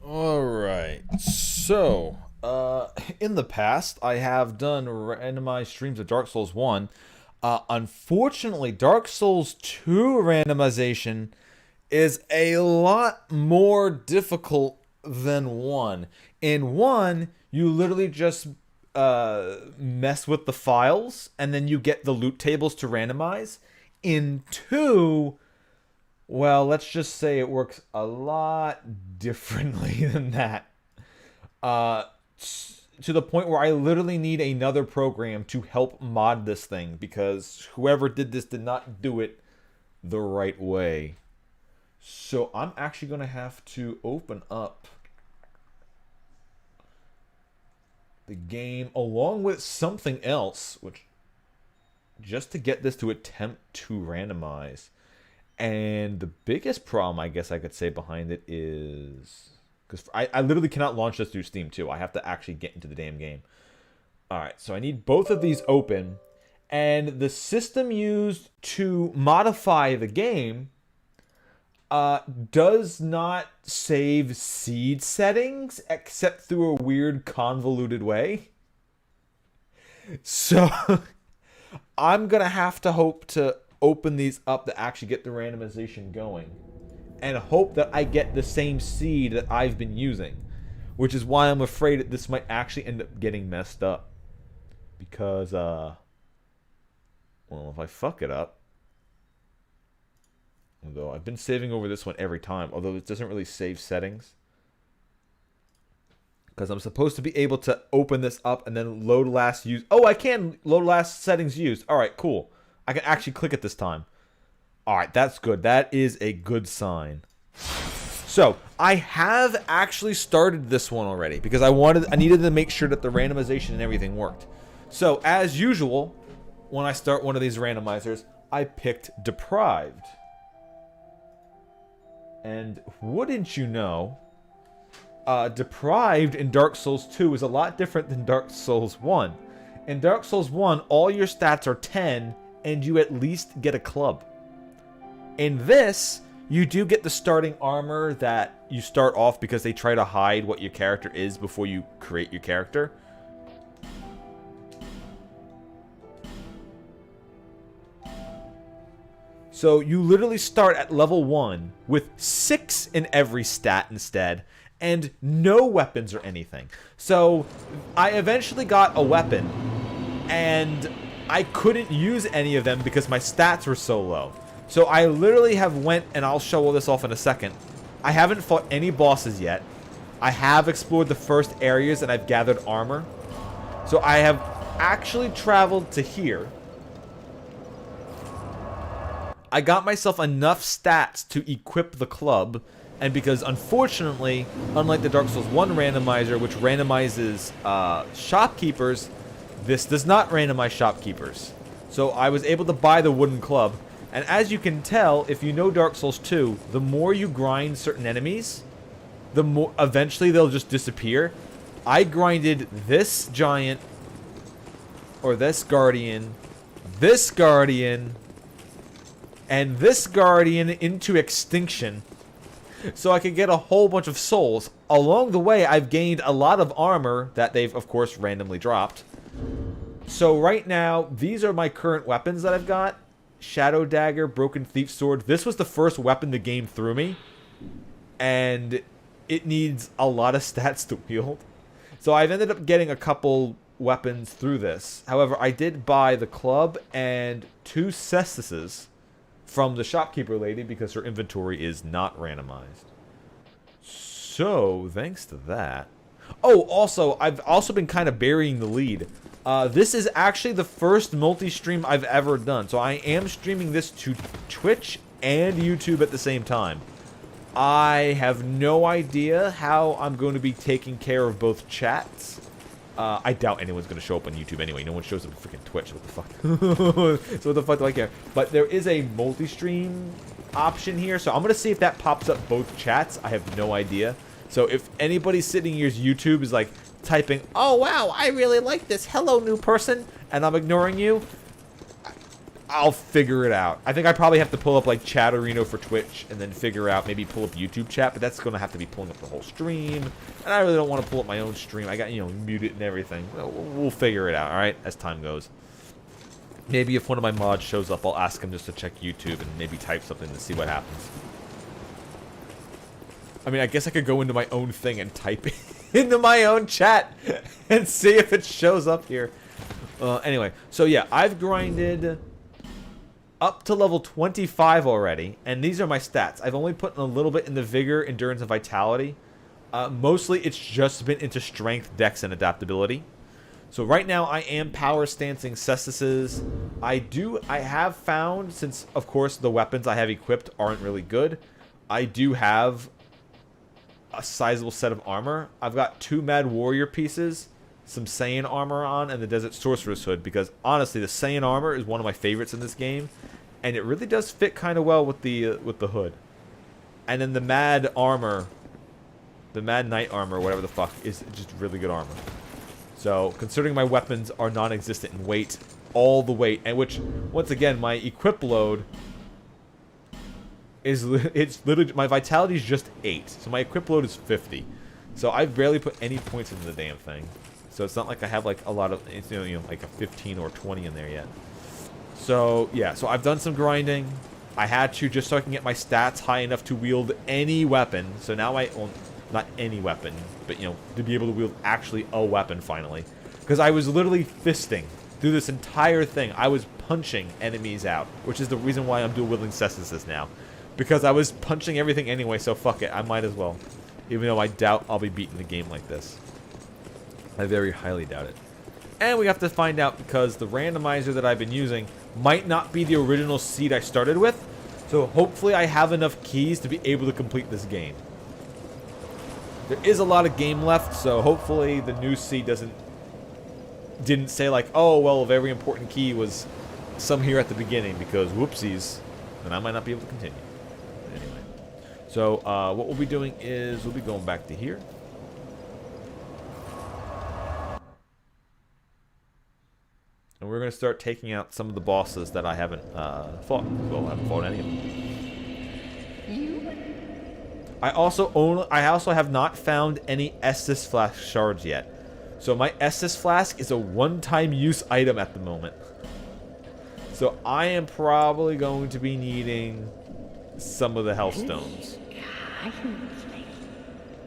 Alright, so, in the past, I have done randomized streams of Dark Souls 1. Unfortunately, Dark Souls 2 randomization is a lot more difficult than 1. In 1, you literally just mess with the files, and then you get the loot tables to randomize. In 2, well, let's just say it works a lot differently than that. Uh, to the point where I literally need another program to help mod this thing because whoever did this did not do it the right way. So I'm actually going to have to open up the game along with something else, which just to get this to attempt to randomize. And the biggest problem, I guess I could say, behind it is... Because I literally cannot launch this through Steam, too. I have to actually get into the damn game. Alright, so I need both of these open. And the system used to modify the game does not save seed settings, except through a weird, convoluted way. So, I'm going to have to hope to open these up to actually get the randomization going. And hope that I get the same seed that I've been using. Which is why I'm afraid that this might actually end up getting messed up. Because, well, if I fuck it up... Although, I've been saving over this one every time. Although it doesn't really save settings. Because I'm supposed to be able to open this up and then load last use... Oh, I can load last settings used. Alright, cool. I can actually click it this time. Alright, that's good. That is a good sign. So, I have actually started this one already. Because I needed to make sure that the randomization and everything worked. So, as usual, when I start one of these randomizers, I picked Deprived. And wouldn't you know, Deprived in Dark Souls 2 is a lot different than Dark Souls 1. In Dark Souls 1, all your stats are 10, and you at least get a club. In this, you do get the starting armor that you start off because they try to hide what your character is before you create your character. So you literally start at level 1 with 6 in every stat instead, and no weapons or anything. So I eventually got a weapon, and I couldn't use any of them because my stats were so low. So I literally have went, and I'll show all this off in a second. I haven't fought any bosses yet. I have explored the first areas and I've gathered armor. So I have actually traveled to here. I got myself enough stats to equip the club. And because unfortunately, unlike the Dark Souls 1 randomizer, which randomizes shopkeepers, this does not randomize shopkeepers. So I was able to buy the wooden club. And as you can tell, if you know Dark Souls 2, the more you grind certain enemies, the more eventually they'll just disappear. I grinded this giant, or this guardian, and this guardian into extinction, so I could get a whole bunch of souls. Along the way, I've gained a lot of armor that they've, of course, randomly dropped. So right now, these are my current weapons that I've got. Shadow Dagger, Broken Thief Sword. This was the first weapon the game threw me. And it needs a lot of stats to wield. So I've ended up getting a couple weapons through this. However, I did buy the club and 2 cestises from the shopkeeper lady because her inventory is not randomized. So, thanks to that. Oh, also, I've also been kind of burying the lead. This is actually the first multi-stream I've ever done. So I am streaming this to Twitch and YouTube at the same time. I have no idea how I'm going to be taking care of both chats. I doubt anyone's going to show up on YouTube anyway. No one shows up on freaking Twitch. What the fuck? So what the fuck do I care? But there is a multi-stream option here. So I'm going to see if that pops up both chats. I have no idea. So if anybody sitting here's YouTube is like typing, "Oh, wow, I really like this. Hello, new person," and I'm ignoring you, I'll figure it out. I think I probably have to pull up like Chatterino for Twitch and then figure out, maybe pull up YouTube chat, but that's going to have to be pulling up the whole stream. And I really don't want to pull up my own stream. I got, you know, mute it and everything. We'll figure it out, all right, as time goes. Maybe if one of my mods shows up, I'll ask him just to check YouTube and maybe type something to see what happens. I mean, I guess I could go into my own thing and type it into my own chat and see if it shows up here. Anyway, so yeah, I've grinded up to level 25 already, and these are my stats. I've only put in a little bit in the vigor, endurance, and vitality. Mostly it's just been into strength, dex, and adaptability. So right now I am power stancing cestises. I have found, since of course the weapons I have equipped aren't really good, I do have a sizable set of armor. I've got 2 Mad Warrior pieces, some Saiyan armor on, and the Desert Sorcerer's Hood, because honestly the Saiyan armor is one of my favorites in this game, and it really does fit kind of well with the hood. And then the Mad armor, the Mad Knight armor, whatever the fuck, is just really good armor. So considering my weapons are non-existent in weight, all the weight, and which once again my equip load is, it's literally, my vitality is just 8, so my equip load is 50. So I've barely put any points into the damn thing. So it's not like I have like a lot of, you know, like a 15 or 20 in there yet. So yeah, so I've done some grinding. I had to, just so I can get my stats high enough to wield any weapon. So now well, not any weapon, but you know, to be able to wield actually a weapon finally. Because I was literally fisting through this entire thing. I was punching enemies out, which is the reason why I'm dual wielding cestises now. Because I was punching everything anyway, so fuck it, I might as well. Even though I doubt I'll be beating the game like this. I very highly doubt it. And we have to find out, because the randomizer that I've been using might not be the original seed I started with. So hopefully I have enough keys to be able to complete this game. There is a lot of game left, so hopefully the new seed didn't say like, oh, well, if every important key was some here at the beginning, because whoopsies, then I might not be able to continue. Anyway. So what we'll be doing is we'll be going back to here. And we're going to start taking out some of the bosses that I haven't fought. Well, I haven't fought any of them. I also have not found any Estus Flask shards yet. So my Estus Flask is a one-time use item at the moment. So I am probably going to be needing some of the Hellstones.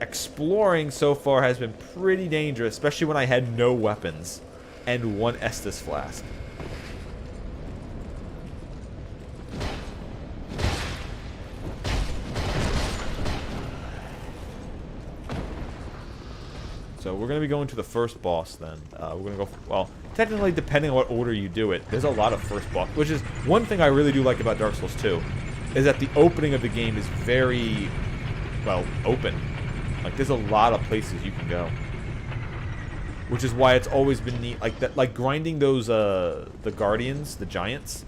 Exploring so far has been pretty dangerous, especially when I had no weapons and 1 Estus Flask. So we're going to be going to the first boss then. We're going to go, well, technically depending on what order you do it, there's a lot of first boss, which is one thing I really do like about Dark Souls 2, is that the opening of the game is very, well, open. Like there's a lot of places you can go. Which is why it's always been neat, like that, like grinding those the guardians, the giant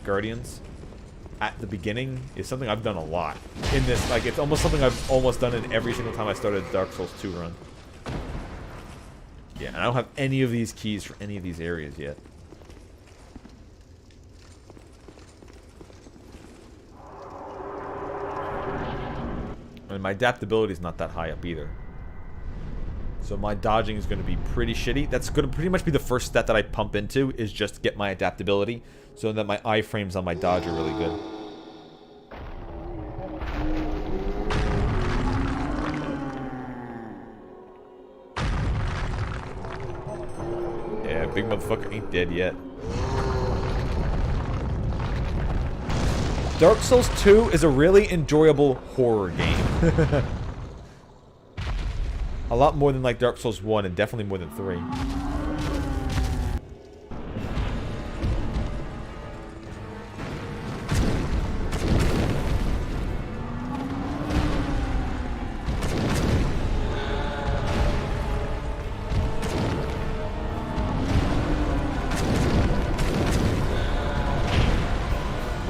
guardians at the beginning is something I've done a lot in this. Like it's almost something I've almost done in every single time I started a Dark Souls 2 run. Yeah, and I don't have any of these keys for any of these areas yet. And my adaptability is not that high up either. So my dodging is going to be pretty shitty. That's going to pretty much be the first stat that I pump into, is just to get my adaptability, so that my iframes on my dodge are really good. Yeah, big motherfucker ain't dead yet. Dark Souls 2 is a really enjoyable horror game. A lot more than like Dark Souls 1, and definitely more than 3.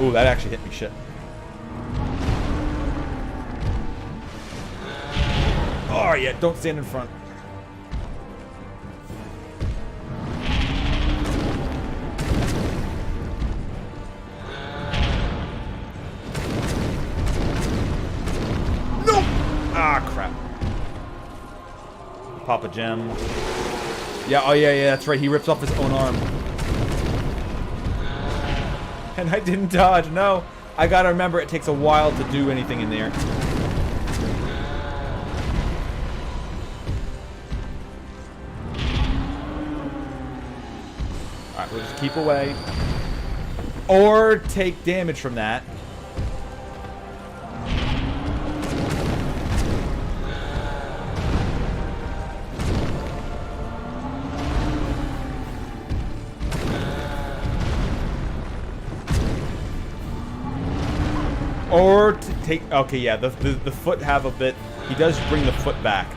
Ooh, that actually hit me. Shit. Oh, yeah. Don't stand in front. No! Ah, crap. Pop a gem. Yeah, oh yeah, that's right. He rips off his own arm. And I didn't dodge, no. I gotta remember it takes a while to do anything in there. Alright, we'll just keep away. Or take damage from that. Or to take... Okay, yeah, the foot have a bit... He does bring the foot back.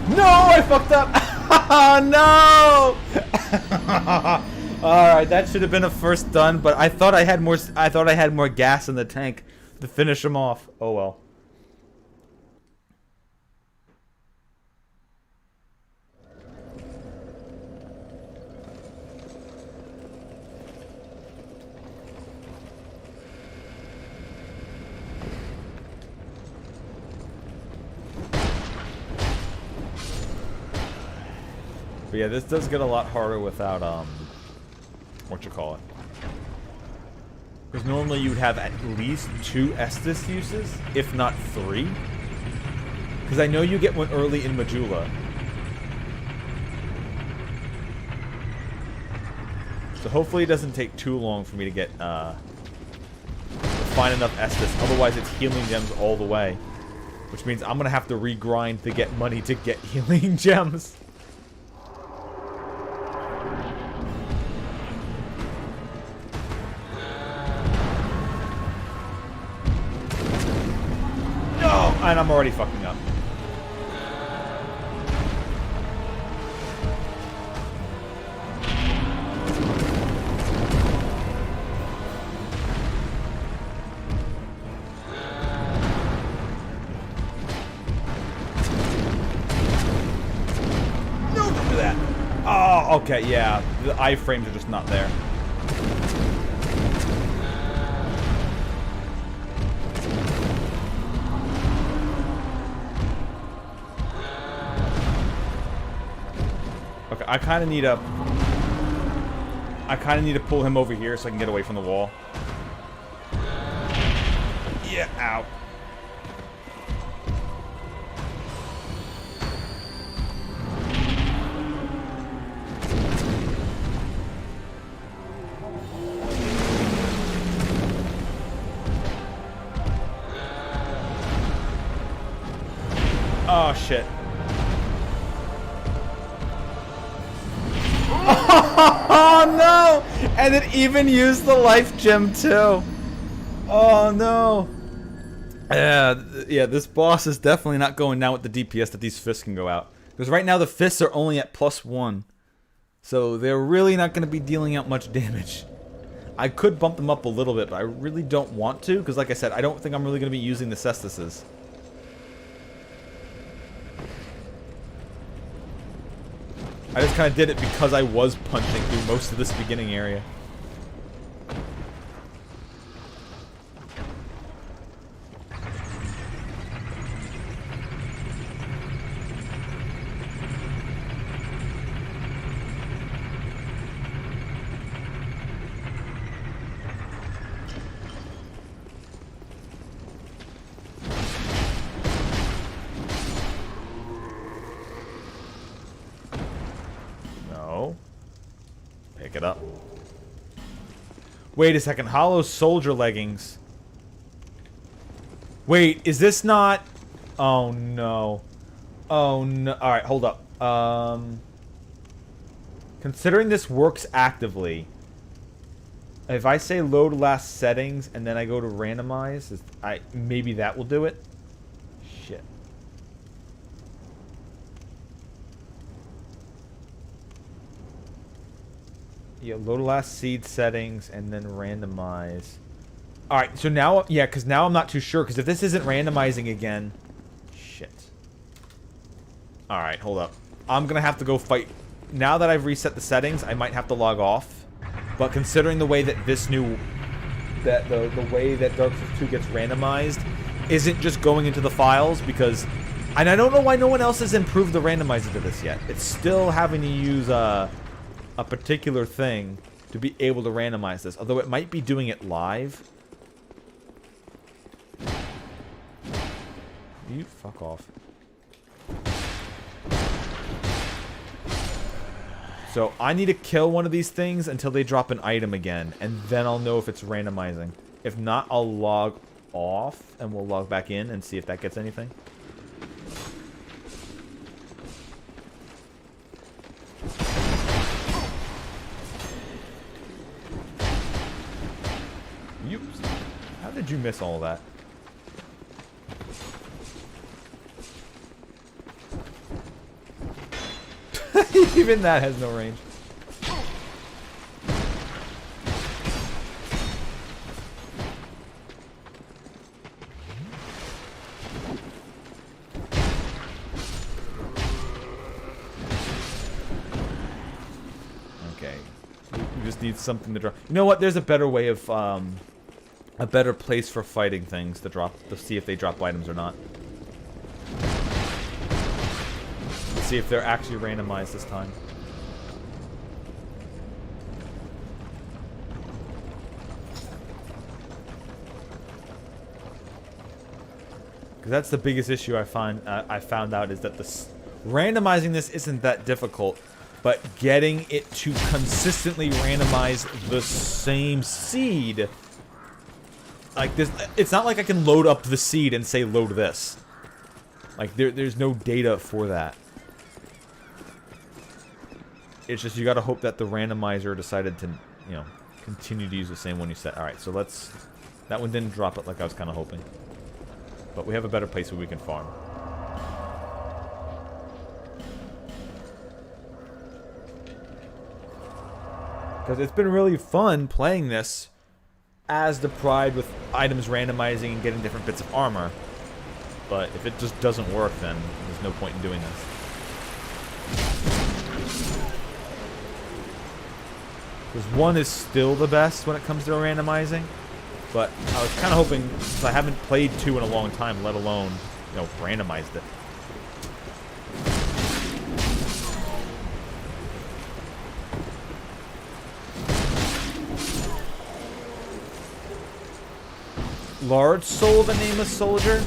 No! I fucked up! No! Alright, that should have been a first done, but I thought I had more gas in the tank to finish him off. Oh well. But yeah, this does get a lot harder without, because normally you would have at least 2 Estus uses, if not 3. Because I know you get one early in Majula. So hopefully it doesn't take too long for me to get, find enough Estus. Otherwise it's healing gems all the way. Which means I'm gonna have to regrind to get money to get healing gems. And I'm already fucking up. No, don't do that. Oh, okay, yeah. The iframes are just not there. I kind of need to pull him over here so I can get away from the wall. Yeah, ow. Oh, shit. Oh no! And it even used the life gem too. Oh no. Yeah, this boss is definitely not going down with the DPS that these fists can go out. Because right now the fists are only at +1. So they're really not going to be dealing out much damage. I could bump them up a little bit, but I really don't want to. Because like I said, I don't think I'm really going to be using the Cestuses. I just kind of did it because I was punching through most of this beginning area. Pick it up. Wait a second. Hollow soldier leggings. Wait, is this not... Oh, no. Oh, no. Alright, hold up. Considering this works actively, if I say load last settings and then I go to randomize, maybe that will do it? Shit. Yeah, load last seed settings and then randomize. Alright, so now, yeah, because now I'm not too sure, because if this isn't randomizing again... Shit. Alright, hold up. I'm gonna have to go fight... Now that I've reset the settings, I might have to log off. But considering the way that this new... that the way that Dark Souls 2 gets randomized isn't just going into the files, because... And I don't know why no one else has improved the randomizer to this yet. It's still having to use a particular thing to be able to randomize this. Although it might be doing it live. You fuck off. So I need to kill one of these things until they drop an item again, and then I'll know if it's randomizing. If not, I'll log off and we'll log back in and see if that gets anything. How did you miss all that? Even that has no range. Okay. We just need something to drop. You know what? There's a better way of, a better place for fighting things to drop, to see if they drop items or not. Let's see if they're actually randomized this time. Because that's the biggest issue I found out is that randomizing this isn't that difficult, but getting it to consistently randomize the same seed. Like, it's not like I can load up the seed and say load this. Like, there's no data for that. It's just you gotta hope that the randomizer decided to, you know, continue to use the same one you set. Alright, so let's... That one didn't drop it like I was kind of hoping. But we have a better place where we can farm. Because it's been really fun playing this as the Pride with items randomizing and getting different bits of armor. But if it just doesn't work, then there's no point in doing this. Because 1 is still the best when it comes to randomizing. But I was kind of hoping, because I haven't played 2 in a long time, let alone, you know, randomized it. Large soul, the name of soldier?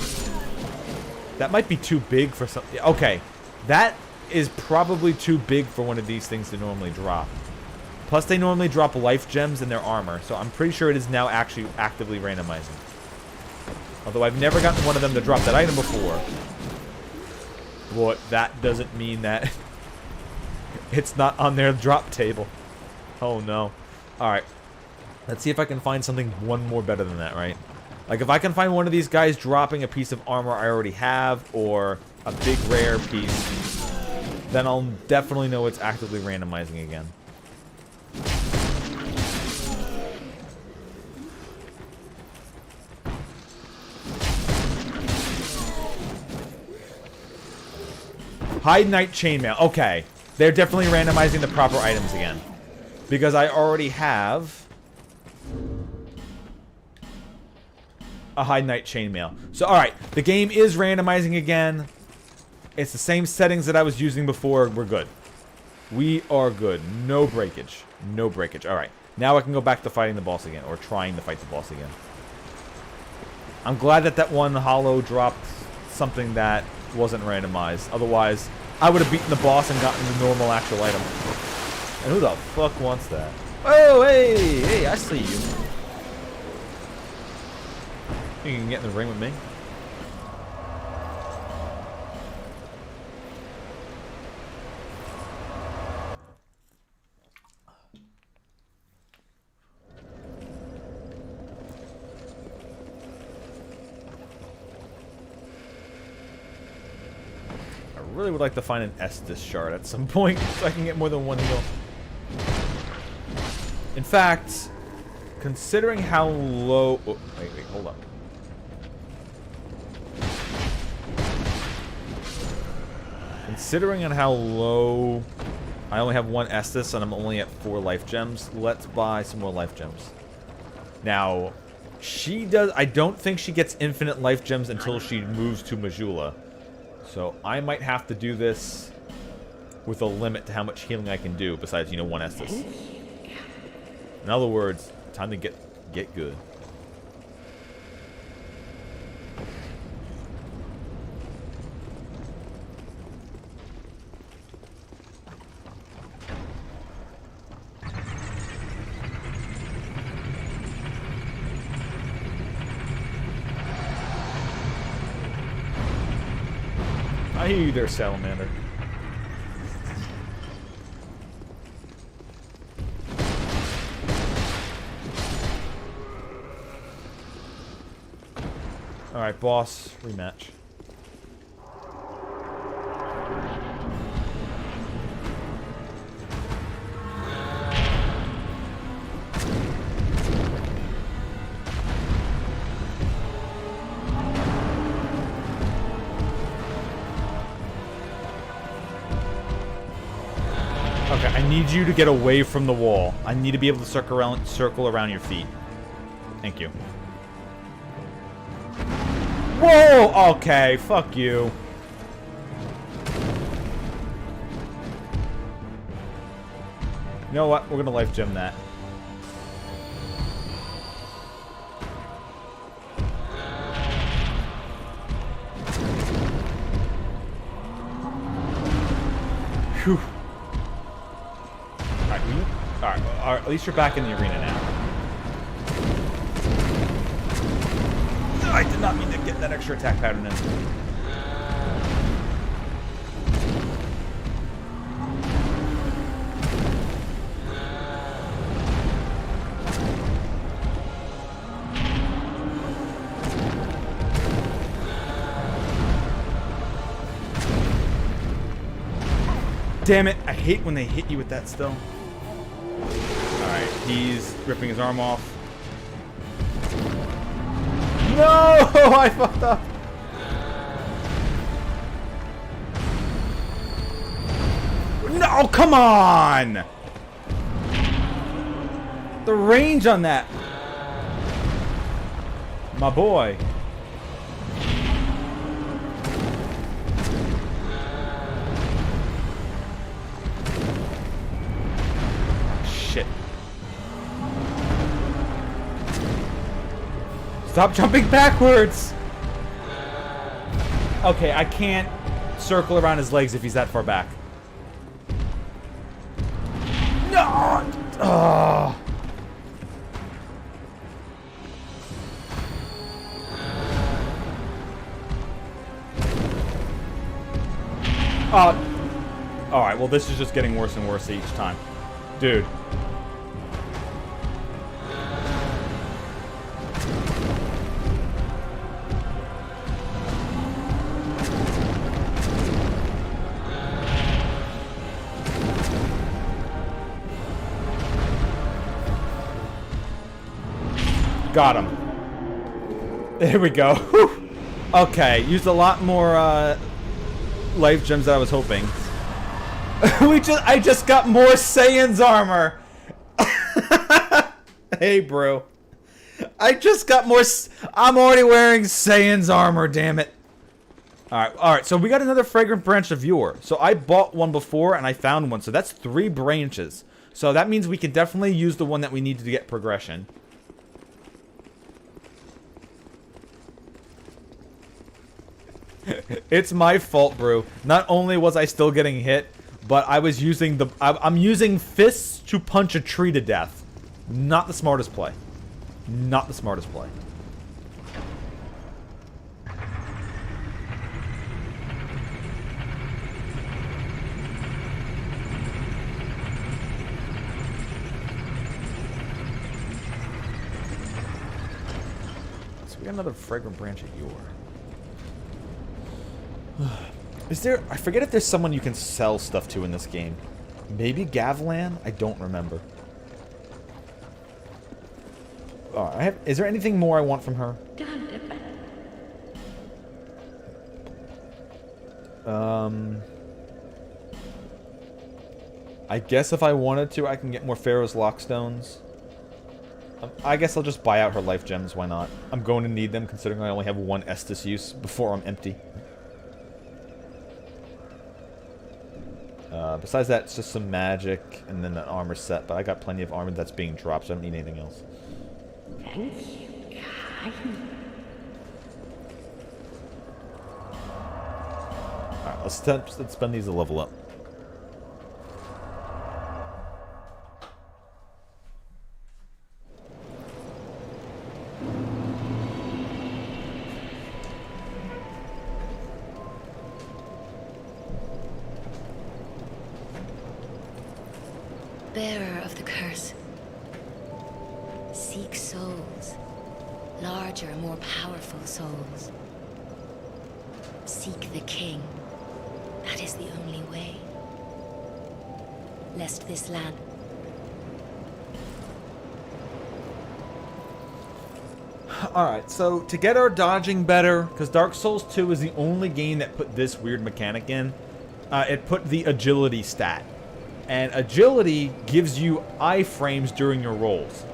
That might be too big for something. Okay, that is probably too big for one of these things to normally drop. Plus, they normally drop life gems in their armor, so I'm pretty sure it is now actually actively randomizing. Although I've never gotten one of them to drop that item before. But that doesn't mean that it's not on their drop table. Oh no. Alright. Let's see if I can find something one more better than that, right? Like, if I can find one of these guys dropping a piece of armor I already have, or a big rare piece, then I'll definitely know it's actively randomizing again. Hide Knight Chainmail. Okay. They're definitely randomizing the proper items again. Because I already have a Hide Knight Chainmail. So, alright. The game is randomizing again. It's the same settings that I was using before. We're good. We are good. No breakage. No breakage. Alright. Now I can go back to fighting the boss again. Or trying to fight the boss again. I'm glad that that one hollow dropped something that wasn't randomized. Otherwise, I would have beaten the boss and gotten the normal actual item. And who the fuck wants that? Oh, hey! Hey, I see you. You can get in the ring with me. I really would like to find an Estus shard at some point so I can get more than one heal. In fact, considering how low... Oh, wait, hold up. Considering on how low... I only have 1 Estus and I'm only at 4 life gems, let's buy some more life gems. Now, she does... I don't think she gets infinite life gems until she moves to Majula. So I might have to do this with a limit to how much healing I can do, besides, you know, 1 Estus. In other words, time to get good. I hear you there, Salamander. Alright, boss. Rematch. Okay, I need you to get away from the wall. I need to be able to circle around your feet. Thank you. Whoa! Okay, fuck you. You know what? We're gonna life gem that. Whew. Alright, at least you're back in the arena now. I did not mean to get that extra attack pattern in. Damn it, I hate when they hit you with that still. Alright, he's ripping his arm off. No! I fucked up. No, come on! The range on that. My boy. Shit. Stop jumping backwards! Okay, I can't circle around his legs if he's that far back. No! Oh. Alright, well this is just getting worse and worse each time. Dude. Got him. There we go. Whew. Okay, used a lot more life gems than I was hoping. I just got more Saiyan's armor. Hey, bro. I just got more. I'm already wearing Saiyan's armor. Damn it. All right. So we got another fragrant branch of yore. So I bought one before and I found one. So that's 3 branches. So that means we can definitely use the one that we need to get progression. It's my fault, bro. Not only was I still getting hit, but I was using I'm using fists to punch a tree to death. Not the smartest play. Not the smartest play. So we got another fragrant branch of yore. Is there... I forget if there's someone you can sell stuff to in this game. Maybe Gavlan? I don't remember. Alright, is there anything more I want from her? I guess if I wanted to, I can get more Pharaoh's Lockstones. I guess I'll just buy out her life gems, why not? I'm going to need them, considering I only have one Estus use before I'm empty. Besides that, it's just some magic, and then an armor set, but I got plenty of armor that's being dropped, so I don't need anything else. Alright, let's spend these to level up. Bearer of the curse. Seek souls. Larger, more powerful souls. Seek the king. That is the only way. Lest this land... Alright, so to get our dodging better, because Dark Souls 2 is the only game that put this weird mechanic in, it put the agility stat. And agility gives you iframes during your rolls.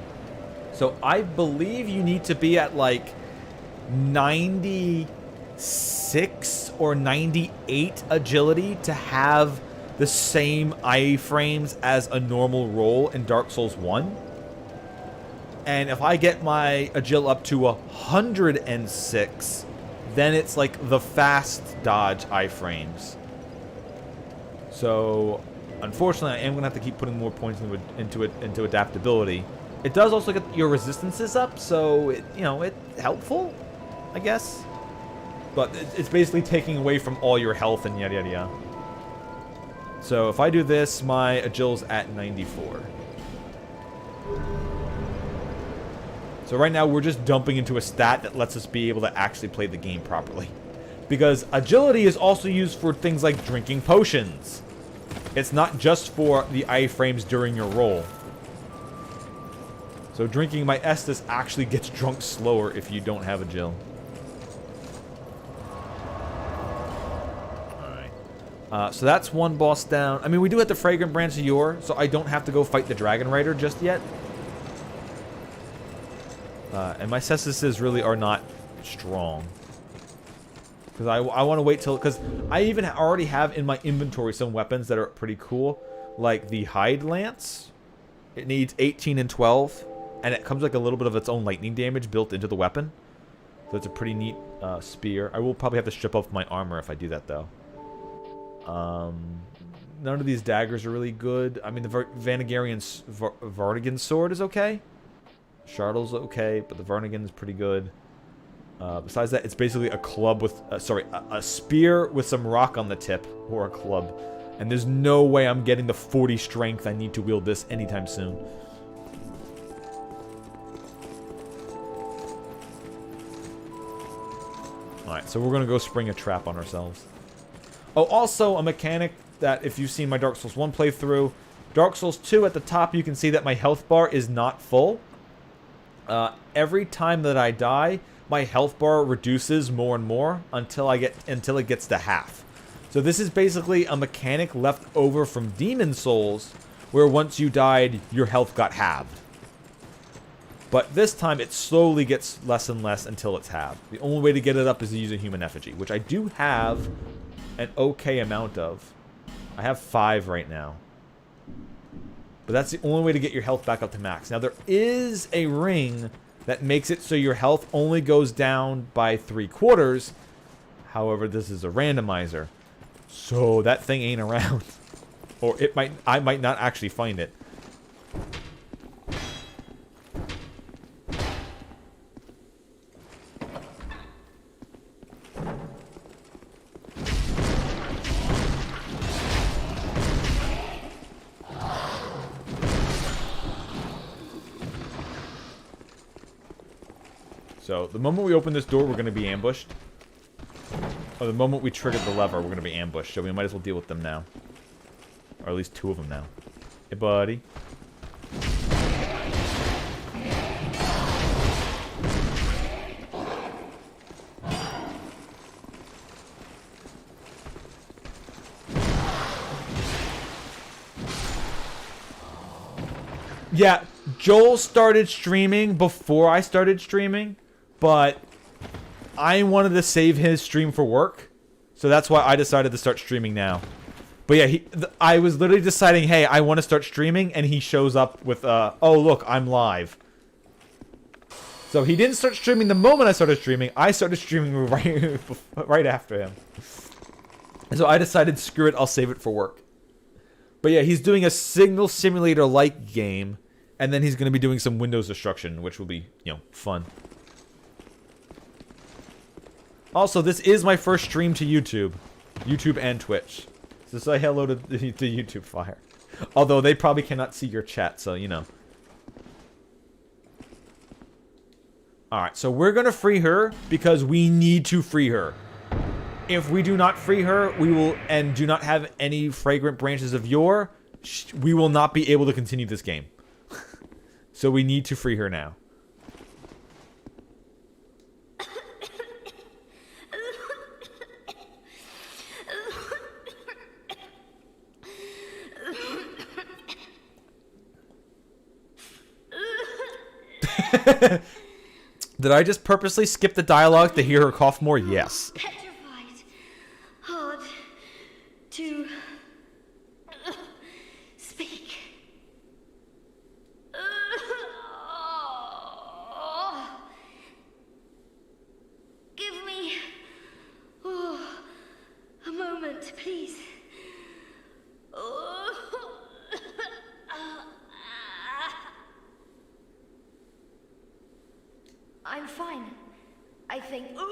So I believe you need to be at like 96 or 98 agility to have the same iframes as a normal roll in Dark Souls 1. And if I get my agil up to 106, then it's like the fast dodge iframes. So unfortunately, I am going to have to keep putting more points into adaptability. It does also get your resistances up, so it's helpful, I guess. But it's basically taking away from all your health and yada yada yada. So if I do this, my agil's at 94. So right now we're just dumping into a stat that lets us be able to actually play the game properly. Because agility is also used for things like drinking potions. It's not just for the iframes during your roll. So drinking my Estus actually gets drunk slower if you don't have agil. Alright. So that's one boss down. I mean, we do have the Fragrant Branch of Yore, so I don't have to go fight the Dragon Rider just yet. And my Cestises really are not strong. Because I want to wait till... Because I even already have in my inventory some weapons that are pretty cool. Like the Hide Lance. It needs 18 and 12. And it comes like a little bit of its own lightning damage built into the weapon. So it's a pretty neat spear. I will probably have to strip off my armor if I do that, though. None of these daggers are really good. I mean, the Vartigan sword is okay. Shardle's okay, but the Vartigan is pretty good. Besides that, it's basically a club with... a spear with some rock on the tip. Or a club. And there's no way I'm getting the 40 strength I need to wield this anytime soon. Alright, so we're going to go spring a trap on ourselves. Oh, also a mechanic that if you've seen my Dark Souls 1 playthrough, Dark Souls 2 at the top you can see that my health bar is not full. Every time that I die, my health bar reduces more and more until it gets to half. So this is basically a mechanic left over from Demon Souls, where once you died, your health got halved. But this time, it slowly gets less and less until it's halved. The only way to get it up is to use a human effigy, which I do have an okay amount of. I have 5 right now. But that's the only way to get your health back up to max. Now, there is a ring that makes it so your health only goes down by 3/4. However, this is a randomizer. So that thing ain't around. Or I might not actually find it. So, the moment we open this door, we're going to be ambushed. Or the moment we trigger the lever, we're going to be ambushed. So we might as well deal with them now. Or at least 2 of them now. Hey, buddy. Yeah, Joel started streaming before I started streaming, but I wanted to save his stream for work, so that's why I decided to start streaming now. But yeah, I was literally deciding, hey, I want to start streaming, and he shows up with, oh, look, I'm live. So he didn't start streaming the moment I started streaming. I started streaming right after him. And so I decided, screw it, I'll save it for work. But yeah, he's doing a signal simulator-like game, and then he's going to be doing some Windows destruction, which will be, you know, fun. Also, this is my first stream to YouTube. YouTube and Twitch. So say hello to YouTube Fire. Although they probably cannot see your chat, so, you know. Alright, so we're going to free her because we need to free her. If we do not free her, we will, and do not have any fragrant branches of yore, we will not be able to continue this game. So we need to free her now. Did I just purposely skip the dialogue to hear her cough more? Yes. Petrified. Hard to speak. Give me a moment, please. I'm fine. I think. No.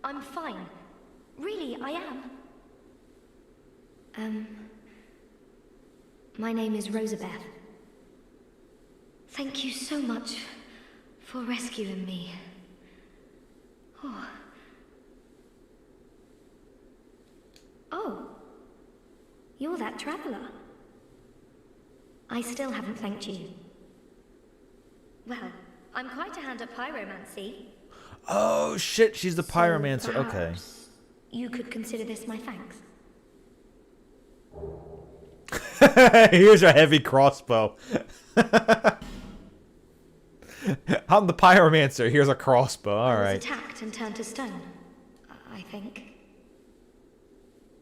I'm fine. Really, I am. My name is Rosabeth. Thank you so much for rescuing me. Oh. You're that traveler. I still haven't thanked you. Well, I'm quite a hand at pyromancy. Oh shit, she's the pyromancer. Okay. You could consider this my thanks. Here's a heavy crossbow. I'm the pyromancer. Here's a crossbow. All right. I was attacked and turned to stone, I think.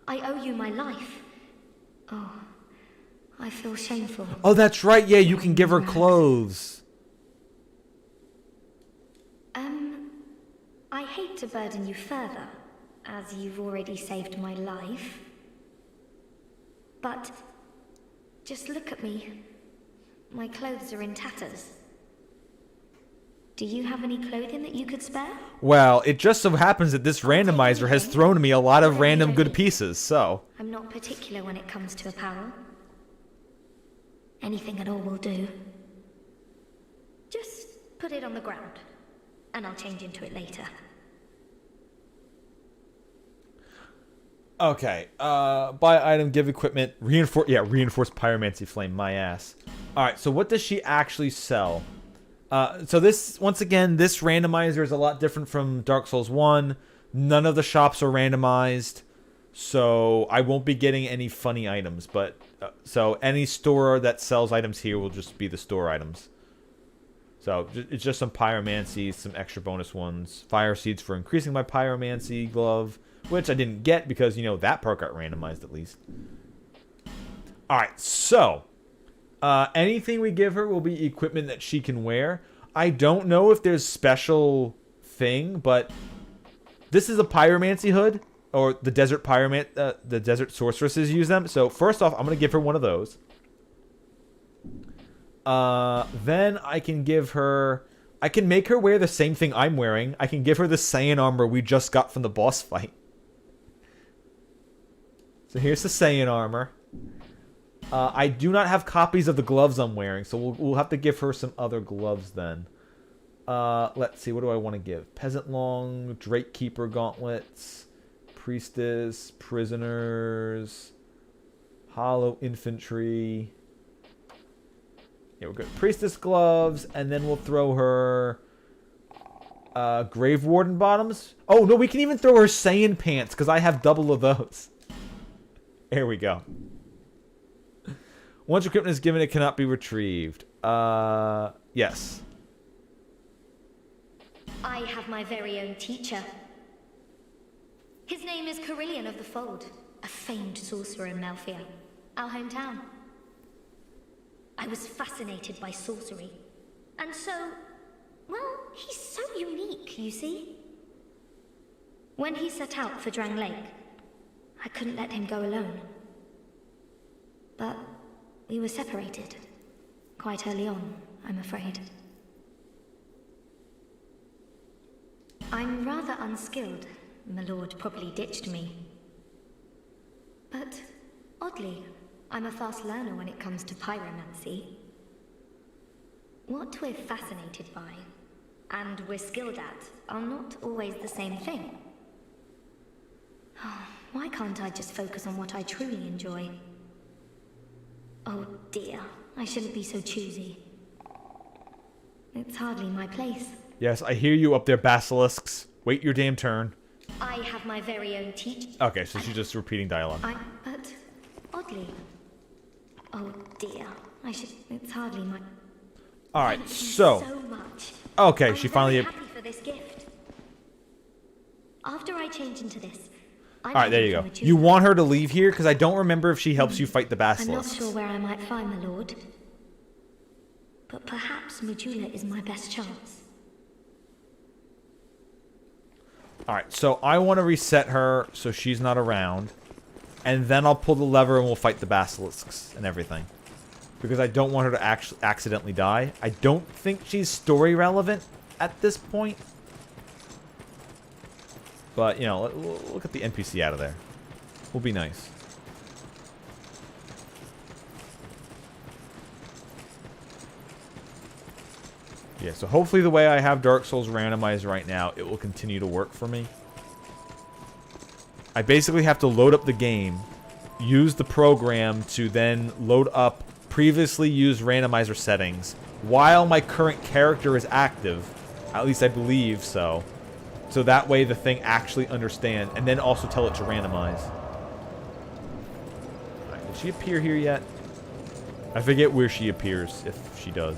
I owe you my life. Oh, I feel shameful. Oh, that's right. Yeah, you can give her clothes. I hate to burden you further, as you've already saved my life. But just look at me. My clothes are in tatters. Do you have any clothing that you could spare? Well, it just so happens that this randomizer has thrown me a lot of random good pieces, so. I'm not particular when it comes to apparel. Anything at all will do. Just put it on the ground, and I'll change into it later. Okay, buy item, give equipment, reinforce pyromancy flame, my ass. Alright, so what does she actually sell? So this, once again, this randomizer is a lot different from Dark Souls 1. None of the shops are randomized, so I won't be getting any funny items, but, so any store that sells items here will just be the store items. So, it's just some pyromancy, some extra bonus ones. Fire seeds for increasing my pyromancy glove, which I didn't get because, you know, that part got randomized at least. Alright, so, anything we give her will be equipment that she can wear. I don't know if there's special thing, but this is a pyromancy hood, or the desert the desert sorceresses use them. So, first off, I'm going to give her one of those. Then I can give her... I can make her wear the same thing I'm wearing. I can give her the Saiyan armor we just got from the boss fight. So here's the Saiyan armor. I do not have copies of the gloves I'm wearing, so we'll have to give her some other gloves then. Let's see, what do I want to give? Peasant Long, Drake Keeper gauntlets, Priestess, Prisoners, Hollow Infantry... Yeah, we're good. Priestess gloves, and then we'll throw her Grave Warden bottoms. Oh, no, we can even throw her Saiyan pants, because I have double of those. There we go. Once equipment is given, it cannot be retrieved. Yes. I have my very own teacher. His name is Carillion of the Fold, a famed sorcerer in Melfia, our hometown. I was fascinated by sorcery, and so, well, he's so unique, you see. When he set out for Drang Lake, I couldn't let him go alone. But we were separated, quite early on, I'm afraid. I'm rather unskilled. My lord probably ditched me. But, oddly, I'm a fast learner when it comes to pyromancy. What we're fascinated by, and we're skilled at, are not always the same thing. Why can't I just focus on what I truly enjoy? Oh dear, I shouldn't be so choosy. It's hardly my place. Yes, I hear you up there, basilisks. Wait your damn turn. I have my very own teacher. Okay, so she's just repeating dialogue. But, oddly... Oh dear, it's hardly my... Alright, Thank you so... so much. Okay, I'm she finally... very happy for this gift. After I change into this... Alright, there you go. You want her to leave here? Because I don't remember if she helps you fight the I'm not basilisks. sure where I might find the Lord. But perhaps Majula is my best chance. Alright, so I want to reset her so she's not around. And then I'll pull the lever and we'll fight the basilisks and everything. Because I don't want her to actually accidentally die. I don't think she's story relevant at this point. But, you know, look at the NPC out of there. Will be nice. Yeah, so hopefully the way I have Dark Souls randomized right now, it will continue to work for me. I basically have to load up the game, use the program to then load up previously used randomizer settings while my current character is active. At least I believe so. So that way the thing actually understands, and then also tell it to randomize. Alright, did she appear here yet? I forget where she appears, if she does.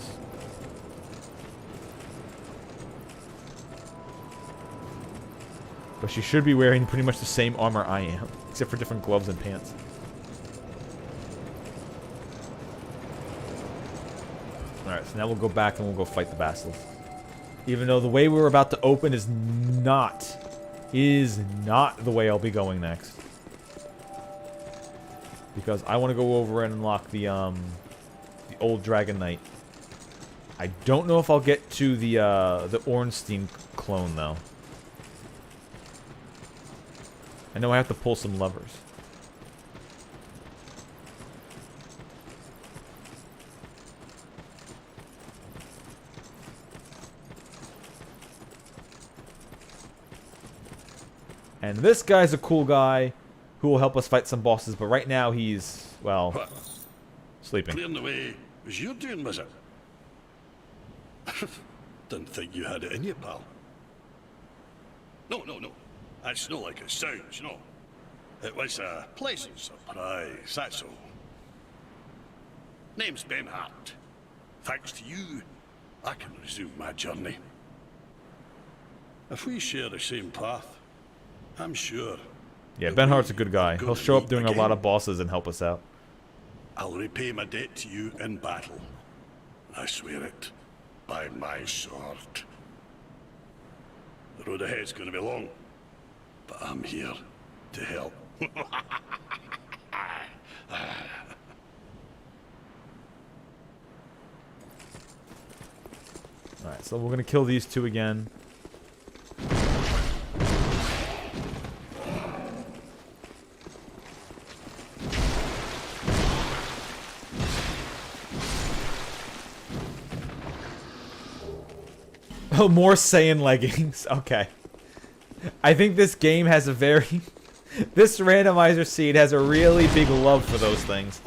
But she should be wearing pretty much the same armor I am, except for different gloves and pants. Alright, so now we'll go back and we'll go fight the basilisk. Even though the way we're about to open is not the way I'll be going next. Because I want to go over and unlock the old Dragon Knight. I don't know if I'll get to the Ornstein clone though. I know I have to pull some levers. And this guy's a cool guy who will help us fight some bosses, but right now he's, well, sleeping. Clearing the way was your doing, was it? Didn't think you had it in you, pal. No. That's not like it sounds, no. It was a pleasant surprise, that's all. Name's Ben Hart. Thanks to you, I can resume my journey. If we share the same path, I'm sure. Yeah, Ben Hart's a good guy. He'll show up doing a lot of bosses and help us out. I'll repay my debt to you in battle. I swear it, by my sword. The road ahead's gonna be long, but I'm here to help. Alright, so we're gonna kill these two again. Oh, more Saiyan leggings. Okay. I think this game has a very... this randomizer seed has a really big love for those things.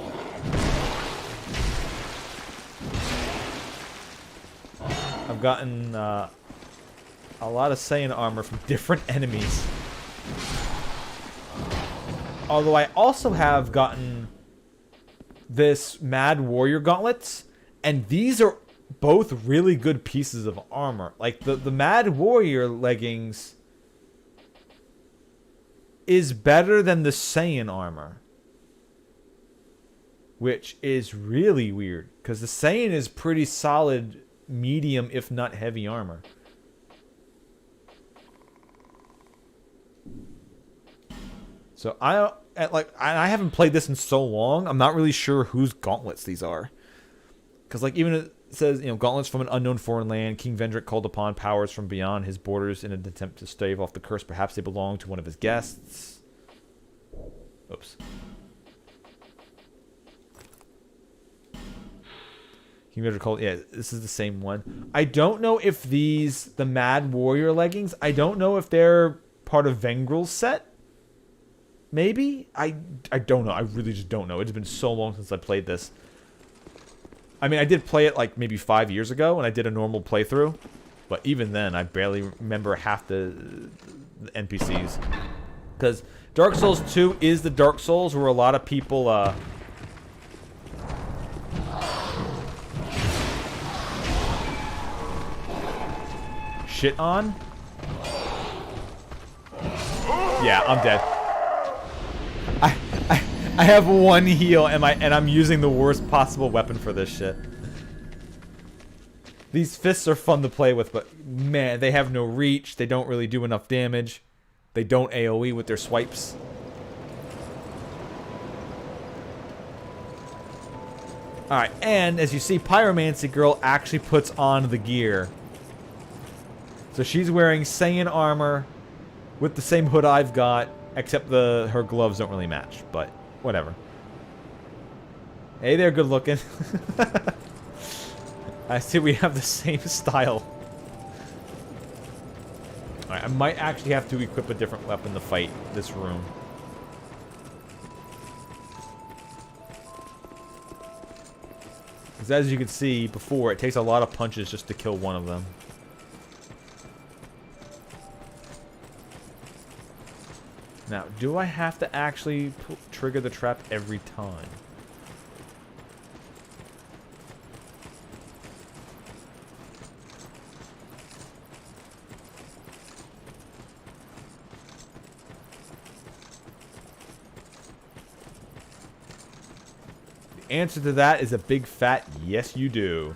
I've gotten a lot of Saiyan armor from different enemies. Although I also have gotten this Mad Warrior gauntlets, and these are both really good pieces of armor. Like, the Mad Warrior leggings is better than the Saiyan armor, which is really weird, because the Saiyan is pretty solid medium, if not heavy armor. So I haven't played this in so long, I'm not really sure whose gauntlets these are. Because, like, even it says, you know, gauntlets from an unknown foreign land. King Vendrick called upon powers from beyond his borders in an attempt to stave off the curse. Perhaps they belong to one of his guests. Oops. King Vendrick called... Yeah, this is the same one. I don't know if these... The Mad Warrior leggings, I don't know if they're part of Vengrel's set. Maybe? I don't know. I really just don't know. It's been so long since I played this. I mean, I did play it like maybe 5 years ago, and I did a normal playthrough. But even then, I barely remember half the NPCs. Because Dark Souls 2 is the Dark Souls where a lot of people... shit on. Yeah, I'm dead. I have one heal, and I'm using the worst possible weapon for this shit. These fists are fun to play with, but man, they have no reach. They don't really do enough damage. They don't AoE with their swipes. Alright, and as you see, Pyromancy Girl actually puts on the gear. So she's wearing Saiyan armor with the same hood I've got, except her gloves don't really match, but whatever. Hey there, good looking. I see we have the same style. Alright, I might actually have to equip a different weapon to fight this room. Because as you can see before, it takes a lot of punches just to kill one of them. Now, do I have to actually trigger the trap every time? The answer to that is a big fat yes you do.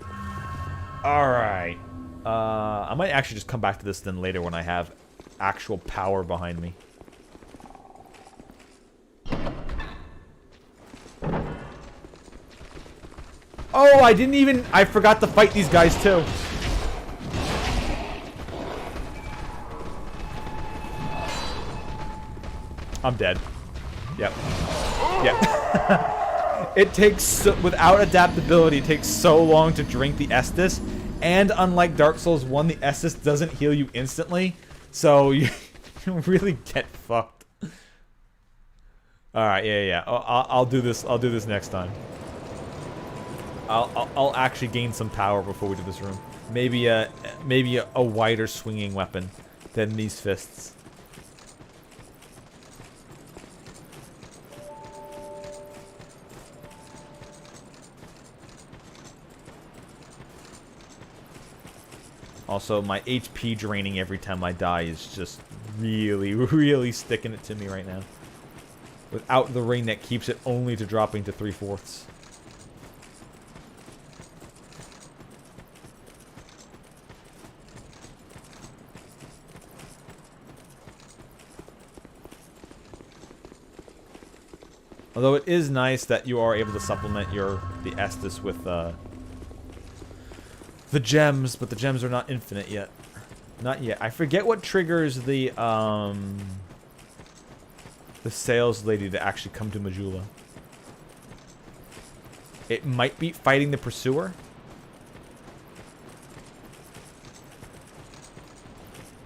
Alright. I might actually just come back to this then later when I have actual power behind me. Oh, I forgot to fight these guys too. I'm dead. Yep. Yep. It takes, without adaptability, it takes so long to drink the Estus. And unlike Dark Souls 1, the Estus doesn't heal you instantly. So you really get fucked. Alright, yeah. I'll do this next time. I'll actually gain some power before we do this room. Maybe a wider swinging weapon than these fists. Also, my HP draining every time I die is just really, really sticking it to me right now. Without the ring that keeps it only to dropping to 3/4. Although it is nice that you are able to supplement the Estus with the gems, but the gems are not infinite yet. Not yet. I forget what triggers the sales lady to actually come to Majula. It might be fighting the Pursuer.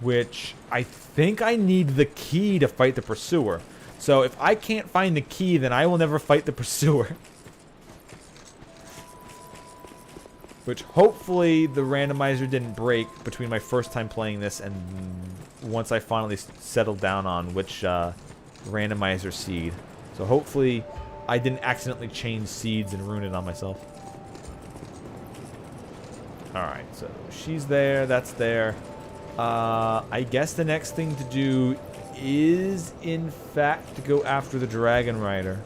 Which I think I need the key to fight the Pursuer. So if I can't find the key, then I will never fight the Pursuer. Which hopefully the randomizer didn't break between my first time playing this and once I finally settled down on which randomizer seed. So hopefully I didn't accidentally change seeds and ruin it on myself. Alright, so she's there, that's there. I guess the next thing to do is, in fact, to go after the Dragon Rider.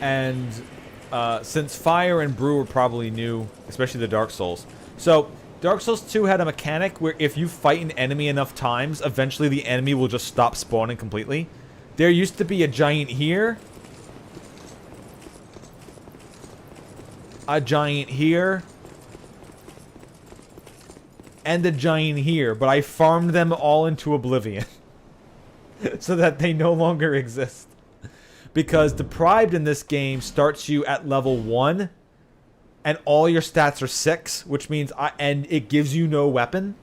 And since Fire and Brew were probably new, especially the Dark Souls. So, Dark Souls 2 had a mechanic where if you fight an enemy enough times, eventually the enemy will just stop spawning completely. There used to be a giant here. A giant here. And a giant here. But I farmed them all into oblivion. So that they no longer exist. Because Deprived in this game starts you at level 1. And all your stats are 6. Which means, and it gives you no weapon.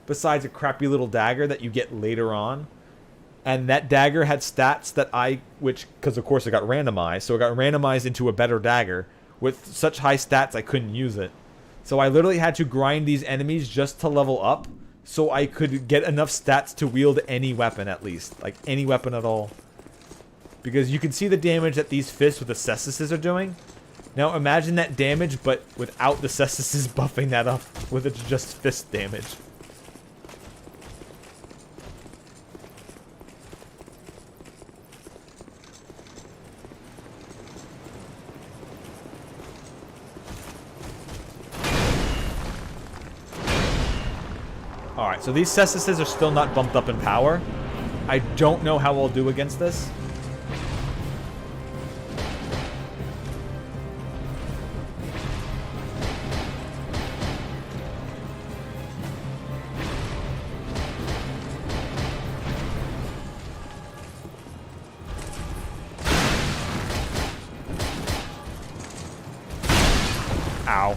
Besides a crappy little dagger that you get later on. And that dagger had stats that because of course it got randomized. So it got randomized into a better dagger. With such high stats I couldn't use it. So I literally had to grind these enemies just to level up. So I could get enough stats to wield any weapon at least. Like any weapon at all. Because you can see the damage that these fists with the cestices are doing. Now imagine that damage, but without the cestices buffing that up. With it's just fist damage. Alright, so these cestices are still not bumped up in power. I don't know how I'll do against this. Ow.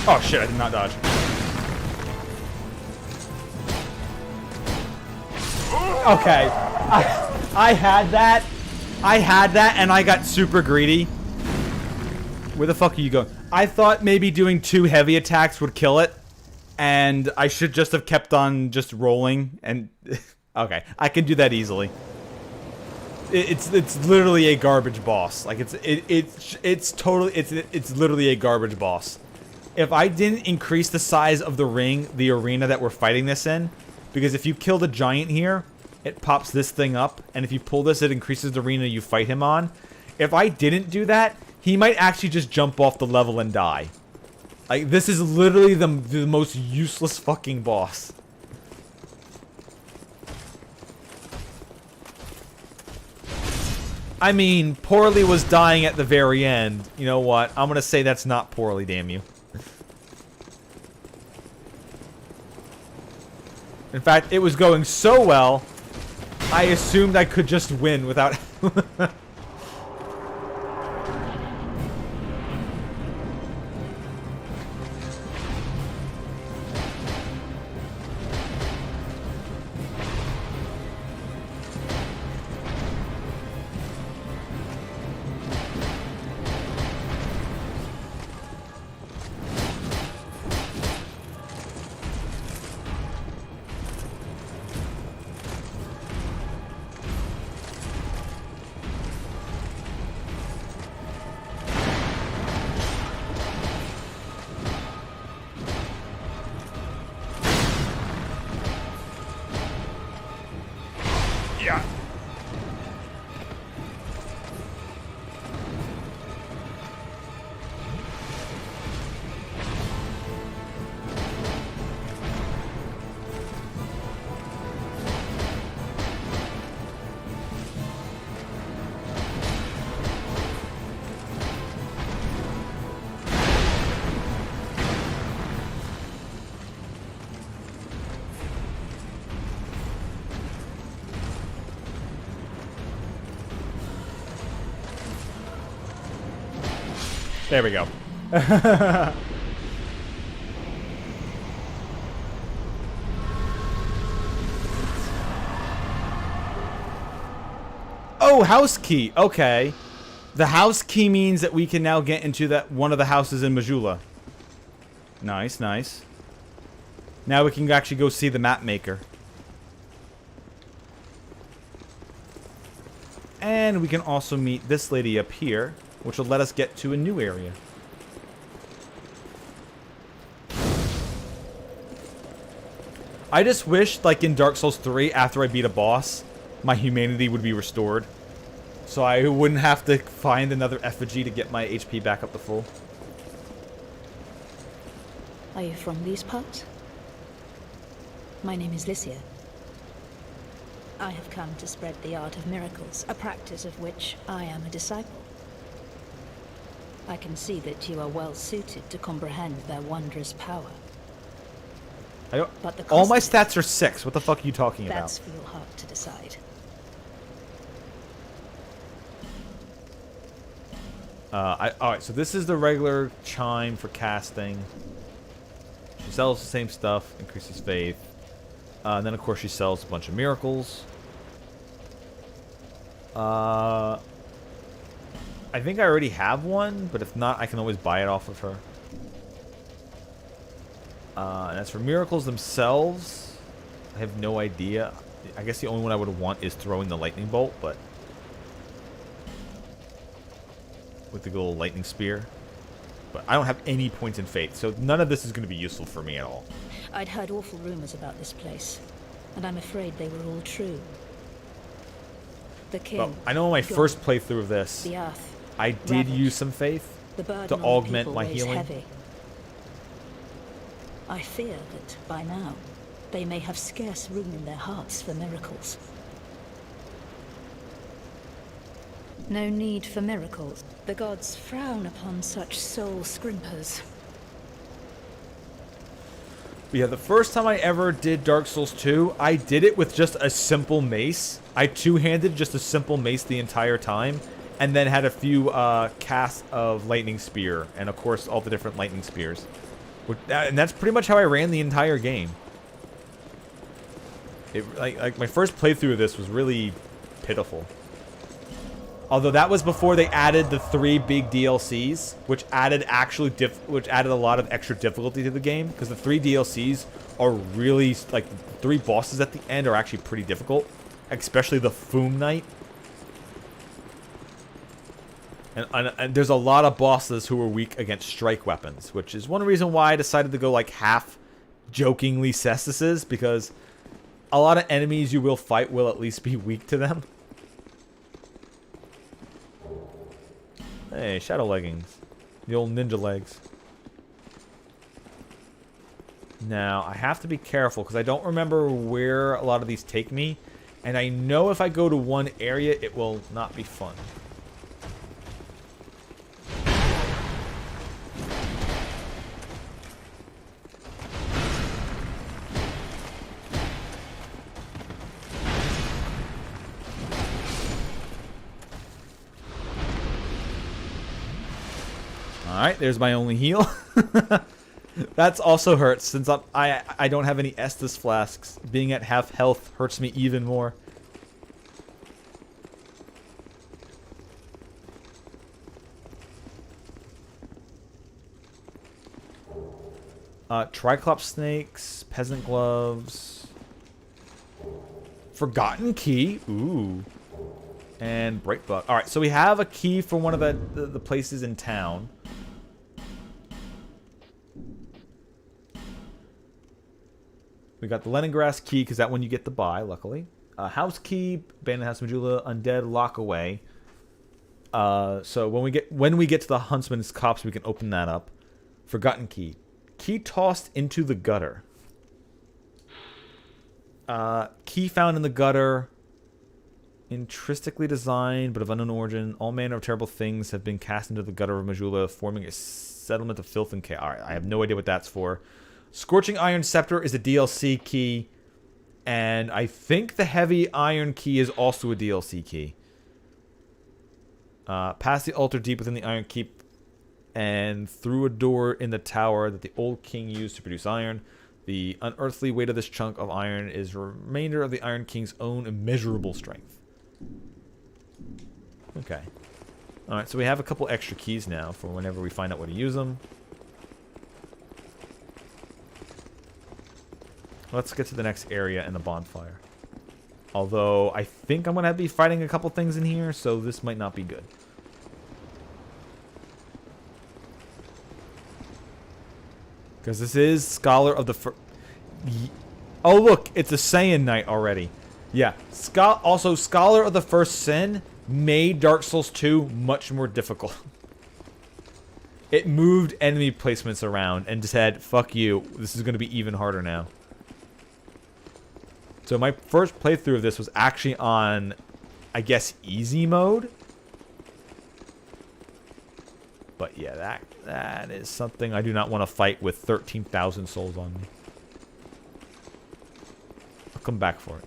Oh shit, I did not dodge. Okay. I had that. I had that and I got super greedy. Where the fuck are you going? I thought maybe doing 2 heavy attacks would kill it. And I should just have kept on just rolling and okay, I can do that easily. It's literally a garbage boss. Like it's literally a garbage boss. If I didn't increase the size of the arena that we're fighting this in, because if you kill the giant here, it pops this thing up, and if you pull this, it increases the arena you fight him on. If I didn't do that, he might actually just jump off the level and die. Like, this is literally the most useless fucking boss. I mean, Poorly was dying at the very end. You know what? I'm gonna say that's not Poorly, damn you. In fact, it was going so well, I assumed I could just win without... Yeah. There we go. Oh, house key. Okay. The house key means that we can now get into that one of the houses in Majula. Nice, nice. Now we can actually go see the map maker. And we can also meet this lady up here, which will let us get to a new area. I just wish, like in Dark Souls 3, after I beat a boss, my humanity would be restored. So I wouldn't have to find another effigy to get my HP back up to full. Are you from these parts? My name is Lycia. I have come to spread the art of miracles, a practice of which I am a disciple. I can see that you are well suited to comprehend their wondrous power. But the all cost my of it, stats are 6. What the fuck are you talking that's about? for your heart to decide. Alright, so this is the regular chime for casting. She sells the same stuff, increases faith. And then, of course, she sells a bunch of miracles. I think I already have one, but if not, I can always buy it off of her. And as for miracles themselves, I have no idea. I guess the only one I would want is throwing the lightning bolt, but with the good old lightning spear. But I don't have any points in faith, so none of this is going to be useful for me at all. I'd heard awful rumors about this place, and I'm afraid they were all true. The king, Well, I know in my God, first playthrough of this, the earth, I did ravaged. use some faith The burden to on the augment people my weighs healing. heavy. I fear that by now, they may have scarce room in their hearts for miracles. No need for miracles. The gods frown upon such soul scrimpers. Yeah, the first time I ever did Dark Souls 2, I did it with just a simple mace. I two-handed just a simple mace the entire time, and then had a few casts of lightning spear, and of course all the different lightning spears. And that's pretty much how I ran the entire game. Like my first playthrough of this was really pitiful. Although that was before they added the 3 big DLCs, which added a lot of extra difficulty to the game, because the 3 DLCs are really, like, the 3 bosses at the end are actually pretty difficult, especially the Foom Knight. And there's a lot of bosses who are weak against strike weapons, which is one reason why I decided to go like half jokingly cestises, because a lot of enemies you will fight will at least be weak to them. Hey, shadow leggings. The old ninja legs. Now, I have to be careful because I don't remember where a lot of these take me. And I know if I go to one area, it will not be fun. Alright, there's my only heal. That's also hurts, since I don't have any Estus flasks. Being at half health hurts me even more. Triclops snakes, peasant gloves, forgotten key, ooh, and bright bug. All right, so we have a key for one of the places in town. We got the Leningrass key, because that one you get to buy, luckily. House key, abandoned house, Majula, undead, lock away. So when we get to the huntsman's copse, we can open that up. Forgotten key. Key tossed into the gutter. Key found in the gutter. Intrinsically designed, but of unknown origin. All manner of terrible things have been cast into the gutter of Majula, forming a settlement of filth and chaos. Alright, I have no idea what that's for. Scorching Iron Scepter is a DLC key. And I think the Heavy Iron key is also a DLC key. Pass the altar deep within the Iron Keep. and through a door in the tower that the old king used to produce iron. The unearthly weight of this chunk of iron is a remainder of the Iron King's own immeasurable strength. Okay. Alright, so we have a couple extra keys now for whenever we find out where to use them. Let's get to the next area and the bonfire. Although, I think I'm going to be fighting a couple things in here, so this might not be good. Because this is Scholar of the First... Oh, look, it's a Saiyan Knight already. Yeah, also, Scholar of the First Sin made Dark Souls 2 much more difficult. It moved enemy placements around and said, fuck you, this is going to be even harder now. So my first playthrough of this was actually on, I guess, easy mode. But yeah, that is something I do not want to fight with 13,000 souls on me. I'll come back for it.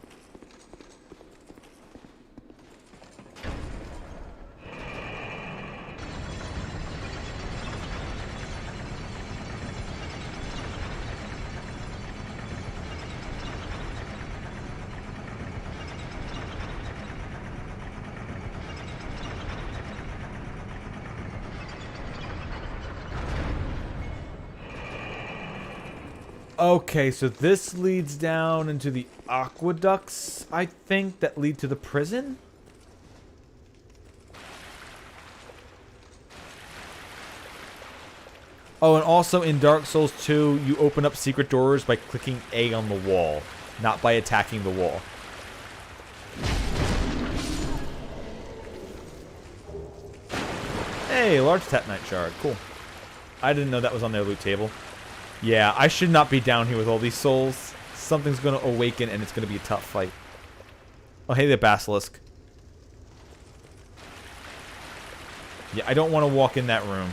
Okay, so this leads down into the aqueducts, I think, that lead to the prison? Oh, and also in Dark Souls 2, you open up secret doors by clicking A on the wall, not by attacking the wall. Hey, large Tatanite shard, cool. I didn't know that was on their loot table. Yeah, I should not be down here with all these souls. Something's going to awaken and it's going to be a tough fight. Oh, hey there, Basilisk. Yeah, I don't want to walk in that room.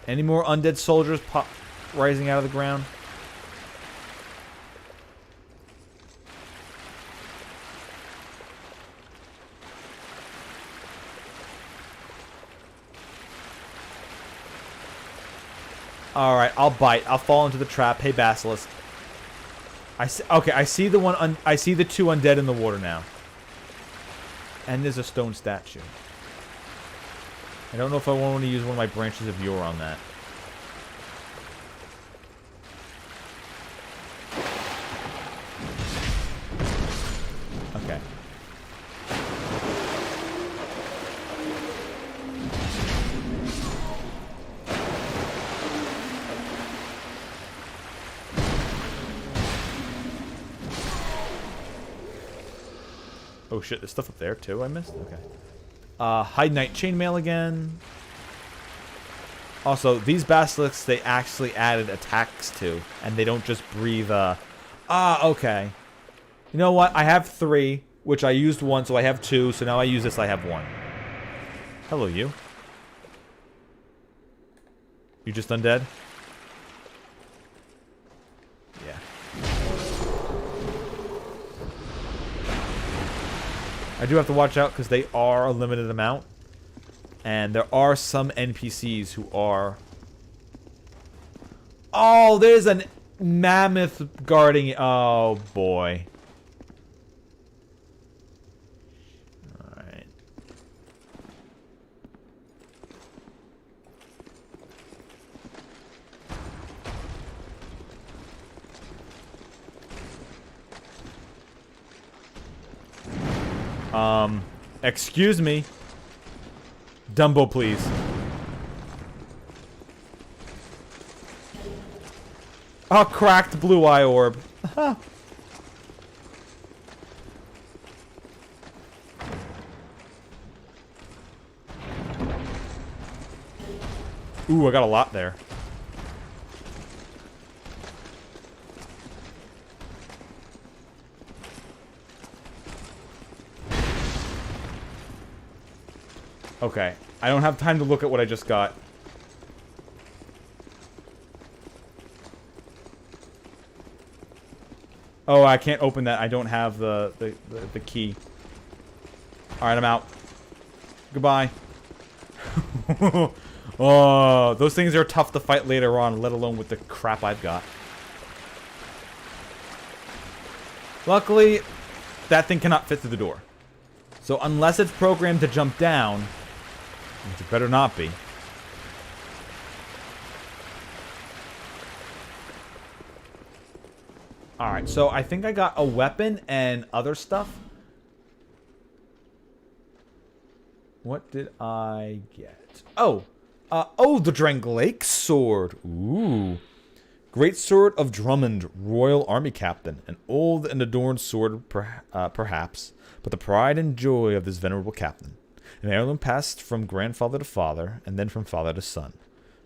Any more undead soldiers rising out of the ground? Alright, I'll bite. I'll fall into the trap. Hey, Basilisk. Okay, I see the one. I see the two undead in the water now. And there's a stone statue. I don't know if I want to use one of my branches of yore on that. Okay. Oh shit, there's stuff up there too I missed? Okay. Hide Knight Chainmail again. Also, these basilisks, they actually added attacks to, and they don't just breathe, okay. You know what? I have 3, which I used 1, so I have 2, so now I use this, I have 1. Hello, you. You just undead? Yeah. I do have to watch out because they are a limited amount. And there are some NPCs who are... Oh, there's a mammoth guarding... Oh, boy. Alright. Excuse me. Dumbo, please. Oh, cracked blue eye orb. Ooh, I got a lot there. Okay. I don't have time to look at what I just got. Oh, I can't open that. I don't have the key. Alright, I'm out. Goodbye. Oh, those things are tough to fight later on, let alone with the crap I've got. Luckily, that thing cannot fit through the door. So unless it's programmed to jump down, which it better not be. Alright, so I think I got a weapon and other stuff. What did I get? Oh! The Dranglake sword. Ooh. Great sword of Drummond, royal army captain. An old and adorned sword, perhaps, but the pride and joy of this venerable captain. An heirloom passed from grandfather to father, and then from father to son.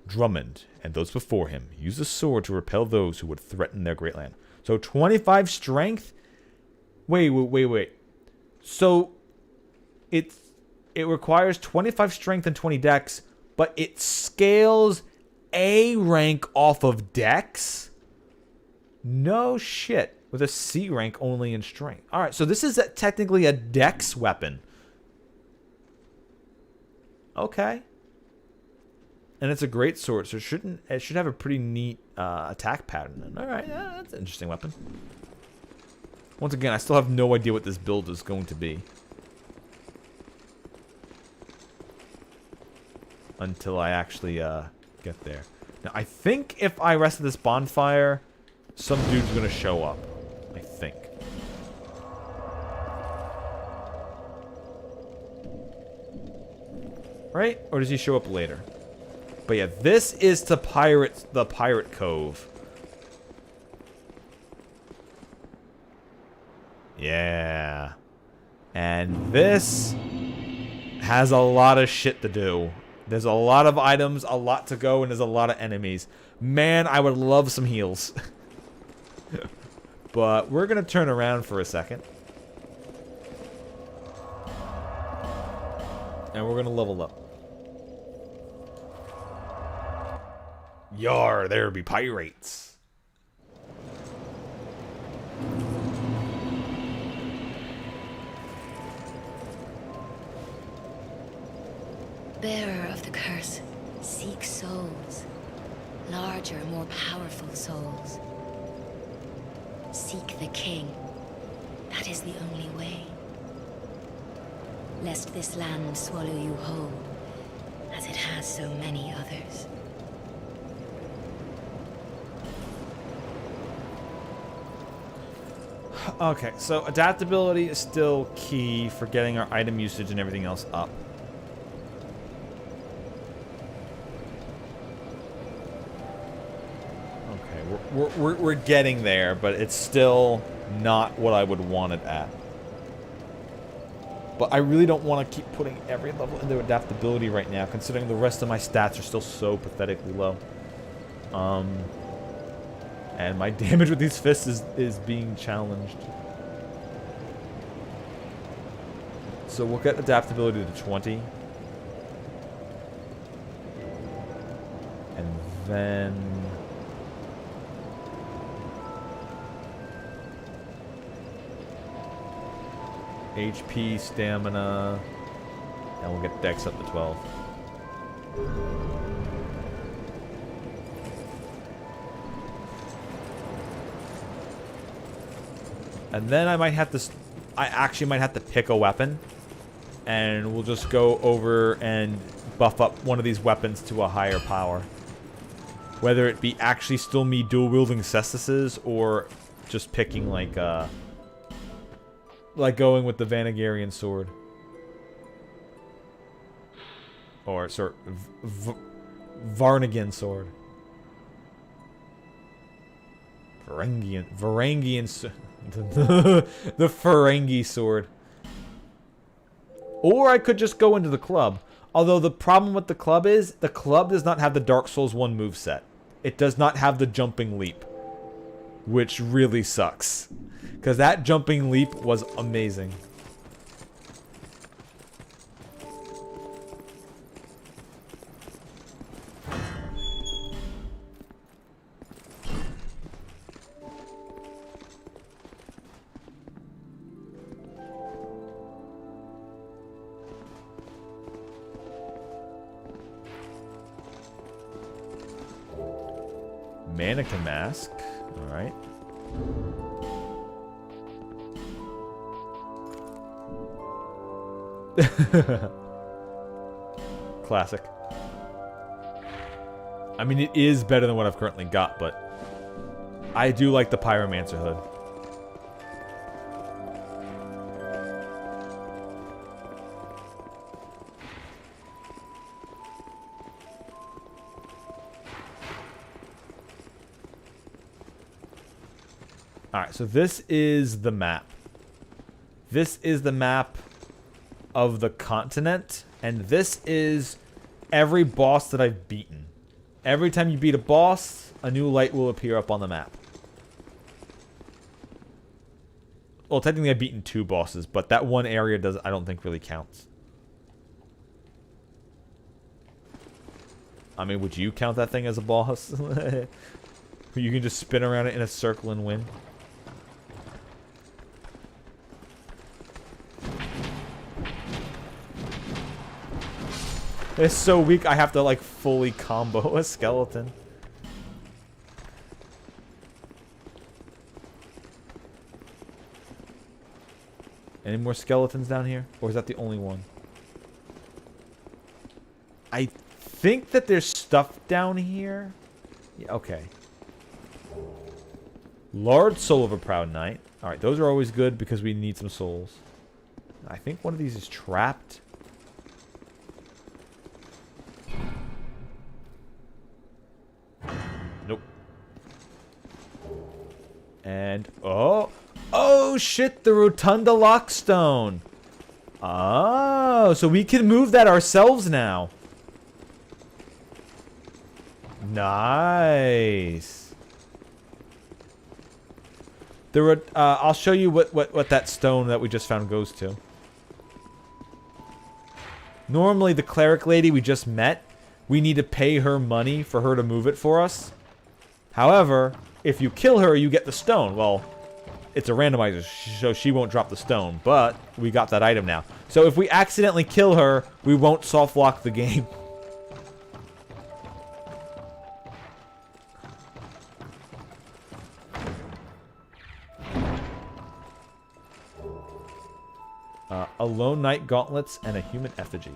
Drummond, and those before him, used the sword to repel those who would threaten their great land. So 25 strength? Wait. So, it requires 25 strength and 20 dex, but it scales A rank off of dex? No shit. With a C rank only in strength. Alright, so this is technically a dex weapon. Okay. And it's a great sword, so it should have a pretty neat attack pattern. Alright, yeah, that's an interesting weapon. Once again, I still have no idea what this build is going to be. Until I actually get there. Now, I think if I rest at this bonfire, some dude's gonna show up. I think. Right? Or does he show up later? But yeah, this is to the Pirate Cove. Yeah. And this has a lot of shit to do. There's a lot of items, a lot to go, and there's a lot of enemies. Man, I would love some heals. But we're going to turn around for a second. And we're going to level up. Yar, there be pirates. Bearer of the curse, seek souls. Larger, more powerful souls. Seek the king. That is the only way. Lest this land swallow you whole, as it has so many others. Okay, so adaptability is still key for getting our item usage and everything else up. We're getting there, but it's still not what I would want it at. But I really don't want to keep putting every level into adaptability right now, considering the rest of my stats are still so pathetically low. And my damage with these fists is being challenged. So we'll get adaptability to 20. And then... HP, stamina, and we'll get dex up to 12. And then I might have to... I actually might have to pick a weapon. And we'll just go over and buff up one of these weapons to a higher power. Whether it be actually still me dual-wielding cestises, or just picking like going with the Vanagarian sword. Or, sorry, Varnigan sword. Varangian the Ferengi sword. Or I could just go into the club. Although the problem with the club is, the club does not have the Dark Souls 1 moveset. It does not have the jumping leap. Which really sucks. Because that jumping leap was amazing. Mannequin mask. Alright. Classic. I mean, it is better than what I've currently got, but I do like the Pyromancer hood. Alright, so this is the map. This is the map of the continent, and this is every boss that I've beaten. Every time you beat a boss, a new light will appear up on the map. Well, technically I've beaten 2 bosses, but that one area I don't think really counts. I mean, would you count that thing as a boss? You can just spin around it in a circle and win. It's so weak, I have to, like, fully combo a skeleton. Any more skeletons down here? Or is that the only one? I think that there's stuff down here. Yeah, okay. Large soul of a proud knight. Alright, those are always good because we need some souls. I think one of these is trapped. Nope. And, oh shit, the Rotunda Lockstone. Oh, so we can move that ourselves now. Nice. I'll show you what that stone that we just found goes to. Normally, the cleric lady we just met, we need to pay her money for her to move it for us. However, if you kill her, you get the stone. Well, it's a randomizer, so she won't drop the stone, but we got that item now. So if we accidentally kill her, we won't soft lock the game. A lone knight gauntlets and a human effigy.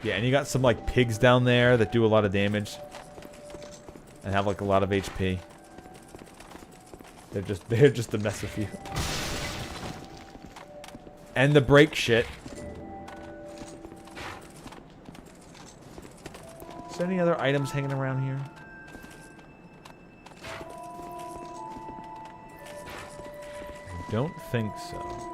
Yeah, and you got some like pigs down there that do a lot of damage and have like a lot of HP. They're just to mess with you. And the break shit. Is there any other items hanging around here? I don't think so.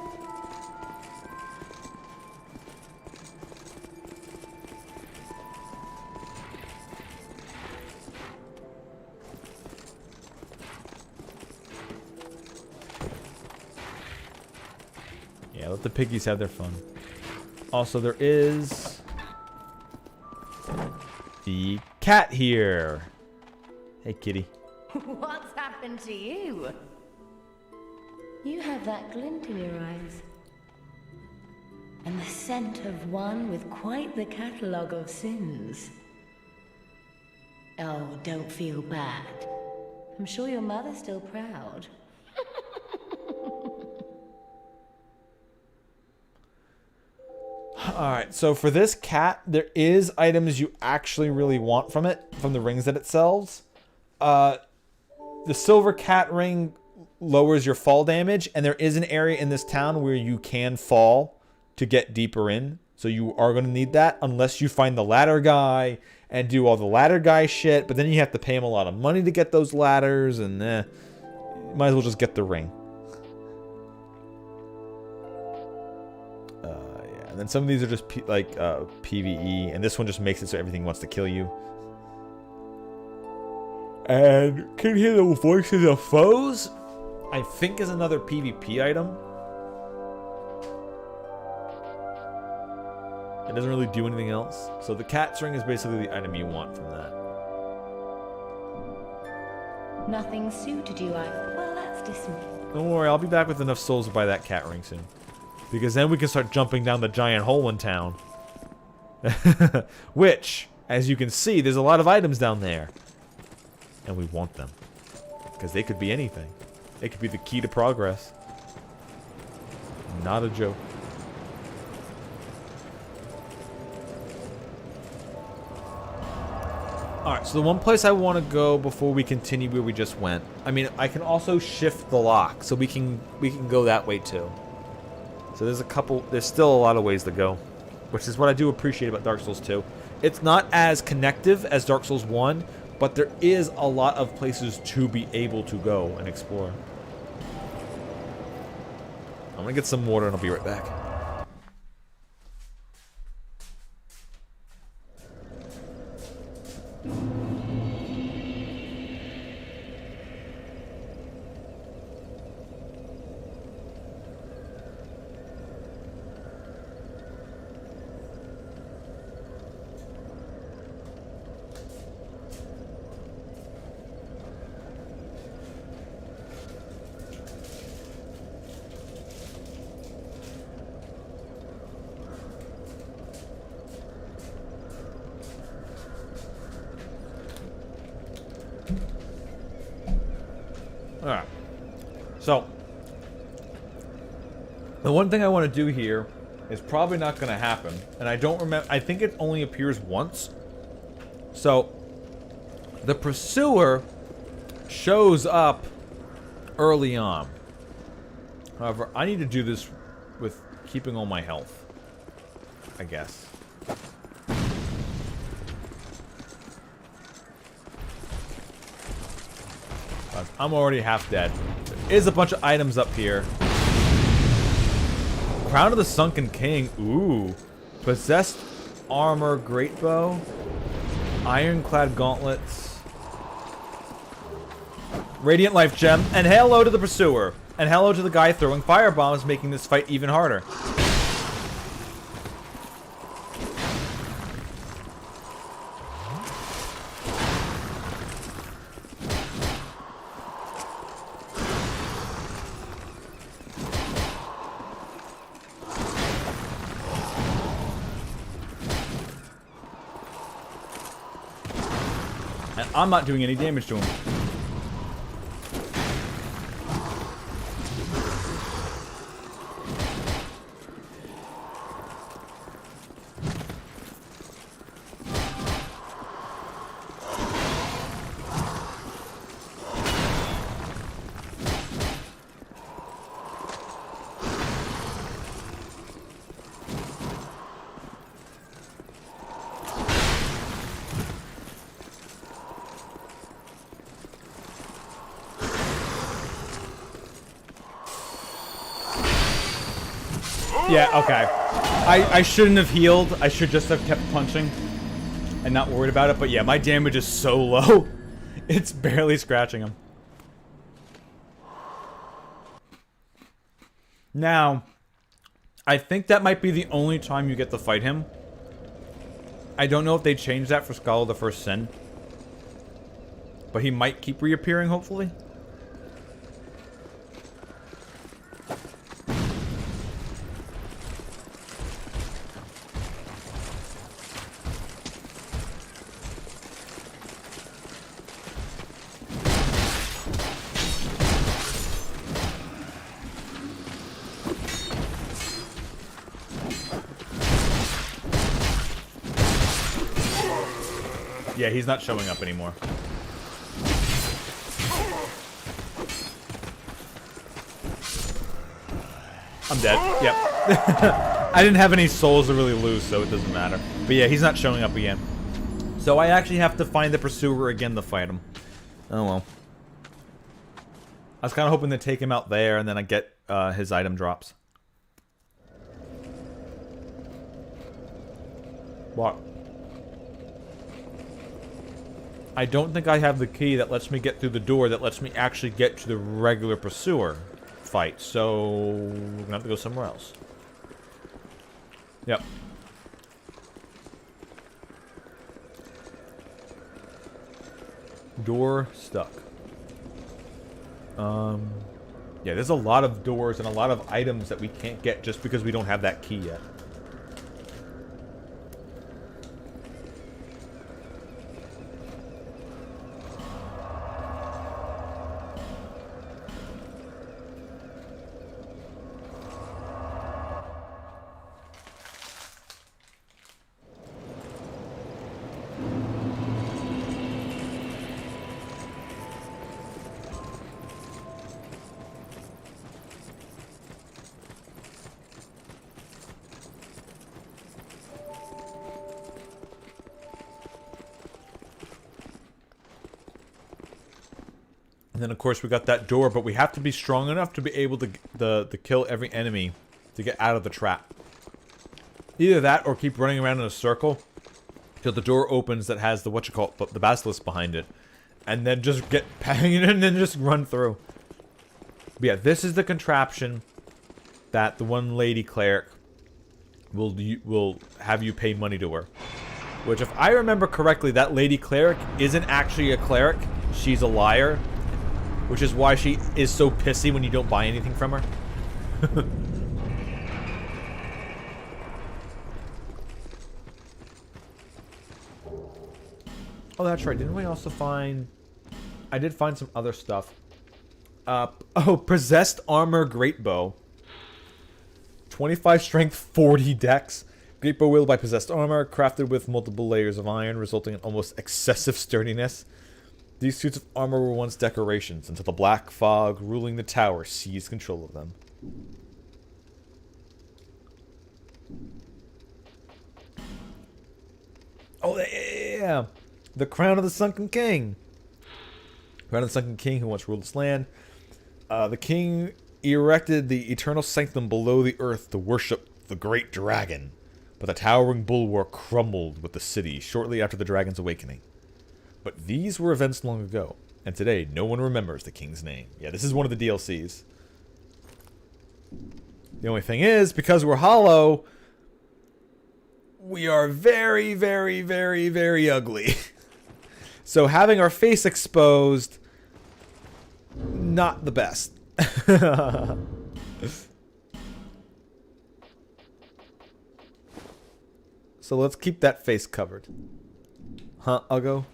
Yeah, let the piggies have their fun. Also, there is the cat here. Hey, kitty. What's happened to you? You have that glint in your eyes. And the scent of one with quite the catalogue of sins. Oh, don't feel bad. I'm sure your mother's still proud. Alright, so for this cat, there is items you actually really want from it, from the rings that it sells. The silver cat ring lowers your fall damage, and there is an area in this town where you can fall to get deeper in. So you are going to need that, unless you find the ladder guy and do all the ladder guy shit, but then you have to pay him a lot of money to get those ladders, and might as well just get the ring. And then some of these are just PvE, and this one just makes it so everything wants to kill you. And can hear the voices of foes? I think is another PvP item. It doesn't really do anything else. So the cat's ring is basically the item you want from that. Nothing suited you, well, that's dismal. Don't worry, I'll be back with enough souls to buy that cat ring soon. Because then we can start jumping down the giant hole in town. Which, as you can see, there's a lot of items down there. And we want them. Because they could be anything. They could be the key to progress. Not a joke. Alright, so the one place I want to go before we continue where we just went. I mean, I can also shift the lock, so we can go that way too. So there's still a lot of ways to go. Which is what I do appreciate about Dark Souls 2. It's not as connective as Dark Souls 1, but there is a lot of places to be able to go and explore. I'm gonna get some water and I'll be right back. Alright. So, the one thing I want to do here is probably not going to happen. And I don't remember. I think it only appears once. So, the pursuer shows up early on. However, I need to do this with keeping all my health, I guess. I'm already half dead. There is a bunch of items up here. Crown of the Sunken King. Ooh. Possessed armor, great bow. Ironclad gauntlets. Radiant life gem. And hello to the pursuer. And hello to the guy throwing fire bombs, making this fight even harder. And I'm not doing any damage to him. Yeah, okay. I shouldn't have healed. I should just have kept punching and not worried about it. But yeah, my damage is so low. It's barely scratching him. Now, I think that might be the only time you get to fight him. I don't know if they changed that for Scholar of the First Sin. But he might keep reappearing, hopefully. Yeah, he's not showing up anymore. I'm dead. Yep. I didn't have any souls to really lose, so it doesn't matter. But yeah, he's not showing up again. So I actually have to find the pursuer again to fight him. Oh well. I was kind of hoping to take him out there and then I get his item drops. What? I don't think I have the key that lets me get through the door that lets me actually get to the regular pursuer fight, so we're gonna have to go somewhere else. Yep. Door stuck. Yeah, there's a lot of doors and a lot of items that we can't get just because we don't have that key yet. And then, of course, we got that door, but we have to be strong enough to be able to kill every enemy to get out of the trap. Either that or keep running around in a circle till the door opens that has the the basilisk behind it. And then just get banging and then just run through. But yeah, this is the contraption that the one lady cleric will have you pay money to her. Which, if I remember correctly, that lady cleric isn't actually a cleric. She's a liar. Which is why she is so pissy when you don't buy anything from her. Oh, that's right. Didn't we also find... I did find some other stuff. Oh, Possessed Armor Greatbow. 25 strength, 40 dex. Greatbow wielded by possessed armor, crafted with multiple layers of iron, resulting in almost excessive sturdiness. These suits of armor were once decorations, until the black fog ruling the tower seized control of them. Oh, yeah! The Crown of the Sunken King! Crown of the Sunken King who once ruled this land. The king erected the eternal sanctum below the earth to worship the great dragon. But the towering bulwark crumbled with the city shortly after the dragon's awakening. But these were events long ago, and today no one remembers the king's name. Yeah, this is one of the DLCs. The only thing is, because we're hollow, we are very, very, very, very ugly. So having our face exposed, not the best. So let's keep that face covered. Huh, Uggo?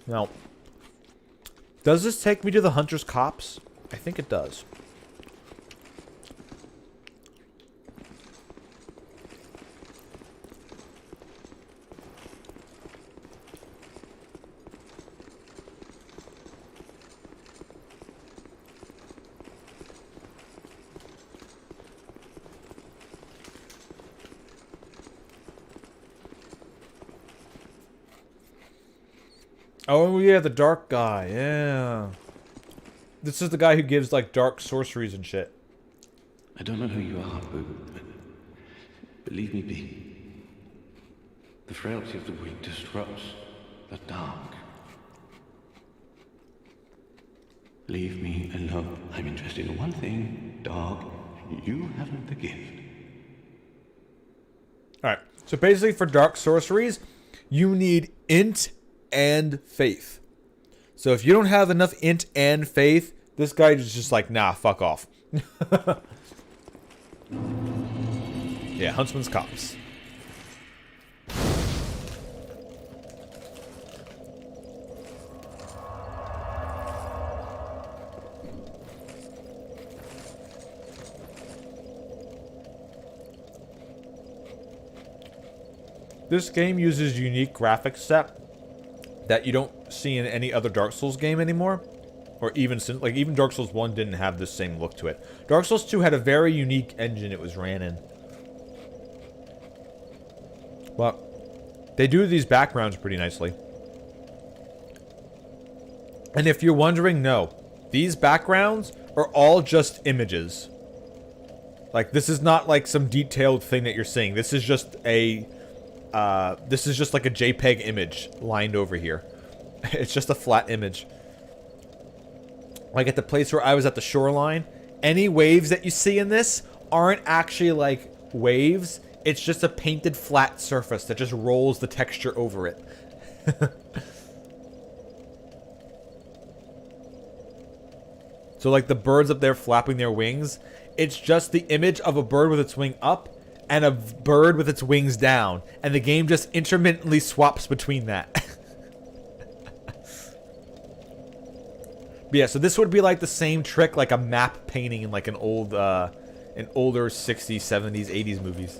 Now, does this take me to the Hunter's Copse? I think it does. Oh yeah, the dark guy, yeah. This is the guy who gives, like, dark sorceries and shit. I don't know who you are, but leave me be. The frailty of the weak disrupts the dark. Leave me alone. I'm interested in one thing, dog. You haven't the gift. Alright, so basically for dark sorceries, you need int and faith. So if you don't have enough int and faith, this guy is just like, nah, fuck off. Yeah, Huntsman's Copse. This game uses unique graphics set that you don't see in any other Dark Souls game anymore. Or even since, like, even Dark Souls 1 didn't have this same look to it. Dark Souls 2 had a very unique engine it was ran in. But they do these backgrounds pretty nicely. And if you're wondering, no. These backgrounds are all just images. Like, this is not like some detailed thing that you're seeing. This is just a this is just like a JPEG image lined over here. It's just a flat image. like at the place where I was at the shoreline, any waves that you see in this aren't actually like waves. It's just a painted flat surface that just rolls the texture over it. So like the birds up there flapping their wings, it's just the image of a bird with its wing up and a bird with its wings down. And the game just intermittently swaps between that. But yeah, so this would be like the same trick like a map painting in like an old, in older 60s, 70s, 80s movies.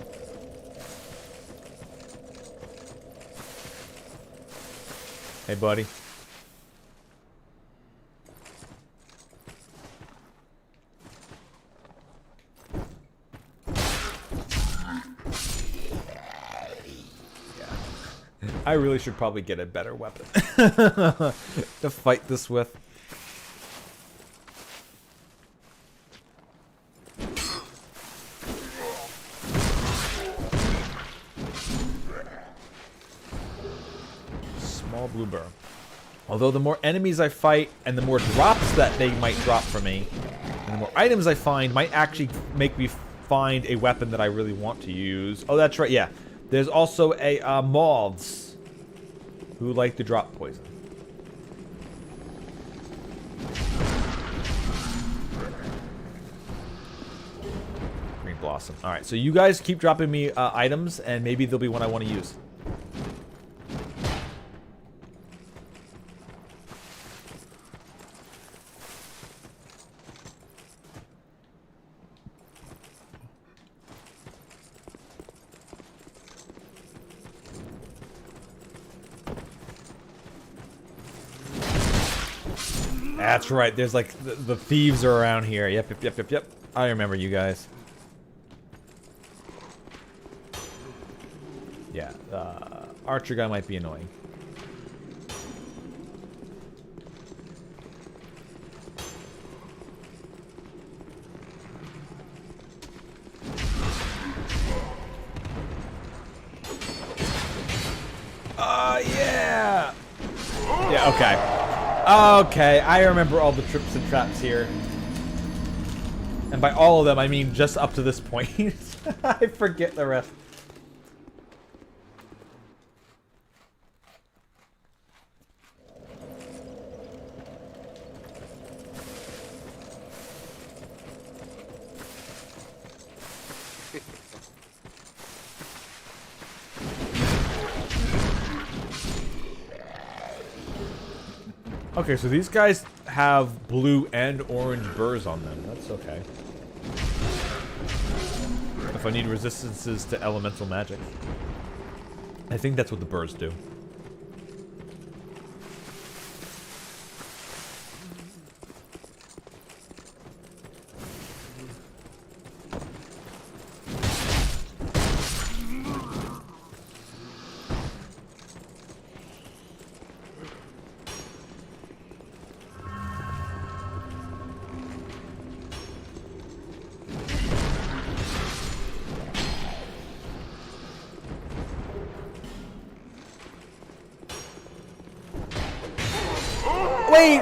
Hey, buddy. I really should probably get a better weapon to fight this with. Small blue burr. Although the more enemies I fight and the more drops that they might drop for me, and the more items I find might actually make me find a weapon that I really want to use. Oh, that's right, yeah. There's also a moths who like to drop poison. Green blossom. Alright, so you guys keep dropping me items, and maybe there'll be one I want to use. That's right, there's like, the thieves are around here. Yep. I remember you guys. Yeah, archer guy might be annoying. Yeah! Yeah, okay. Okay, I remember all the trips and traps here. And by all of them, I mean just up to this point. I forget the rest. Okay, so these guys have blue and orange burrs on them. That's okay. If I need resistances to elemental magic. I think that's what the burrs do.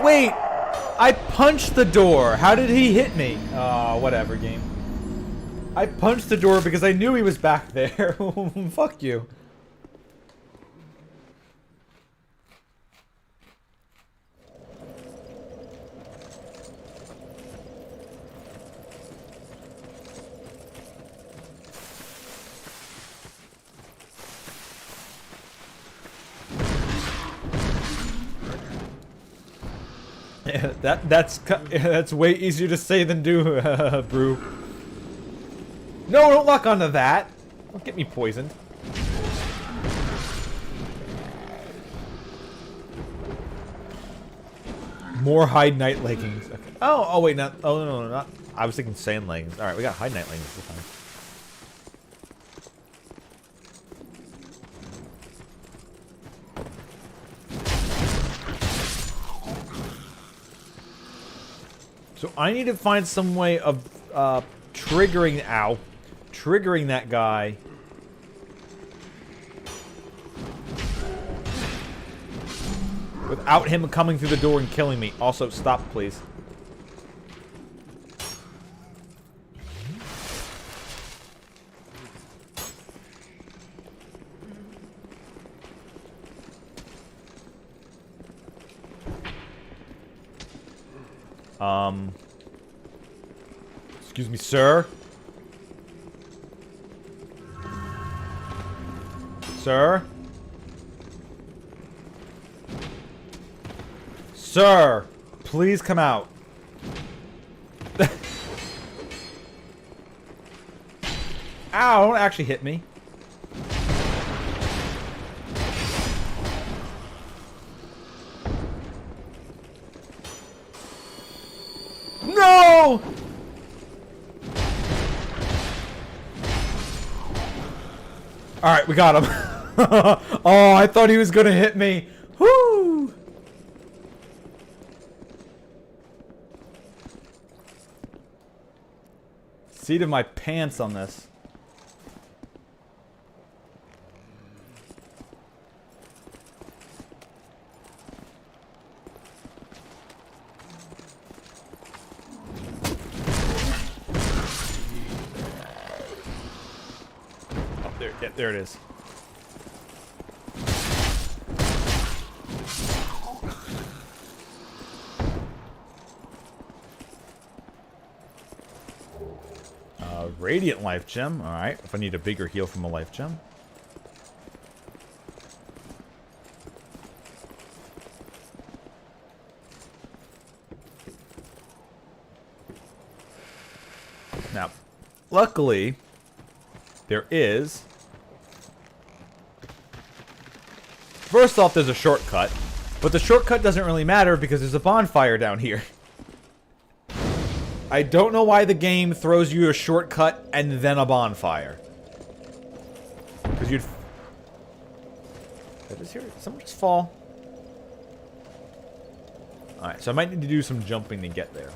Wait! I punched the door. How did he hit me? Oh, whatever, game. I punched the door because I knew he was back there. Fuck you. Yeah, that's way easier to say than do, Brew. No, don't lock onto that. Don't get me poisoned. More hide night leggings. Okay. Oh, wait, not. Oh no, not. I was thinking sand leggings. All right, we got hide night leggings this time. So I need to find some way of triggering that guy. Without him coming through the door and killing me. Also, stop, please. Excuse me, sir? Sir? Sir! Please come out. Ow, don't actually hit me. No! Alright, we got him. Oh, I thought he was gonna hit me. Whoo! Seat of my pants on this. Oh, there, yeah, there it is. Radiant life gem. Alright, if I need a bigger heal from a life gem. Now, luckily, there is... First off, there's a shortcut. But the shortcut doesn't really matter because there's a bonfire down here. I don't know why the game throws you a shortcut and then a bonfire. Because you'd... Did I just hear someone just fall? Alright, so I might need to do some jumping to get there.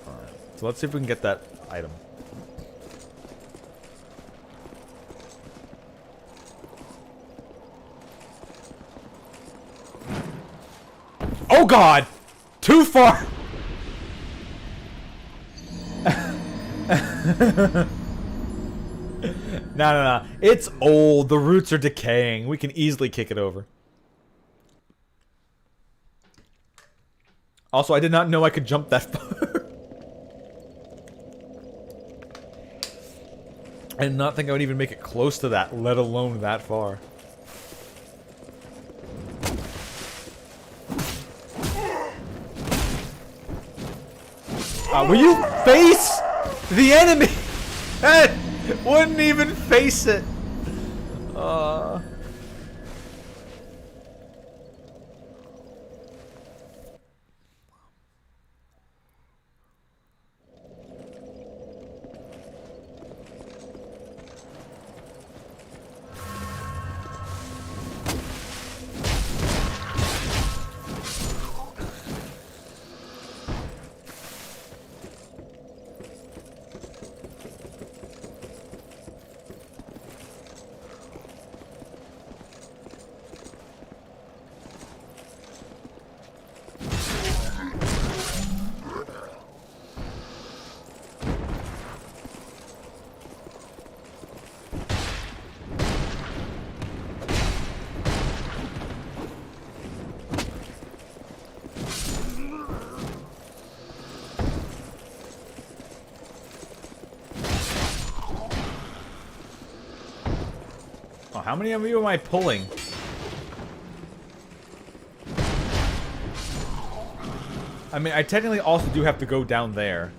Alright, so let's see if we can get that item. Oh god! Too far! No. It's old. The roots are decaying. We can easily kick it over. Also, I did not know I could jump that far. I did not think I would even make it close to that, let alone that far. Will you face the enemy? Wouldn't even face it. How many of you am I pulling? I mean, I technically also do have to go down there.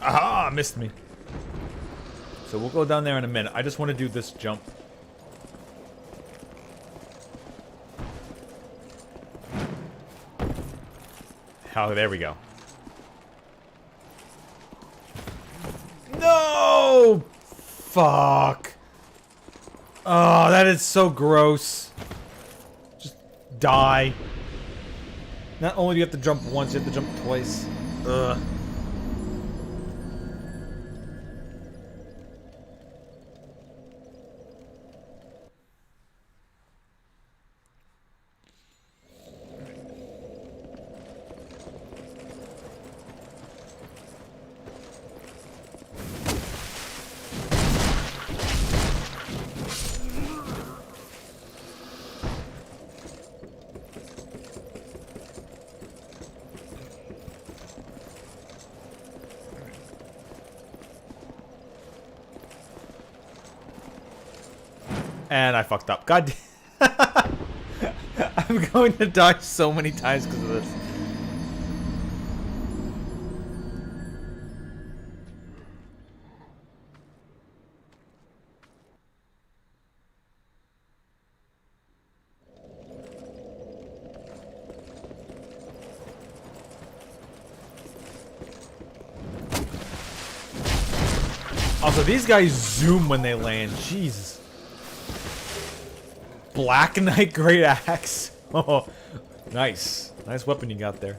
Aha! Missed me. So we'll go down there in a minute. I just want to do this jump. Oh, there we go. No! Fuck. Oh, that is so gross. Just die. Not only do you have to jump once, you have to jump twice. Ugh. And I fucked up. God damn. I'm going to die so many times because of this. Also, these guys zoom when they land. Jesus. Black Knight Great Axe. Oh, nice. Nice weapon you got there.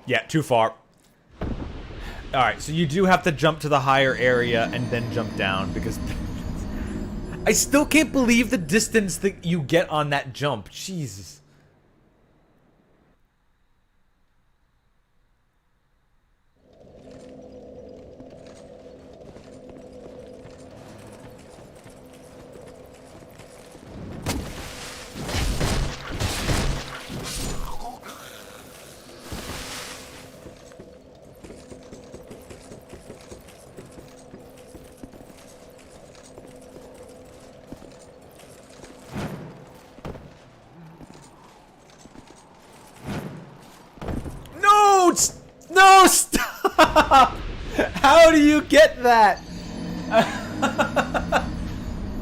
Yeah, too far. Alright, so you do have to jump to the higher area and then jump down because... I still can't believe the distance that you get on that jump. Jesus. No, stop! How do you get that?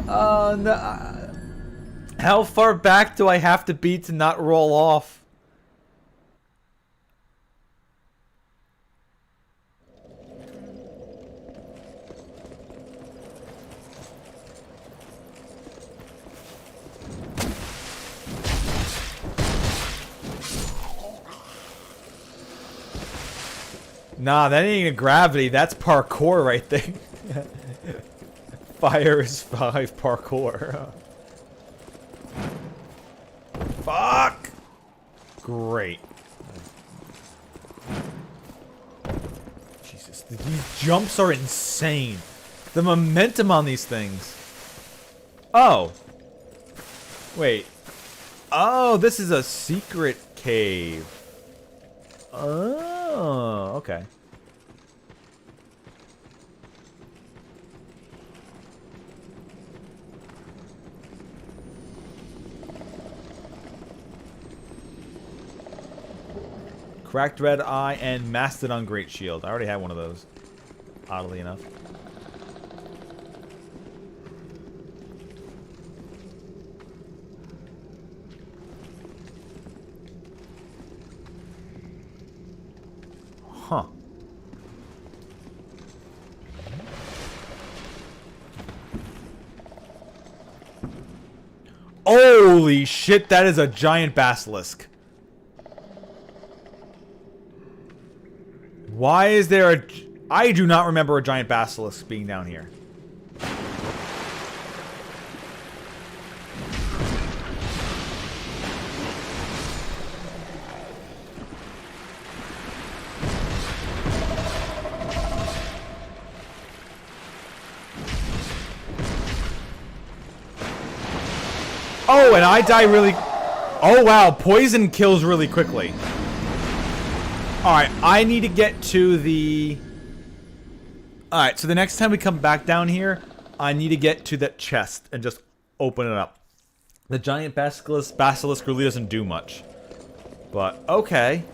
Oh, no. How far back do I have to be to not roll off? Nah, that ain't a gravity. That's parkour right there. Fire is 5 parkour. Fuck! Great. Jesus, these jumps are insane. The momentum on these things. Oh. Wait. Oh, this is a secret cave. Oh, okay. Cracked Red Eye and Mastodon Great Shield. I already had one of those, oddly enough. Huh. Holy shit, that is a giant basilisk. Why is there a... I do not remember a giant basilisk being down here. Oh, and I die really... Oh, wow. Poison kills really quickly. Alright, I need to get to the... Alright, so the next time we come back down here, I need to get to that chest and just open it up. The giant basilisk really doesn't do much. But, okay.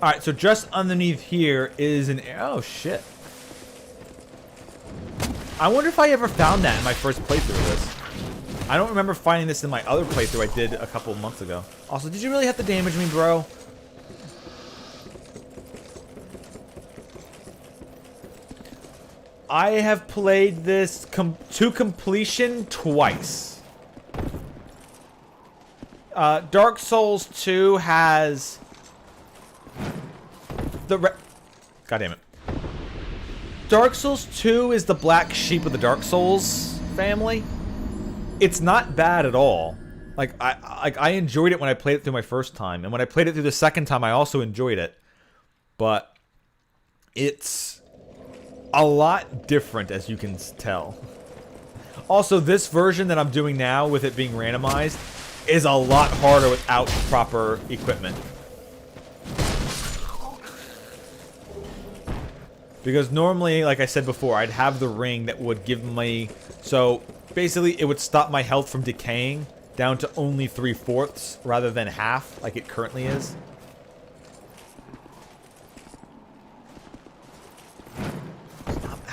Alright, so just underneath here is an... Oh, shit. I wonder if I ever found that in my first playthrough of this. I don't remember finding this in my other playthrough I did a couple of months ago. Also, did you really have to damage me, bro? I have played this to completion twice. Dark Souls 2 has the God damn it. Dark Souls 2 is the black sheep of the Dark Souls family. It's not bad at all. Like I enjoyed it when I played it through my first time, and when I played it through the second time, I also enjoyed it. But it's a lot different, as you can tell. Also, this version that I'm doing now, with it being randomized, is a lot harder without proper equipment. Because normally, like I said before, I'd have the ring that would give me... So, basically, it would stop my health from decaying down to only 3/4 rather than half, like it currently is.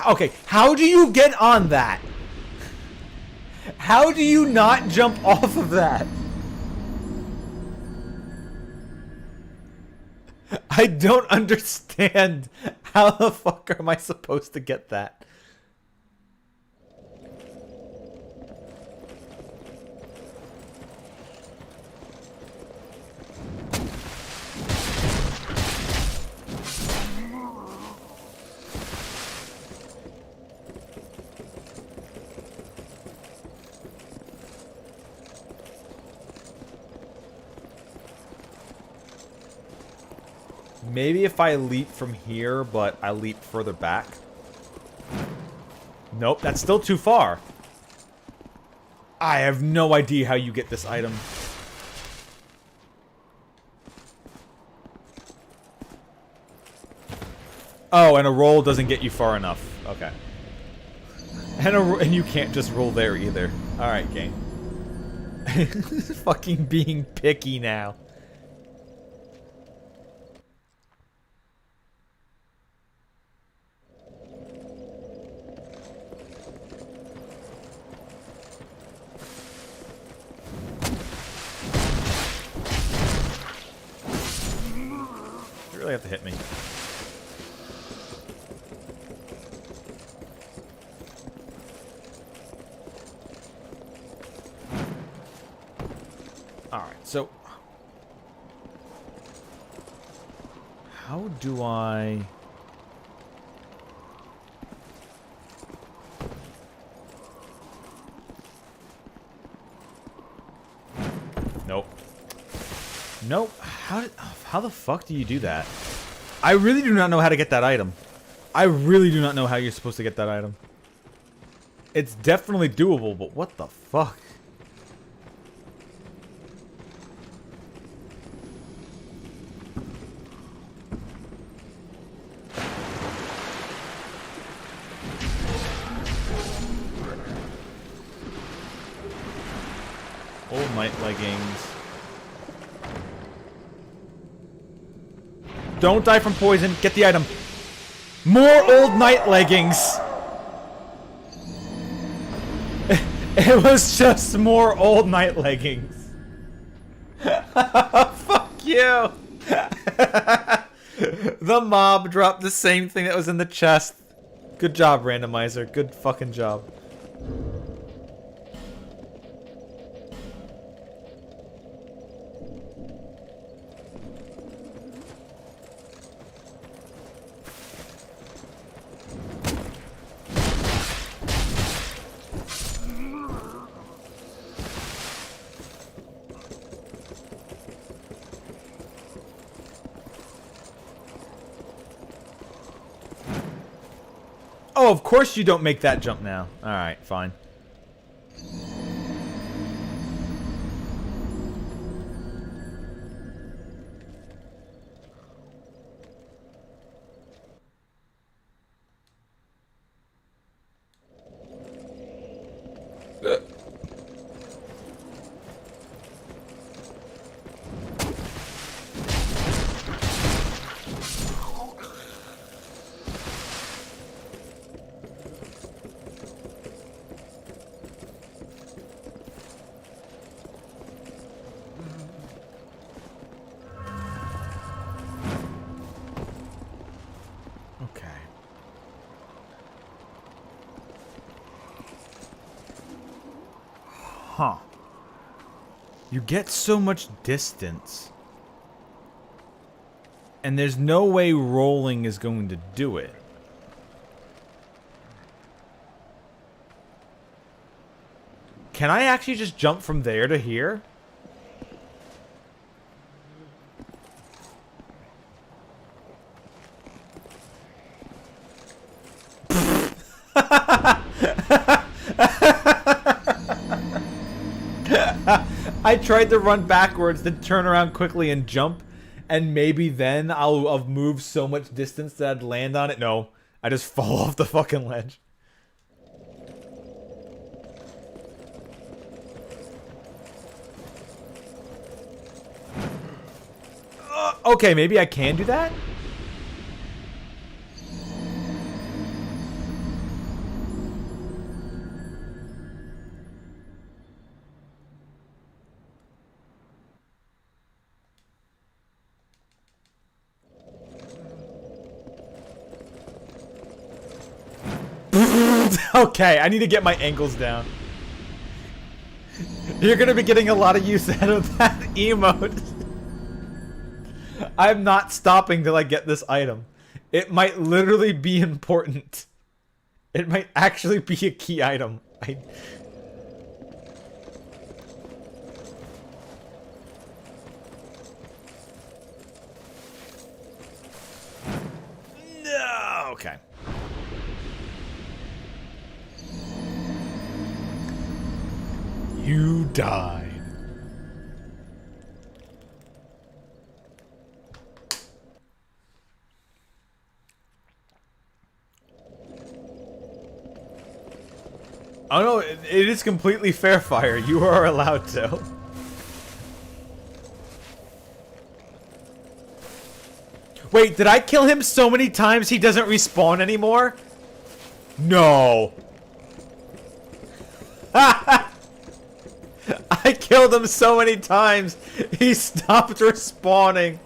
Okay, how do you get on that? How do you not jump off of that? I don't understand. How the fuck am I supposed to get that? Maybe if I leap from here, but I leap further back. Nope, that's still too far. I have no idea how you get this item. Oh, and a roll doesn't get you far enough. Okay. And you can't just roll there either. Alright, game. Fucking being picky now. You really have to hit me. Alright, so... how do I... Nope. Nope. How the fuck do you do that? I really do not know how to get that item. I really do not know how you're supposed to get that item. It's definitely doable, but what the fuck? Old Knight leggings. Don't die from poison. Get the item. More Old Knight leggings. It was just more Old Knight leggings. Fuck you. The mob dropped the same thing that was in the chest. Good job, randomizer. Good fucking job. Oh, of course you don't make that jump now. Alright, fine. Okay. Huh. You get so much distance. And there's no way rolling is going to do it. Can I actually just jump from there to here? I tried to run backwards, then turn around quickly and jump, and maybe then I'll have moved so much distance that I'd land on it. No, I just fall off the fucking ledge. Okay, maybe I can do that? Okay, I need to get my angles down. You're gonna be getting a lot of use out of that emote. I'm not stopping till I get this item. It might literally be important. It might actually be a key item. No, okay. You died. Oh no, it is completely fair fire. You are allowed to. Wait, did I kill him so many times he doesn't respawn anymore? No. I killed him so many times, he stopped respawning.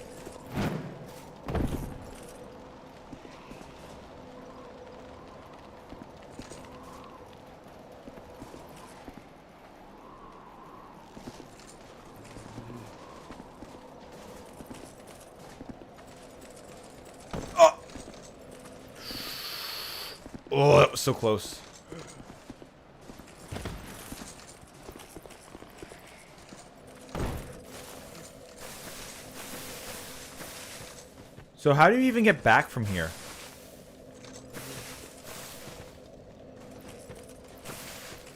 Oh, that was so close. So how do you even get back from here?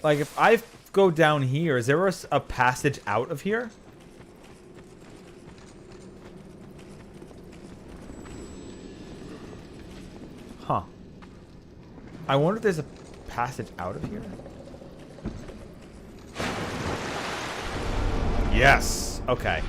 Like, if I go down here, is there a passage out of here? Huh. I wonder if there's a passage out of here? Yes. Okay.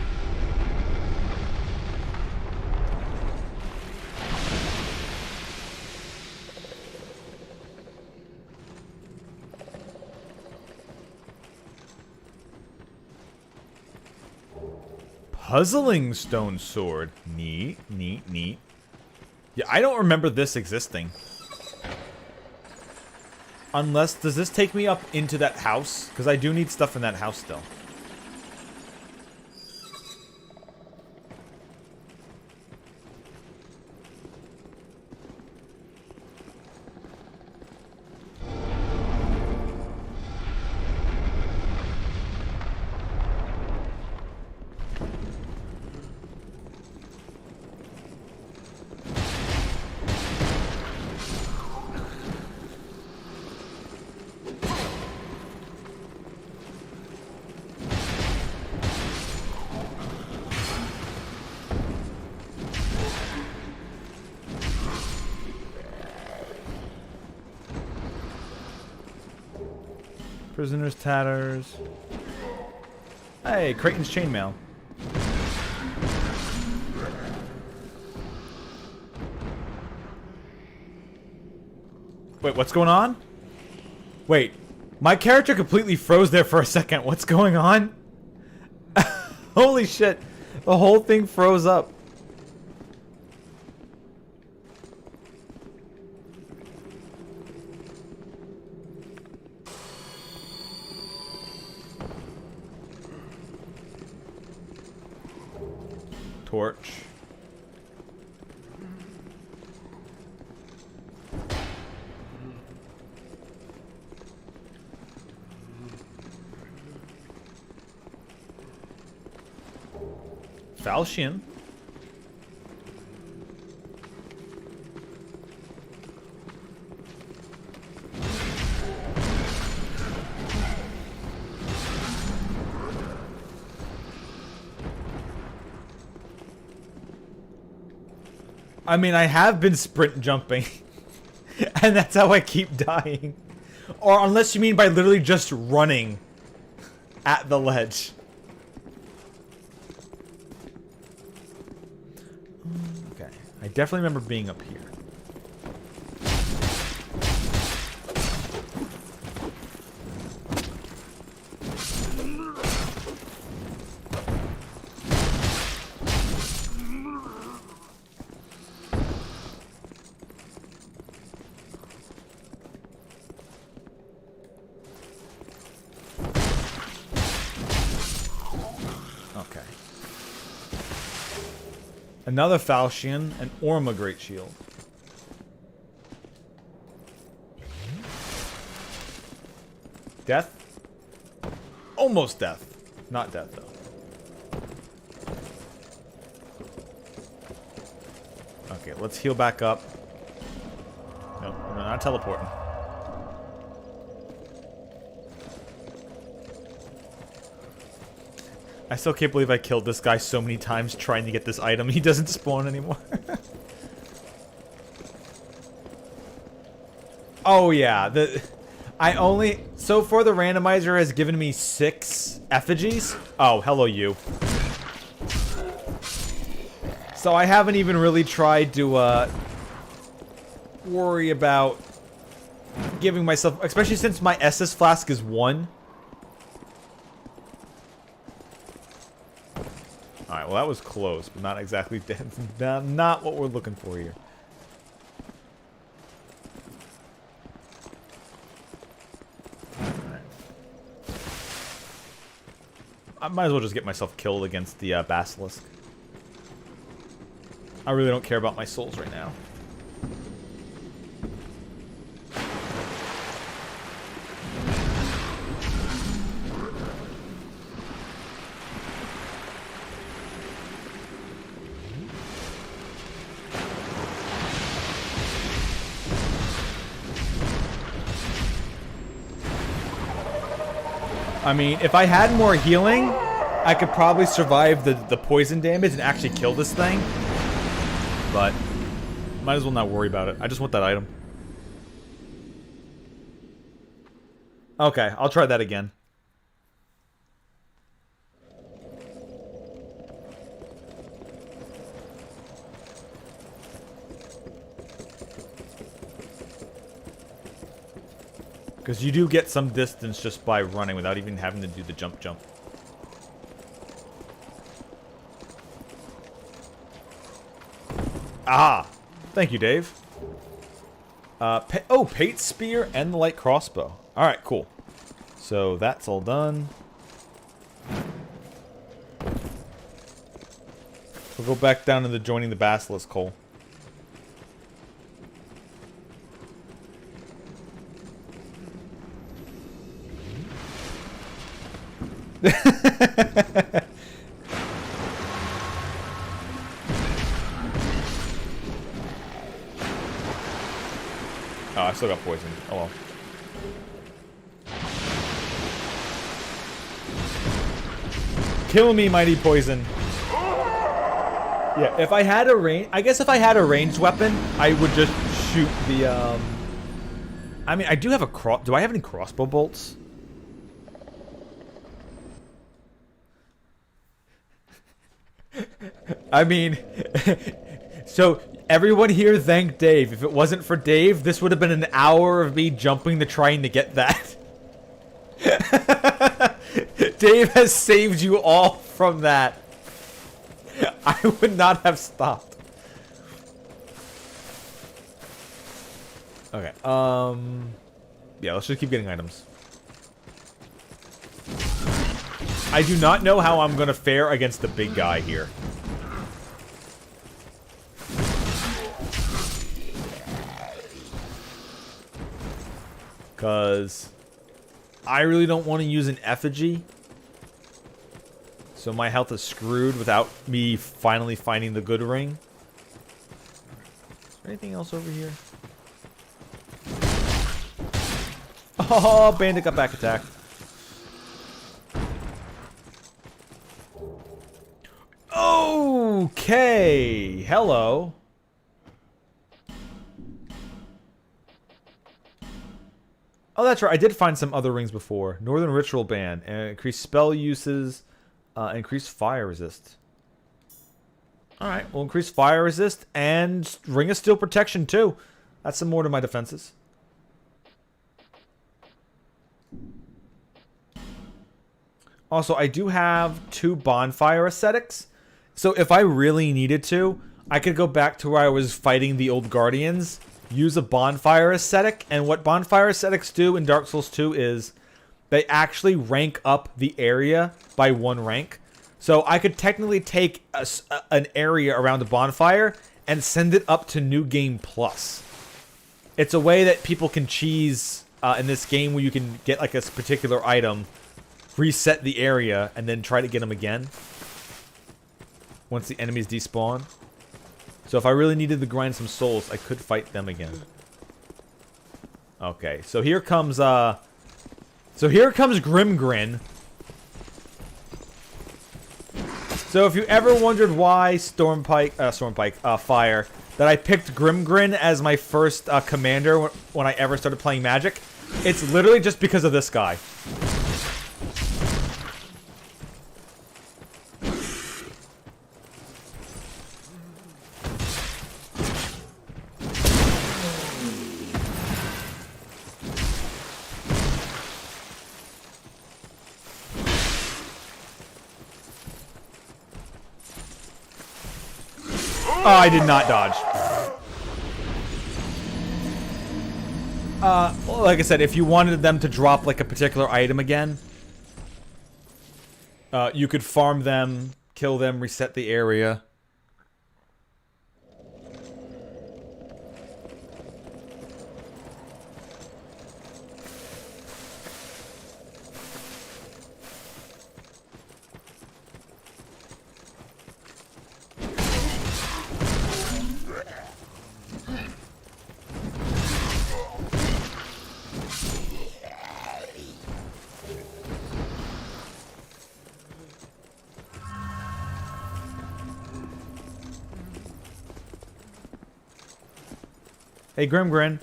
Puzzling stone sword. Neat, neat, neat. Yeah, I don't remember this existing. Unless, does this take me up into that house? Because I do need stuff in that house still. Prisoner's tatters. Hey, Creighton's chainmail. Wait, what's going on? Wait, my character completely froze there for a second. What's going on? Holy shit, the whole thing froze up. Torch. Falchion. I mean, I have been sprint jumping. And that's how I keep dying. Or unless you mean by literally just running at the ledge. Okay. I definitely remember being up here. Another falchion, an Orma Great Shield. Death? Almost death. Not death, though. Okay, let's heal back up. Nope, we're not teleporting. I still can't believe I killed this guy so many times trying to get this item. He doesn't spawn anymore. Oh yeah, so far the randomizer has given me 6 effigies. Oh, hello you. So I haven't even really tried to worry about giving myself, especially since my SS flask is 1. Alright, well that was close, but not exactly not what we're looking for here. Alright. I might as well just get myself killed against the basilisk. I really don't care about my souls right now. I mean, if I had more healing, I could probably survive the poison damage and actually kill this thing. But, might as well not worry about it. I just want that item. Okay, I'll try that again. Because you do get some distance just by running without even having to do the jump. Ah! Thank you, Dave. Pate Spear and the Light Crossbow. Alright, cool. So that's all done. We'll go back down to the joining the Basilisk hole. Oh, I still got poison. Oh well. Kill me, mighty poison. Yeah, if I had a range, I guess if I had a ranged weapon, I would just shoot the I mean, I do have a do I have any crossbow bolts? I mean, so everyone here thank Dave. If it wasn't for Dave, this would have been an hour of me jumping to trying to get that. Dave has saved you all from that. I would not have stopped. Okay, yeah, let's just keep getting items. I do not know how I'm gonna fare against the big guy here. Because I really don't want to use an effigy. So my health is screwed without me finally finding the good ring. Is there anything else over here? Oh, bandit got back attack. Okay, hello. Oh, that's right. I did find some other rings before. Northern Ritual Band. Increase spell uses. Increase fire resist. Alright, we'll increase fire resist and Ring of Steel protection too. That's some more to my defenses. Also, I do have 2 bonfire ascetics. So if I really needed to, I could go back to where I was fighting the old guardians, use a bonfire ascetic, and what bonfire ascetics do in Dark Souls 2 is they actually rank up the area by 1 rank. So I could technically take an area around a bonfire and send it up to New Game Plus. It's a way that people can cheese in this game where you can get like a particular item, reset the area, and then try to get them again once the enemies despawn. So if I really needed to grind some souls, I could fight them again. Okay, so here comes Grimgrin. So if you ever wondered why Fire, that I picked Grimgrin as my first commander when I ever started playing Magic, it's literally just because of this guy. Oh, I did not dodge. Like I said, if you wanted them to drop like a particular item again, you could farm them, kill them, reset the area. Hey, Grimgrin.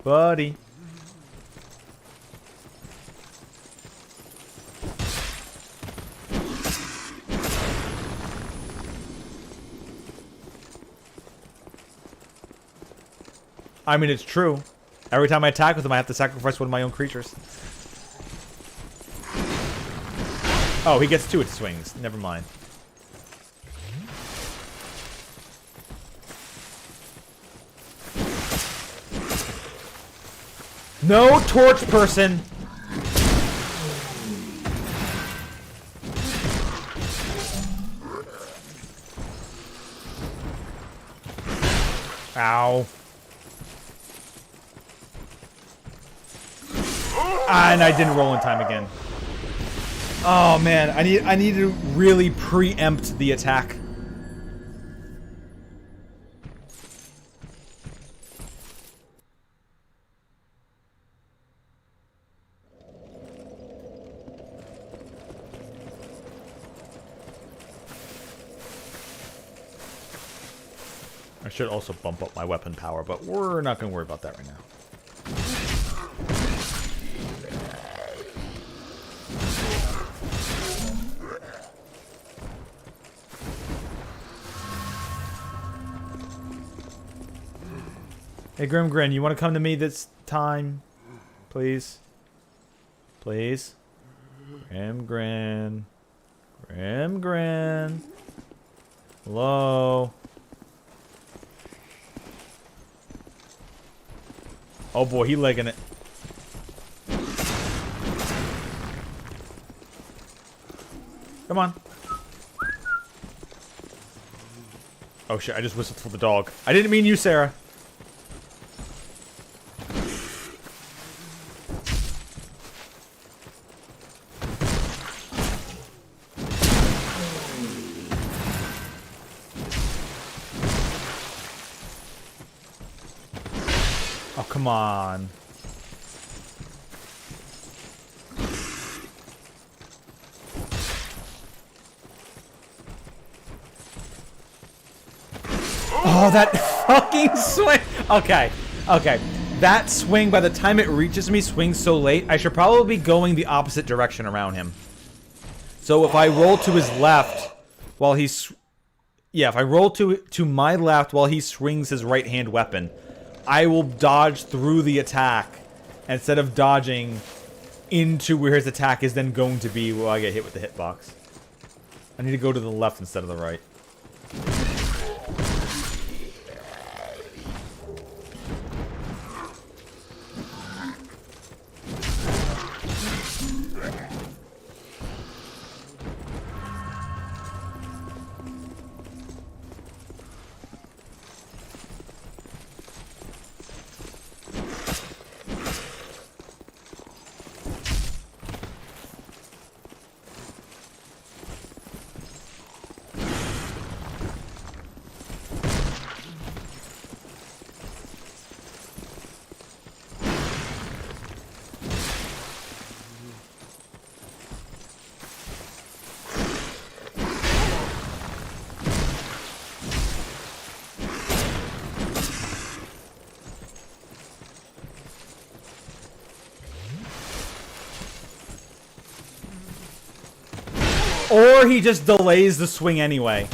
Buddy. I mean, it's true. Every time I attack with him, I have to sacrifice one of my own creatures. Oh, he gets 2 swings. Never mind. No torch person. Ow. And I didn't roll in time again. Oh man, I need to really preempt the attack. I should also bump up my weapon power, but we're not going to worry about that right now. Hey, Grimgrin, you want to come to me this time? Please? Please? Grimgrin. Grimgrin. Hello? Oh boy, he legging it. Come on. Oh shit, I just whistled for the dog. I didn't mean you, Sarah. Oh, come on. Oh, that fucking swing. Okay. Okay. that swing, by the time it reaches me, swings so late, I should probably be going the opposite direction around him. So if I roll to his left while he's... Yeah, if I roll to my left while he swings his right-hand weapon, I will dodge through the attack instead of dodging into where his attack is then going to be while I get hit with the hitbox. I need to go to the left instead of the right. Or he just delays the swing anyway.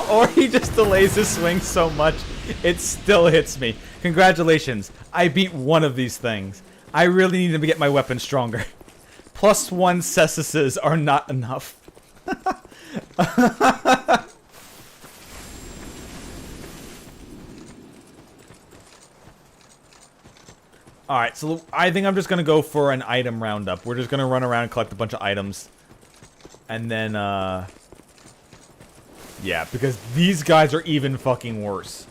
Or he just delays his swing so much, it still hits me. Congratulations, I beat one of these things. I really need to get my weapon stronger. +1 cessuses are not enough. Alright, so I think I'm just gonna go for an item roundup. We're just gonna run around and collect a bunch of items. And then, yeah, because these guys are even fucking worse.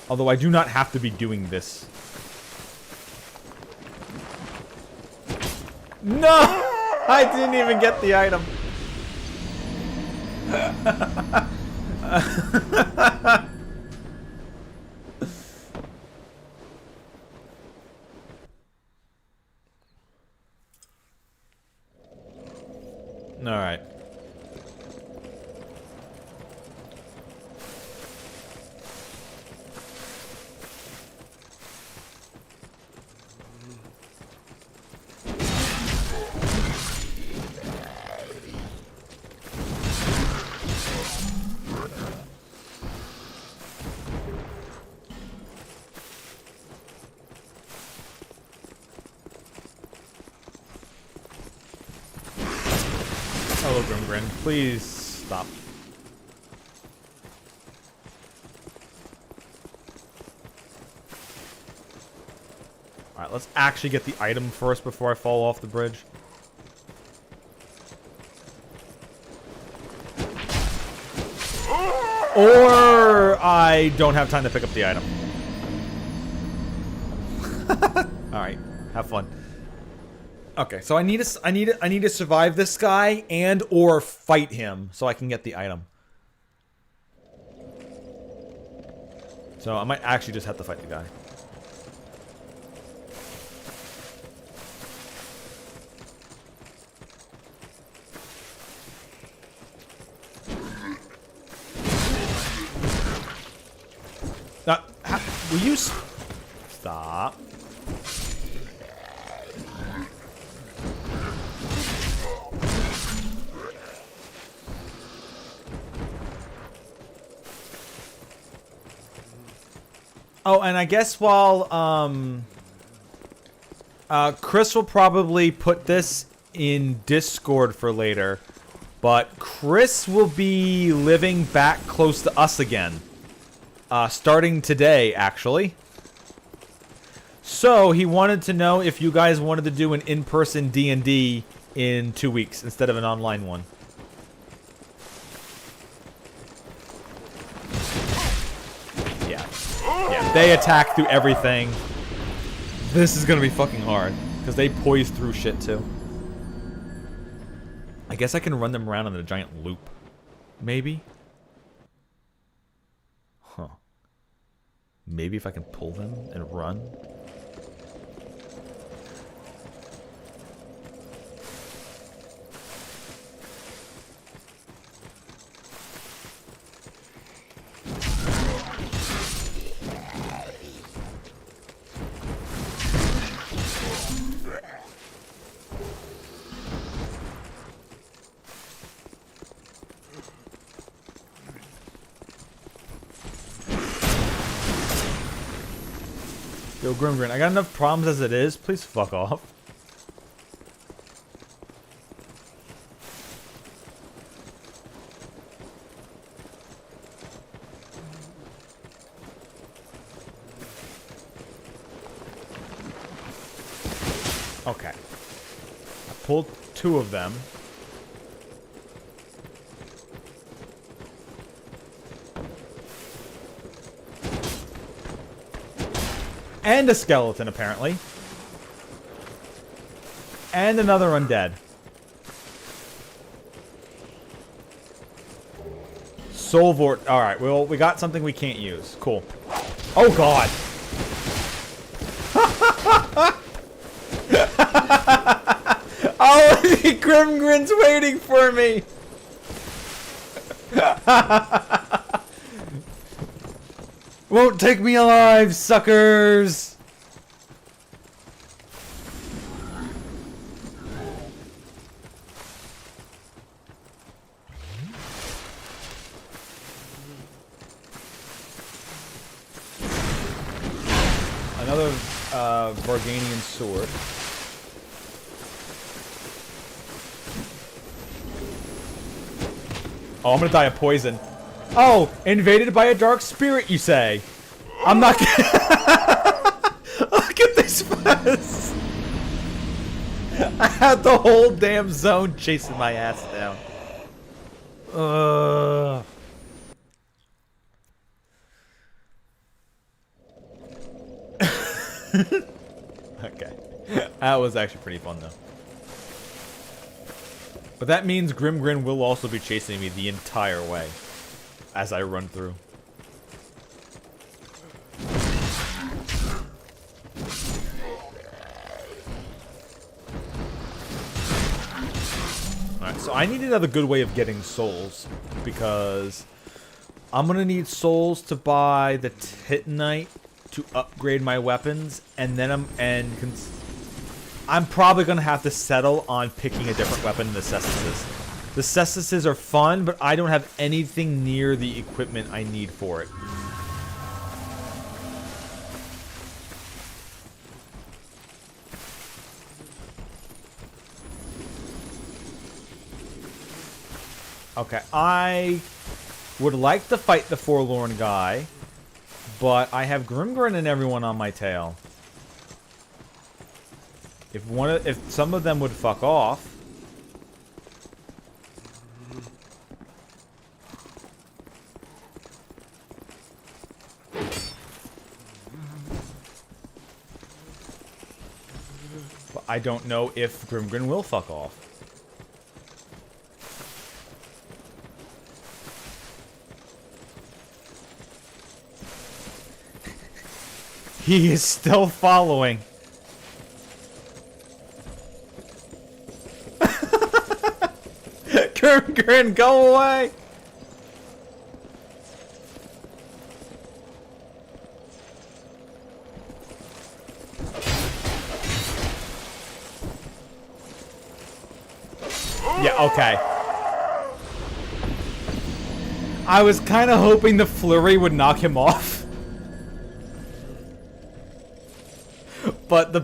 Although I do not have to be doing this. No! I didn't even get the item. Alright. Hello, Grimgrin. Please stop. Alright, let's actually get the item first before I fall off the bridge. Or I don't have time to pick up the item. Alright, have fun. Okay, so I need to survive this guy and or fight him so I can get the item. So I might actually just have to fight the guy. Will you stop? Oh, and I guess while, Chris will probably put this in Discord for later, but Chris will be living back close to us again. Starting today, actually. So, he wanted to know if you guys wanted to do an in-person D&D in 2 weeks instead of an online one. Yeah, they attack through everything. This is gonna be fucking hard, because they poise through shit too. guess I can run them around in a giant loop. Maybe? Huh. Maybe if I can pull them and run? Yo, Grimgrin, I got enough problems as it is. Please fuck off. Okay. I pulled 2 of them. And a skeleton, apparently. And another undead. Soul Vort. Alright, well, we got something we can't use. Cool. Oh, God. Oh, Grimgrin's waiting for me. Won't take me alive, suckers! Another Varganian sword. Oh, I'm gonna die of poison. Oh, invaded by a dark spirit, you say? I'm not gonna... Look at this mess! I had the whole damn zone chasing my ass down. Okay. That was actually pretty fun, though. But that means Grimgrin will also be chasing me the entire way as I run through. Alright, so I need another good way of getting souls, because I'm gonna need souls to buy the Titanite to upgrade my weapons, and then I'm probably gonna have to settle on picking a different weapon than the Cestices. The Cestices are fun, but I don't have anything near the equipment I need for it. Okay, I would like to fight the Forlorn guy, but I have Grimgrin and everyone on my tail. If some of them would fuck off. But I don't know if Grimgrin will fuck off. He is still following. Grimgrin, go away! Yeah, okay. I was kind of hoping the flurry would knock him off. But the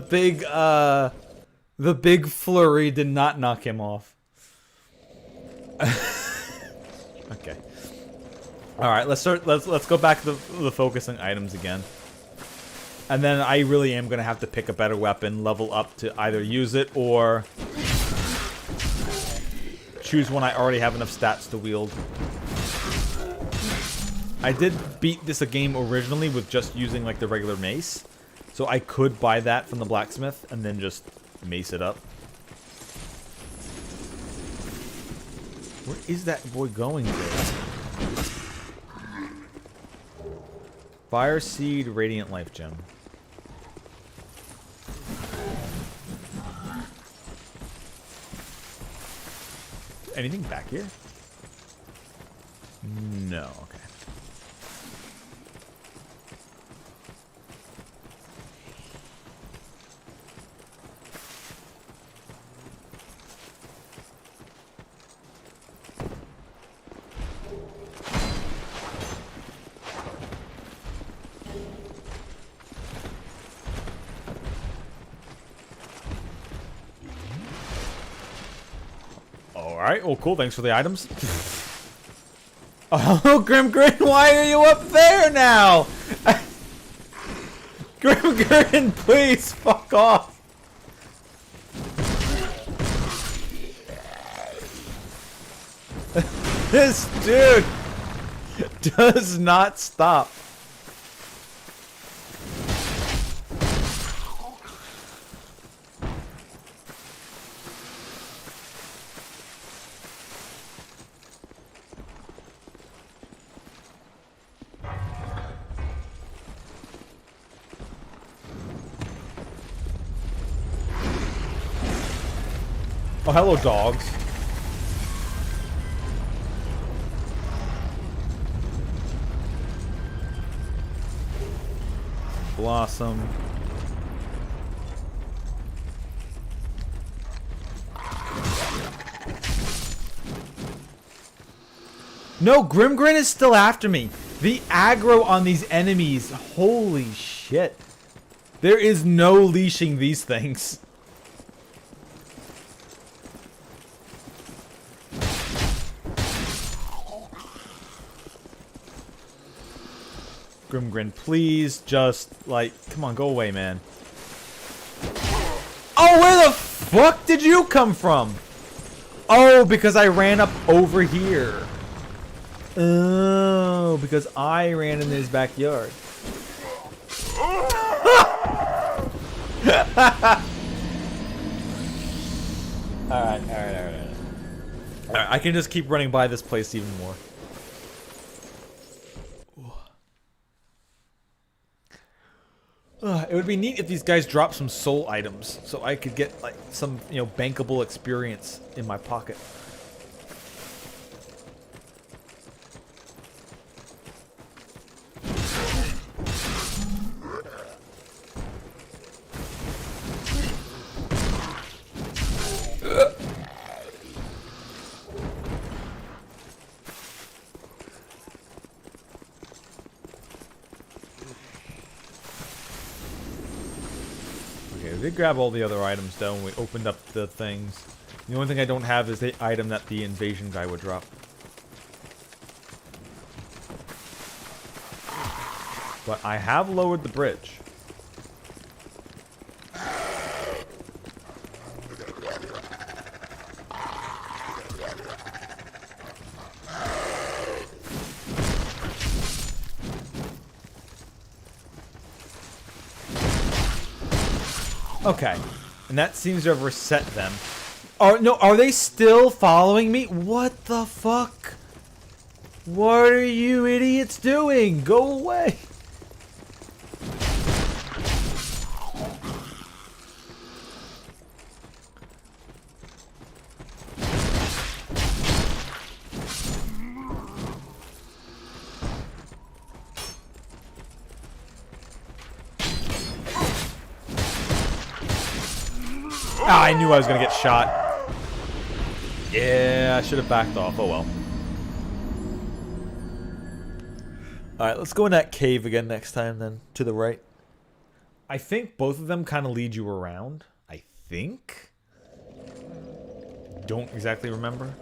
big flurry did not knock him off. Okay. All right, let's go back to the focusing items again. And then I really am going to have to pick a better weapon, level up to either use it or choose one I already have enough stats to wield. I did beat this game originally with just using like the regular mace. So I could buy that from the blacksmith and then just mace it up. Where is that boy going to? Fire Seed, Radiant Life Gem. Anything back here? No, okay. Alright, well cool, thanks for the items. Oh, Grimgrin, why are you up there now? Grimgrin, please, fuck off. This dude does not stop. Oh, hello, dogs. Blossom. No, Grimgrin is still after me. The aggro on these enemies, holy shit. There is no leashing these things. Grimgrin, please just, like, come on, go away, man. Oh, where the fuck did you come from? Oh, because I ran up over here. Oh, because I ran in his backyard. Alright, I can just keep running by this place even more. It would be neat if these guys dropped some soul items, so I could get like some, you know, bankable experience in my pocket. We did grab all the other items though, and we opened up the things. The only thing I don't have is the item that the invasion guy would drop. But I have lowered the bridge. Okay, and that seems to have reset them. Oh no, are they still following me? What the fuck? What are you idiots doing? Go away. Ah, I knew I was gonna get shot. Yeah, I should have backed off. Oh well. Alright, let's go in that cave again next time then, to the right. I think both of them kind of lead you around. I think? Don't exactly remember.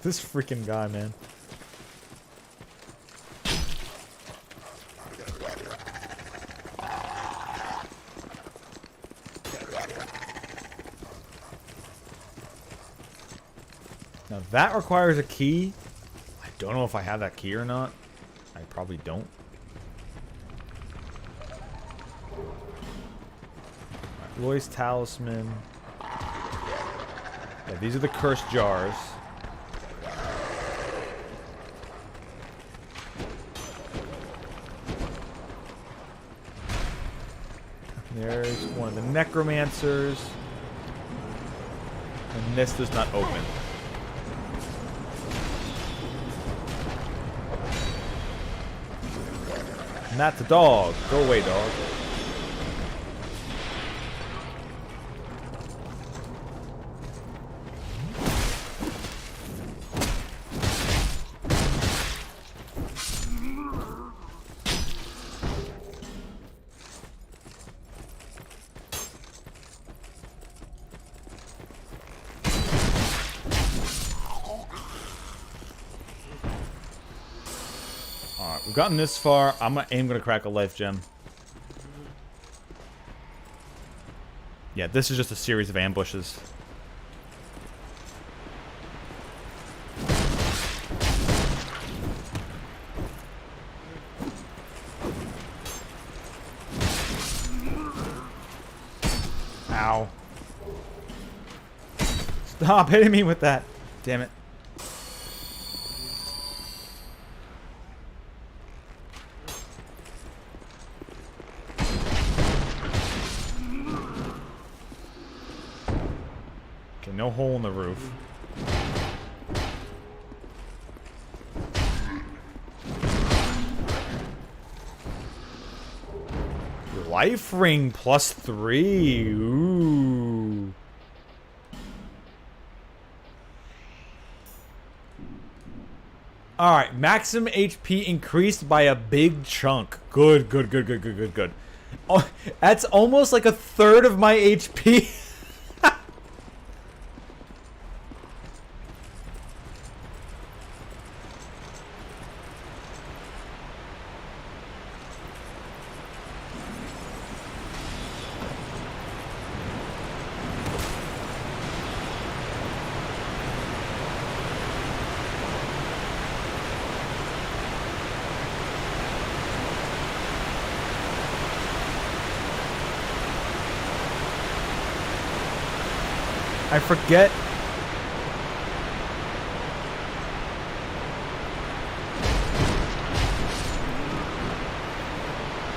This freaking guy, man. Now that requires a key. I don't know if I have that key or not. I probably don't. Right, Loy's Talisman. Yeah, these are the cursed jars. There's one of the necromancers. And this does not open. And that's a dog. Go away, dog. We've gotten this far. I'm gonna crack a life gem. Yeah, this is just a series of ambushes. Ow. Stop hitting me with that. Damn it. No hole in the roof. Life ring +3. Ooh. Alright, maximum HP increased by a big chunk. Good, good, good, good, good, good, good. Oh, that's almost like a third of my HP. I forget.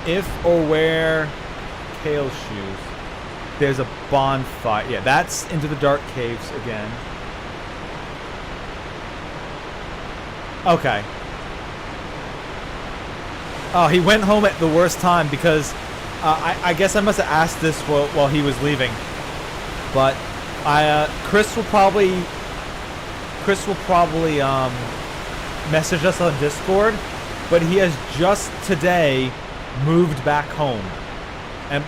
If or where Kale shoes. There's a bonfire. Yeah, that's into the dark caves again. Okay. Oh, he went home at the worst time because I guess I must have asked this while he was leaving. But Chris will probably message us on Discord, but he has just today moved back home.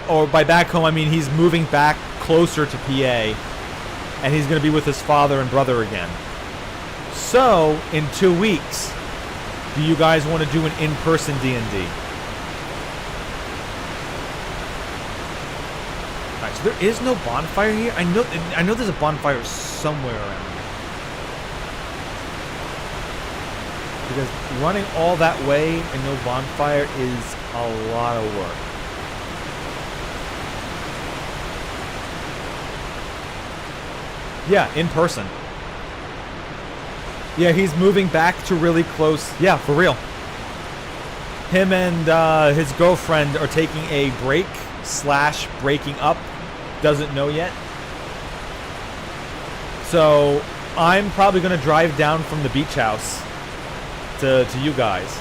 Or by back home, I mean he's moving back closer to PA, and he's going to be with his father and brother again. So, in 2 weeks, do you guys want to do an in-person D&D? Alright, so there is no bonfire here? I know there's a bonfire somewhere around here. Because running all that way and no bonfire is a lot of work. Yeah, in person. Yeah, he's moving back to really close. Yeah, for real. Him and his girlfriend are taking a break / breaking up. Doesn't know yet. So I'm probably going to drive down from the beach house to you guys.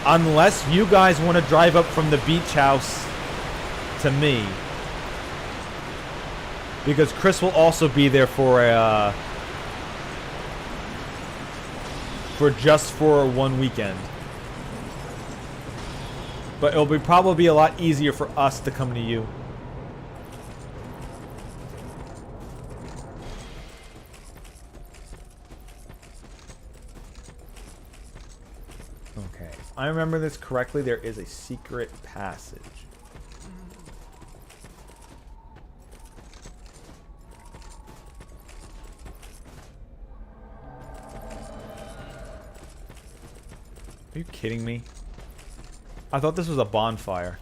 Unless you guys want to drive up from the beach house to me. Because Chris will also be there for a for 1 weekend. But it'll be probably a lot easier for us to come to you. Okay. If I remember this correctly, there is a secret passage. Are you kidding me? I thought this was a bonfire.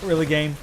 Really, game?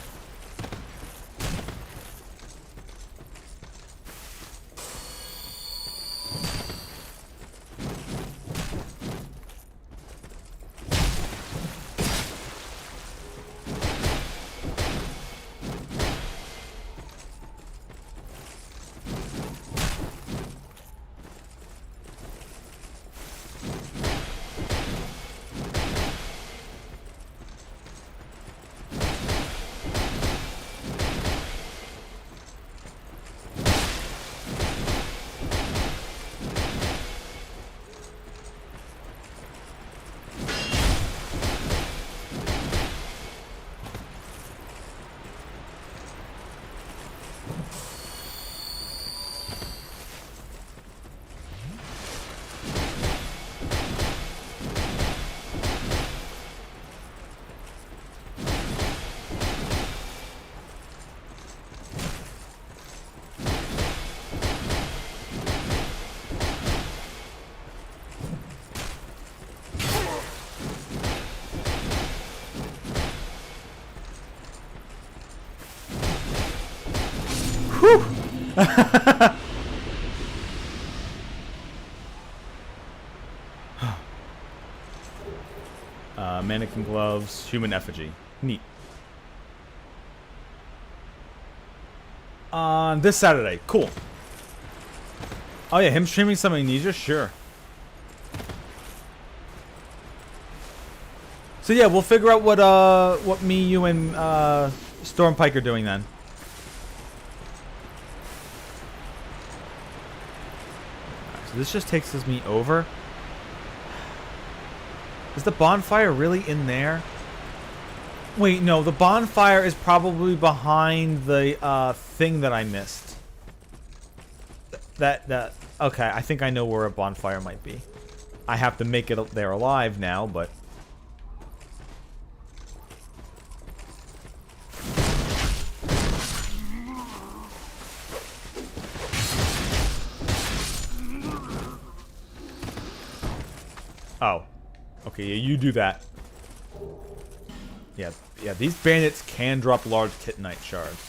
Whew! Mannequin gloves, human effigy. Neat. On this Saturday. Cool. Oh yeah, him streaming some amnesia? Sure. So yeah, we'll figure out what me, you, and Stormpike are doing then. Right, so this just takes me over. Is the bonfire really in there? Wait, no, the bonfire is probably behind the thing that I missed. That okay, I think I know where a bonfire might be. I have to make it there alive now, but oh. Okay, yeah, you do that. Yeah, these bandits can drop large titanite shards.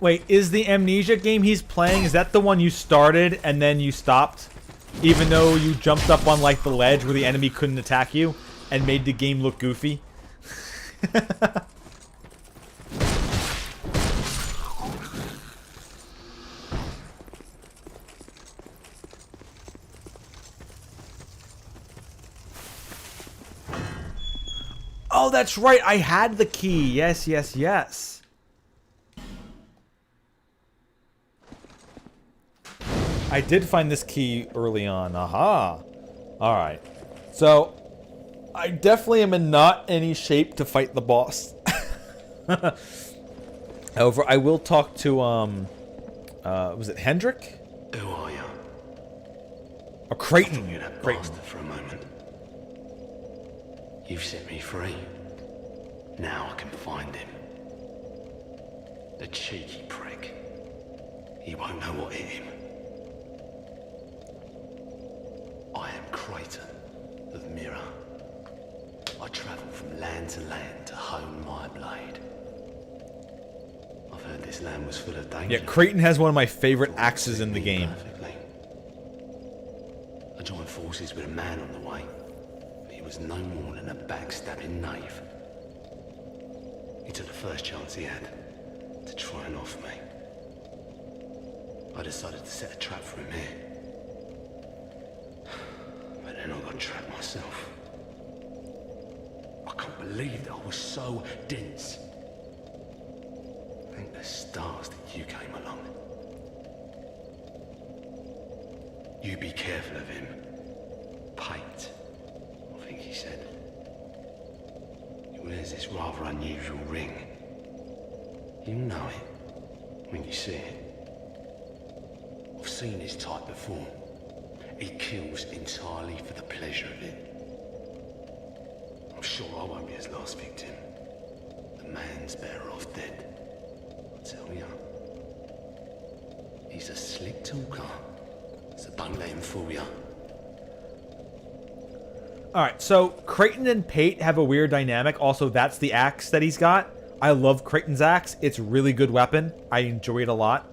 Wait, is the amnesia game he's playing, is that the one you started and then you stopped? Even though you jumped up on like the ledge where the enemy couldn't attack you and made the game look goofy? Oh, that's right. I had the key. Yes, yes, yes. I did find this key early on. Aha. Alright. So, I definitely am in not any shape to fight the boss. However, I will talk to, was it Hendrik? Who are you? Or Creighton. I thought you'd have bastard for a moment. You've set me free. Now I can find him. The cheeky prick. He won't know what hit him. I am Creighton of Mirror. I travel from land to land to hone my blade. I've heard this land was full of danger. Yeah, Creighton has one of my favorite axes in the game. Perfectly. I joined forces with a man on the way. He was no more than a backstabbing knave. He took the first chance he had to try and off me. I decided to set a trap for him here. But then I got trapped myself. I can't believe that I was so dense. Thank the stars that you came along. You be careful of him. Pate, I think he said. He wears this rather unusual ring. You know it. When you see it. I've seen his type before. He kills entirely for the pleasure of it. I'm sure I won't be his last victim. The man's better off dead. I tell ya. He's a slick talker. So don't let him fool ya. Alright, so Creighton and Pate have a weird dynamic. Also, that's the axe that he's got. I love Creighton's axe. It's a really good weapon. I enjoy it a lot.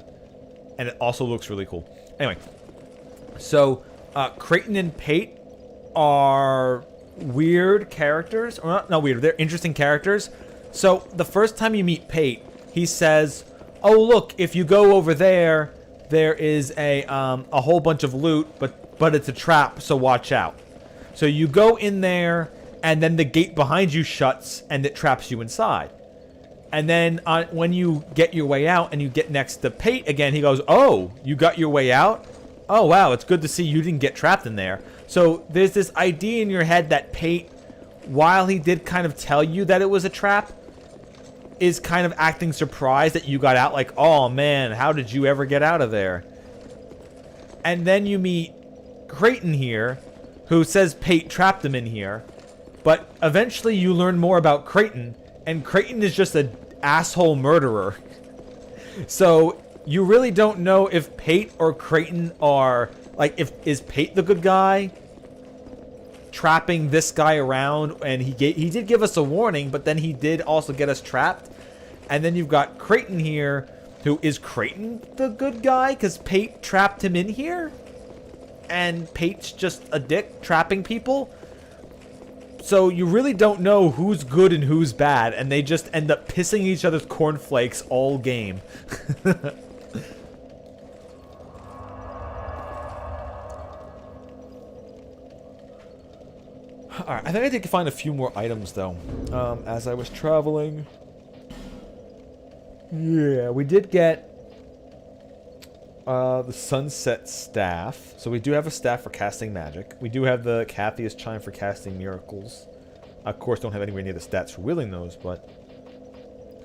And it also looks really cool. Anyway. So, Creighton and Pate are weird characters. Or not weird. They're interesting characters. So, the first time you meet Pate, he says, oh, look, if you go over there, there is a whole bunch of loot, but it's a trap, so watch out. So you go in there, and then the gate behind you shuts, and it traps you inside. And then when you get your way out, and you get next to Pate again, he goes, oh, you got your way out? Oh, wow, it's good to see you didn't get trapped in there. So there's this idea in your head that Pate, while he did kind of tell you that it was a trap, is kind of acting surprised that you got out. Like, oh, man, how did you ever get out of there? And then you meet Creighton here, who says Pate trapped him in here. But eventually you learn more about Creighton, and Creighton is just an asshole murderer. So you really don't know if Pate or Creighton are, like, is Pate the good guy trapping this guy around? And he did give us a warning, but then he did also get us trapped. And then you've got Creighton here, who is Creighton the good guy because Pate trapped him in here? And Pate's just a dick trapping people. So you really don't know who's good and who's bad, and they just end up pissing each other's cornflakes all game. Alright, I think I need to find a few more items though. As I was traveling. Yeah, we did get the Sunset Staff. So we do have a staff for casting magic. We do have the Cathia's Chime for casting miracles. Of course, don't have anywhere near the stats for wielding those, but...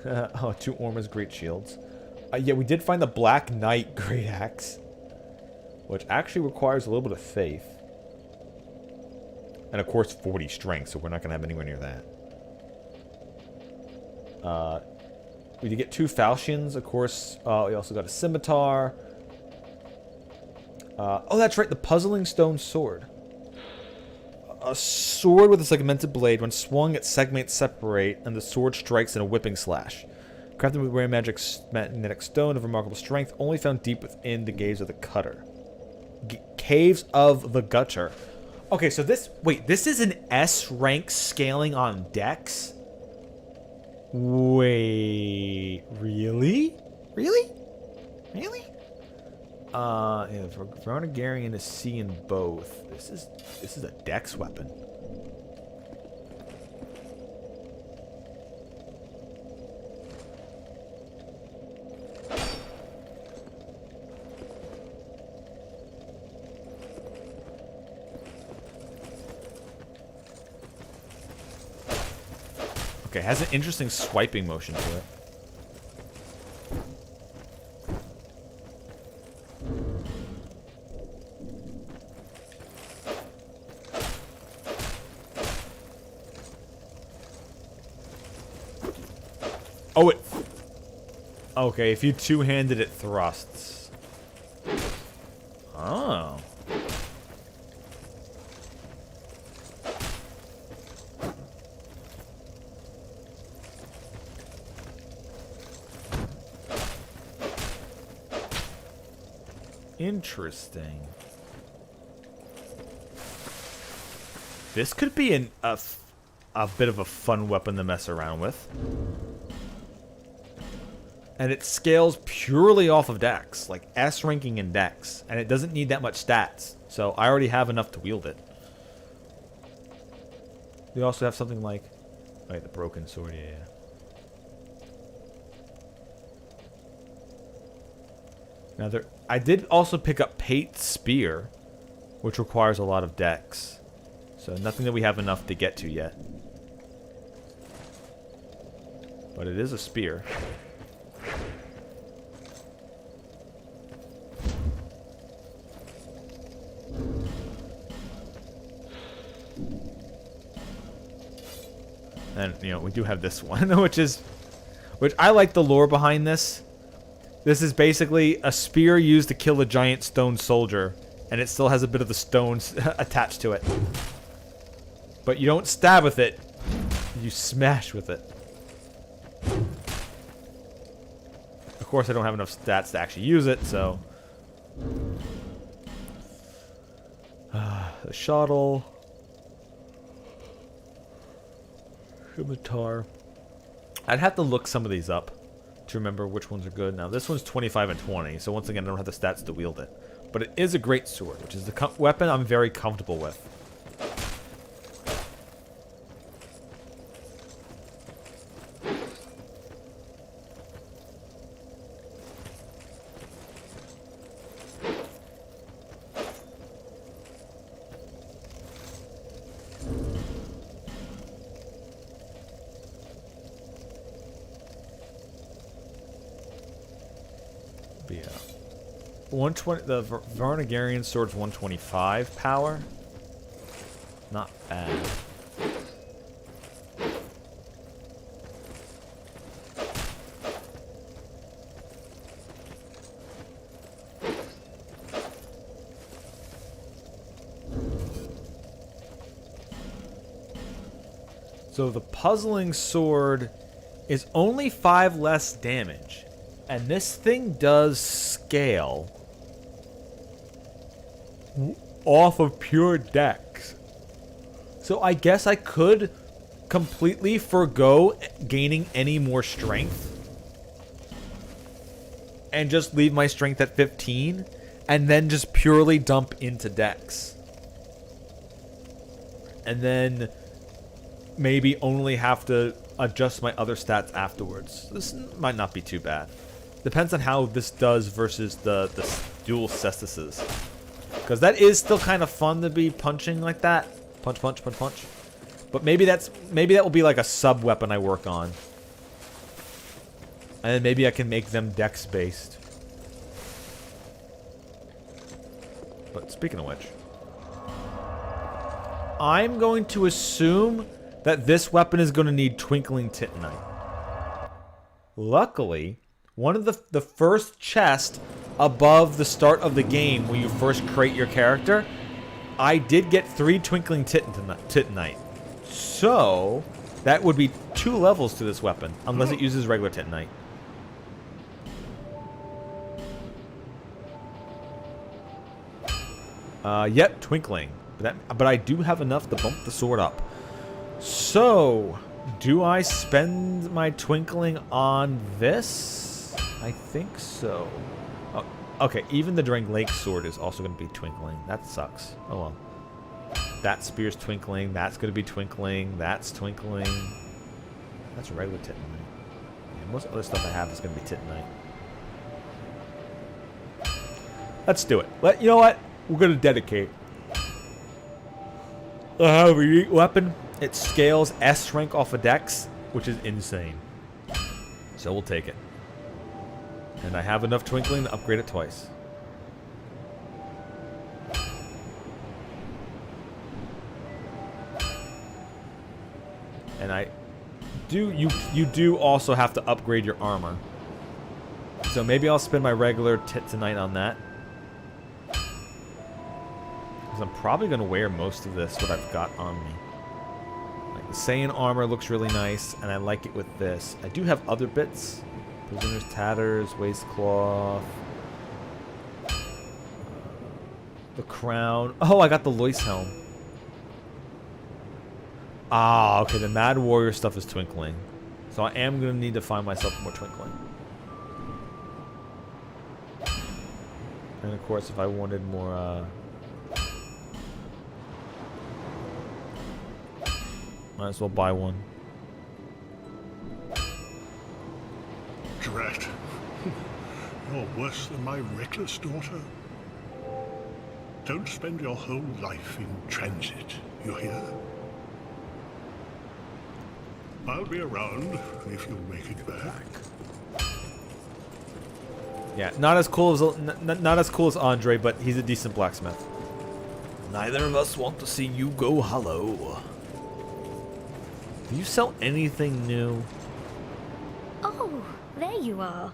oh, 2 Orma's Great Shields. Yeah, we did find the Black Knight Great Axe. Which actually requires a little bit of faith. And of course, 40 strength, so we're not going to have anywhere near that. We did get 2 falchions, of course. We also got a scimitar. Oh, that's right, the Puzzling Stone Sword. A sword with a segmented blade. When swung, its segments separate, and the sword strikes in a whipping slash. Crafted with rare magnetic stone of remarkable strength, only found deep within the caves of the cutter. Caves of the Gutter. Okay, so this... Wait, this is an S rank scaling on Dex? Wait... Really? Really? Really? Yeah, Varnagarian is C in both. This is a Dex weapon. Okay, has an interesting swiping motion to it. Oh, it... Okay, if you two-handed it thrusts. Oh. Interesting. This could be a bit of a fun weapon to mess around with. And it scales purely off of Dex, like S ranking in Dex, and it doesn't need that much stats, so I already have enough to wield it. We also have something like, right, the broken sword, yeah. Now I did also pick up Pate's Spear, which requires a lot of Dex, so nothing that we have enough to get to yet. But it is a spear. then, you know, we do have this one, which I like the lore behind this. This is basically a spear used to kill a giant stone soldier, and it still has a bit of the stones attached to it. But you don't stab with it, you smash with it. Of course, I don't have enough stats to actually use it, so... the shuttle... Scimitar. I'd have to look some of these up to remember which ones are good. Now, this one's 25 and 20, so once again, I don't have the stats to wield it. But it is a great sword, which is the weapon I'm very comfortable with. Yeah. 120. The Varnagarian sword's 125 power. Not bad. So the puzzling sword is only 5 less damage. And this thing does scale off of pure dex. So I guess I could completely forgo gaining any more strength. And just leave my strength at 15. And then just purely dump into dex. And then maybe only have to adjust my other stats afterwards. This might not be too bad. Depends on how this does versus the dual cestises. Because that is still kind of fun to be punching like that. Punch, punch, punch, punch. But maybe that will be like a sub weapon I work on. And then maybe I can make them dex based. But speaking of which, I'm going to assume that this weapon is going to need Twinkling Titanite. Luckily, one of the first chest above the start of the game when you first create your character, I did get 3 Twinkling Titanite. So, that would be 2 levels to this weapon, unless it uses regular Titanite. Yep, Twinkling. But I do have enough to bump the sword up. So, do I spend my Twinkling on this? I think so. Oh, okay, even the Drang Lake sword is also going to be Twinkling. That sucks. Oh well. That spear's Twinkling. That's going to be Twinkling. That's Twinkling. That's regular Titanite. Yeah, most other stuff I have is going to be Titanite. Let's do it. You know what? We're going to dedicate. I have a unique weapon. It scales S rank off of Dex, which is insane. So we'll take it. And I have enough Twinkling to upgrade it twice. And you do also have to upgrade your armor. So maybe I'll spend my regular Titanite on that. Because I'm probably going to wear most of this, what I've got on me. Like the Saiyan armor looks really nice, and I like it with this. I do have other bits. Prisoner's Tatters, Waistcloth. The crown. Oh, I got the Lois helm. Ah, okay, the Mad Warrior stuff is Twinkling. So I am going to need to find myself more Twinkling. And of course, if I wanted more, might as well buy one. Drat. You're worse than my reckless daughter. Don't spend your whole life in transit, you hear? I'll be around if you'll make it back. Yeah, not as cool as Andre, but he's a decent blacksmith. Neither of us want to see you go hollow. Do you sell anything new? Oh, there you are.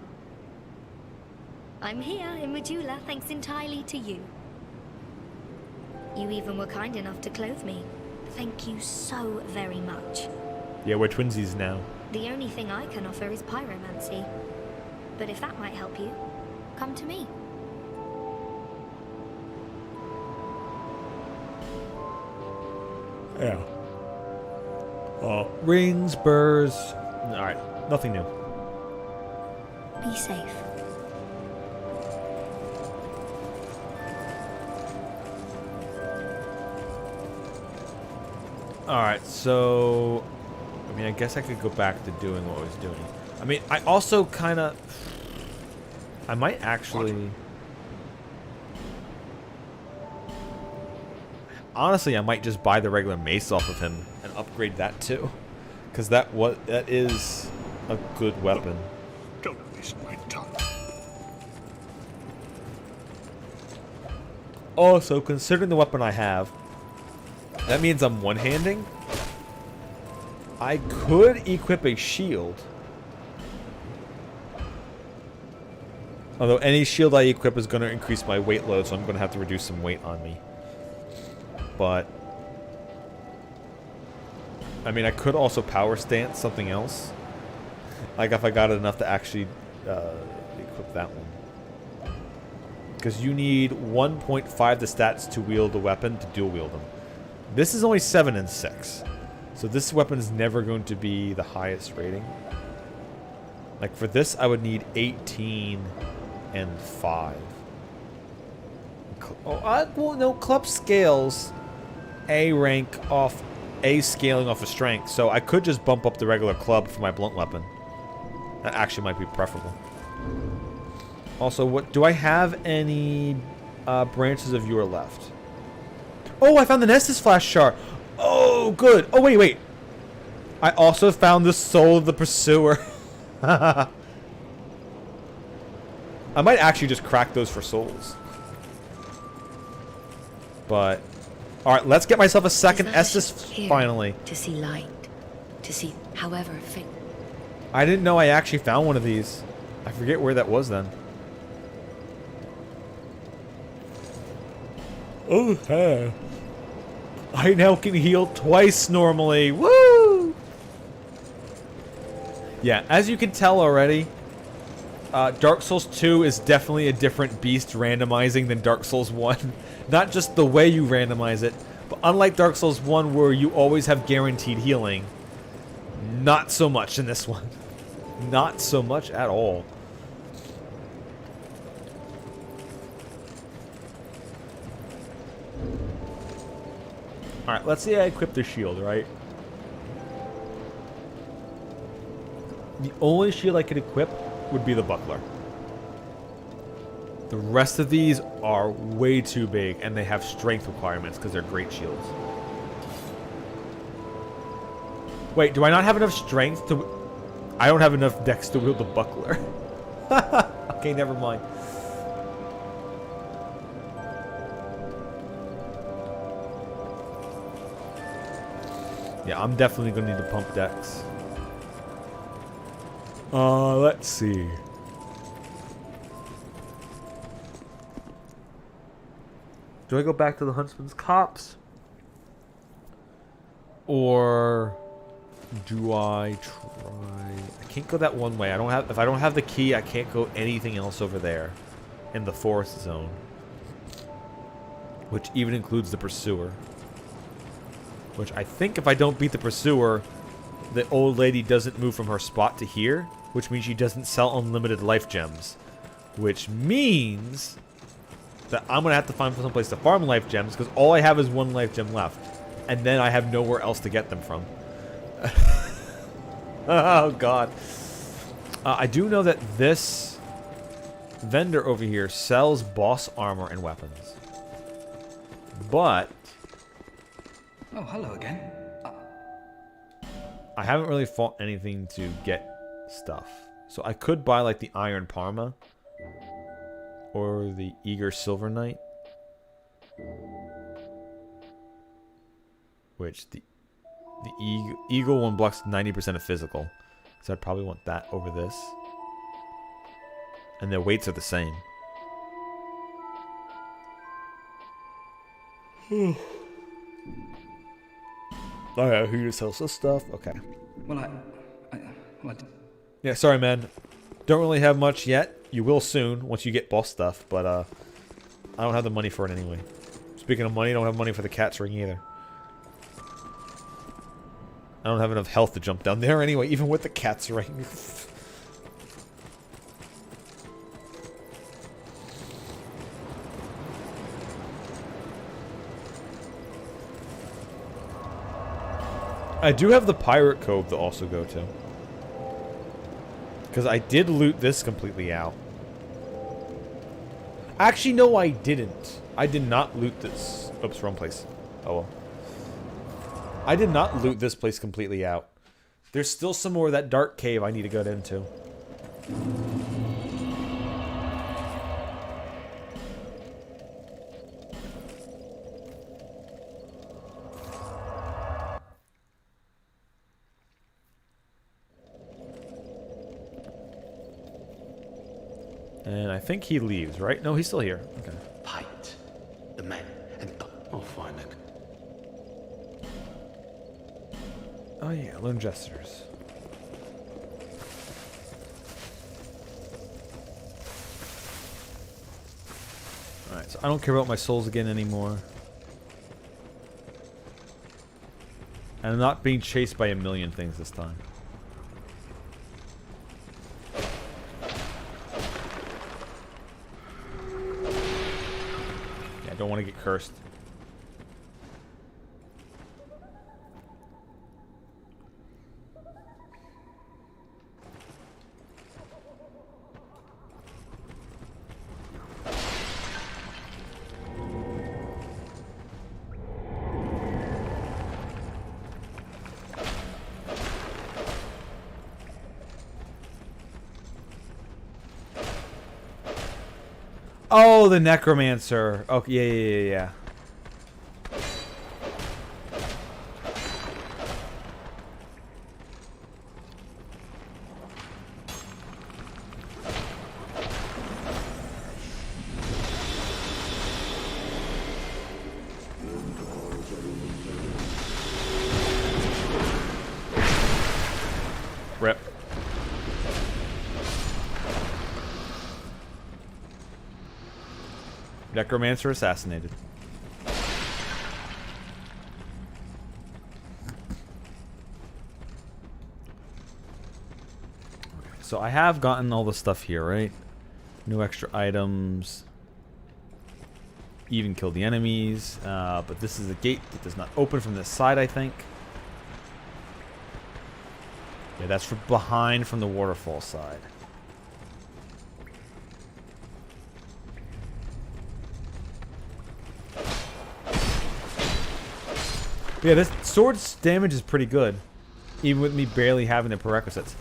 I'm here in Majula thanks entirely to you. You even were kind enough to clothe me. Thank you so very much. Yeah, we're twinsies now. The only thing I can offer is pyromancy. But if that might help you, come to me. Yeah. Rings, burrs. Alright, nothing new. Be safe. Alright, so... I mean, I guess I could go back to doing what I was doing. I mean, I also kind of... I might actually... Honestly, I might just buy the regular mace off of him and upgrade that too. Because that is a good weapon. Don't waste my time. Also, considering the weapon I have, that means I'm one-handing. I could equip a shield. Although any shield I equip is going to increase my weight load, so I'm going to have to reduce some weight on me. But I mean, I could also power stance something else. Like if I got enough to actually equip that one. Because you need 1.5 the stats to wield the weapon to dual wield them. This is only 7 and 6. So this weapon is never going to be the highest rating. Like for this, I would need 18 and 5. Oh, well, no, club scales A rank off, A scaling off of strength. So I could just bump up the regular club for my blunt weapon. That actually might be preferable. Also, what do I have any branches of yore left? Oh, I found the Nessus Flash Shard. Oh, good. Oh, wait. I also found the soul of the pursuer. I might actually just crack those for souls. But, alright, let's get myself a second Estus finally. To see light, to see however faint. I didn't know I actually found one of these. I forget where that was then. Oh, hey. I now can heal twice normally. Woo! Yeah, as you can tell already, Dark Souls 2 is definitely a different beast randomizing than Dark Souls 1. Not just the way you randomize it, but unlike Dark Souls 1 where you always have guaranteed healing, not so much in this one. Not so much at all. Alright, let's say I equip the shield, right? The only shield I could equip would be the buckler. The rest of these are way too big, and they have strength requirements because they're great shields. Wait, do I not have enough strength to... I don't have enough dex to wield the buckler. Okay, never mind. Yeah, I'm definitely going to need to pump dex. Let's see. Do I go back to the Huntsman's Copse? Or do I try... I can't go that one way. I don't have... If I don't have the key, I can't go anything else over there in the forest zone. Which even includes the Pursuer. Which I think if I don't beat the Pursuer, the old lady doesn't move from her spot to here, which means she doesn't sell unlimited life gems. Which means that I'm going to have to find someplace to farm life gems, because all I have is 1 life gem left. And then I have nowhere else to get them from. Oh, God. I do know that this vendor over here sells boss armor and weapons. But... Oh, hello again. I haven't really fought anything to get stuff. So I could buy like the Iron Parma. Or the Eager Silver Knight. Which the The eagle one blocks 90% of physical. So I'd probably want that over this. And their weights are the same. Alright, who just sells this stuff? Okay. Well, Yeah, sorry, man. Don't really have much yet. You will soon once you get boss stuff, but I don't have the money for it anyway. Speaking of money, I don't have money for the cat's ring either. I don't have enough health to jump down there anyway, even with the cat's ring. I do have the Pirate Cove to also go to. Because I did loot this completely out. Actually, no, I didn't. I did not loot this. Oops, wrong place. Oh well. I did not loot this place completely out. There's still some more of that dark cave I need to go into. And I think he leaves, right? No, he's still here. Okay. Pite, the men, and oh, fine, look. Oh yeah, Lone Jesters. Alright, so I don't care about my souls again anymore. And I'm not being chased by a million things this time. Yeah, I don't want to get cursed. Oh, the Necromancer. Oh, yeah. Rip. Necromancer assassinated. So I have gotten all the stuff here, right? New extra items. Even killed the enemies. But this is a gate that does not open from this side, I think. Yeah, that's from behind from the waterfall side. Yeah, this sword's damage is pretty good. Even with me barely having the prerequisites.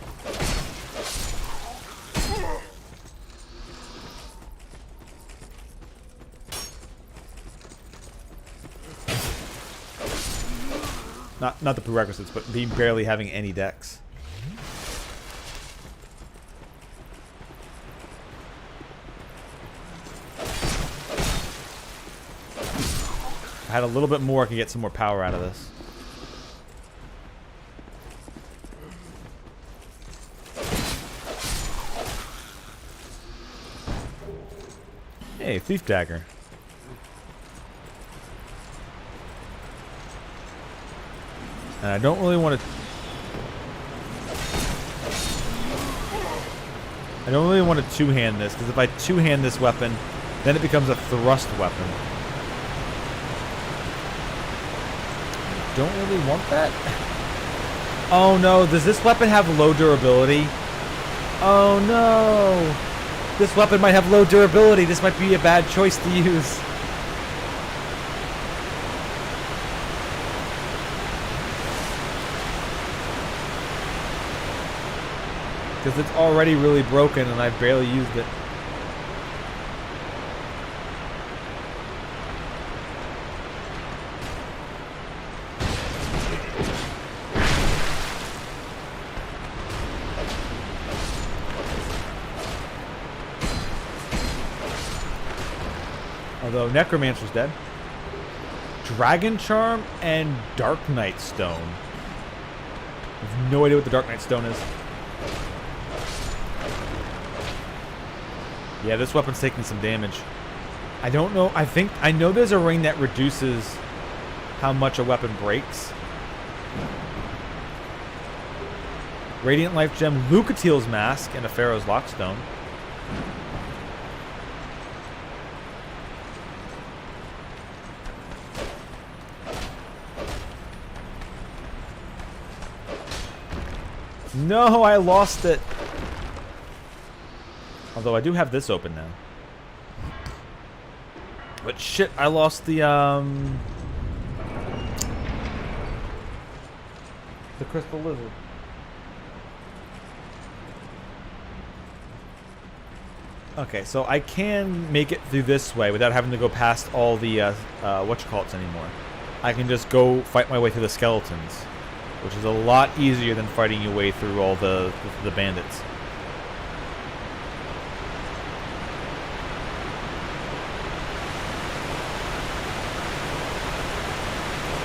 Not the prerequisites, but me barely having any dex. If I had a little bit more, I could get some more power out of this. Hey, Thief Dagger. And I don't really want to... I don't really want to two-hand this, because if I two-hand this weapon, then it becomes a thrust weapon. Don't really want that. Oh no, does this weapon have low durability? Oh no! This weapon might have low durability. This might be a bad choice to use. Because it's already really broken and I've barely used it. If Although Necromancer's dead. Dragon Charm and Dark Knight Stone. I have no idea what the Dark Knight Stone is. Yeah, this weapon's taking some damage. I don't know. I know there's a ring that reduces how much a weapon breaks. Radiant Life Gem, Lucatiel's Mask, and a Pharaoh's Lockstone. No, I lost it. Although I do have this open now. But shit, I lost the crystal lizard. Okay, so I can make it through this way without having to go past all the whatchamacallits anymore. I can just go fight my way through the skeletons, which is a lot easier than fighting your way through all the bandits.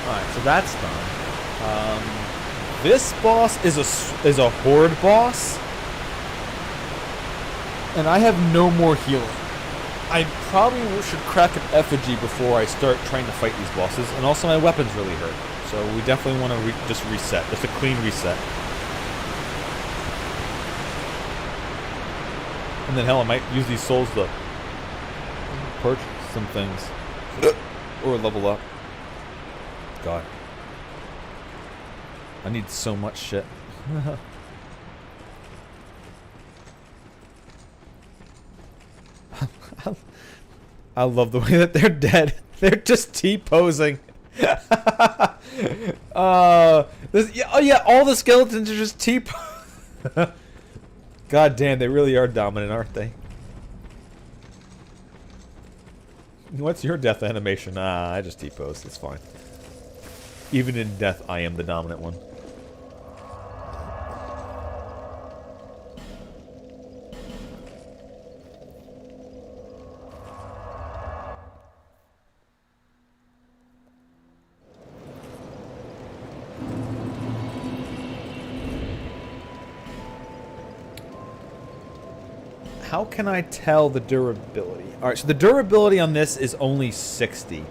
Alright, so that's done. This boss is a horde boss, and I have no more healing. I probably should crack an effigy before I start trying to fight these bosses, and also my weapons really hurt. So we definitely want to just reset, just a clean reset. And then hell, I might use these souls to purchase some things. Or level up. God. I need so much shit. I love the way that they're dead. They're just T-posing. Oh yeah, all the skeletons are just T-posing. God damn, they really are dominant, aren't they? What's your death animation? I just T-pose. It's fine. Even in death, I am the dominant one. How can I tell the durability? Alright, so the durability on this is only 60.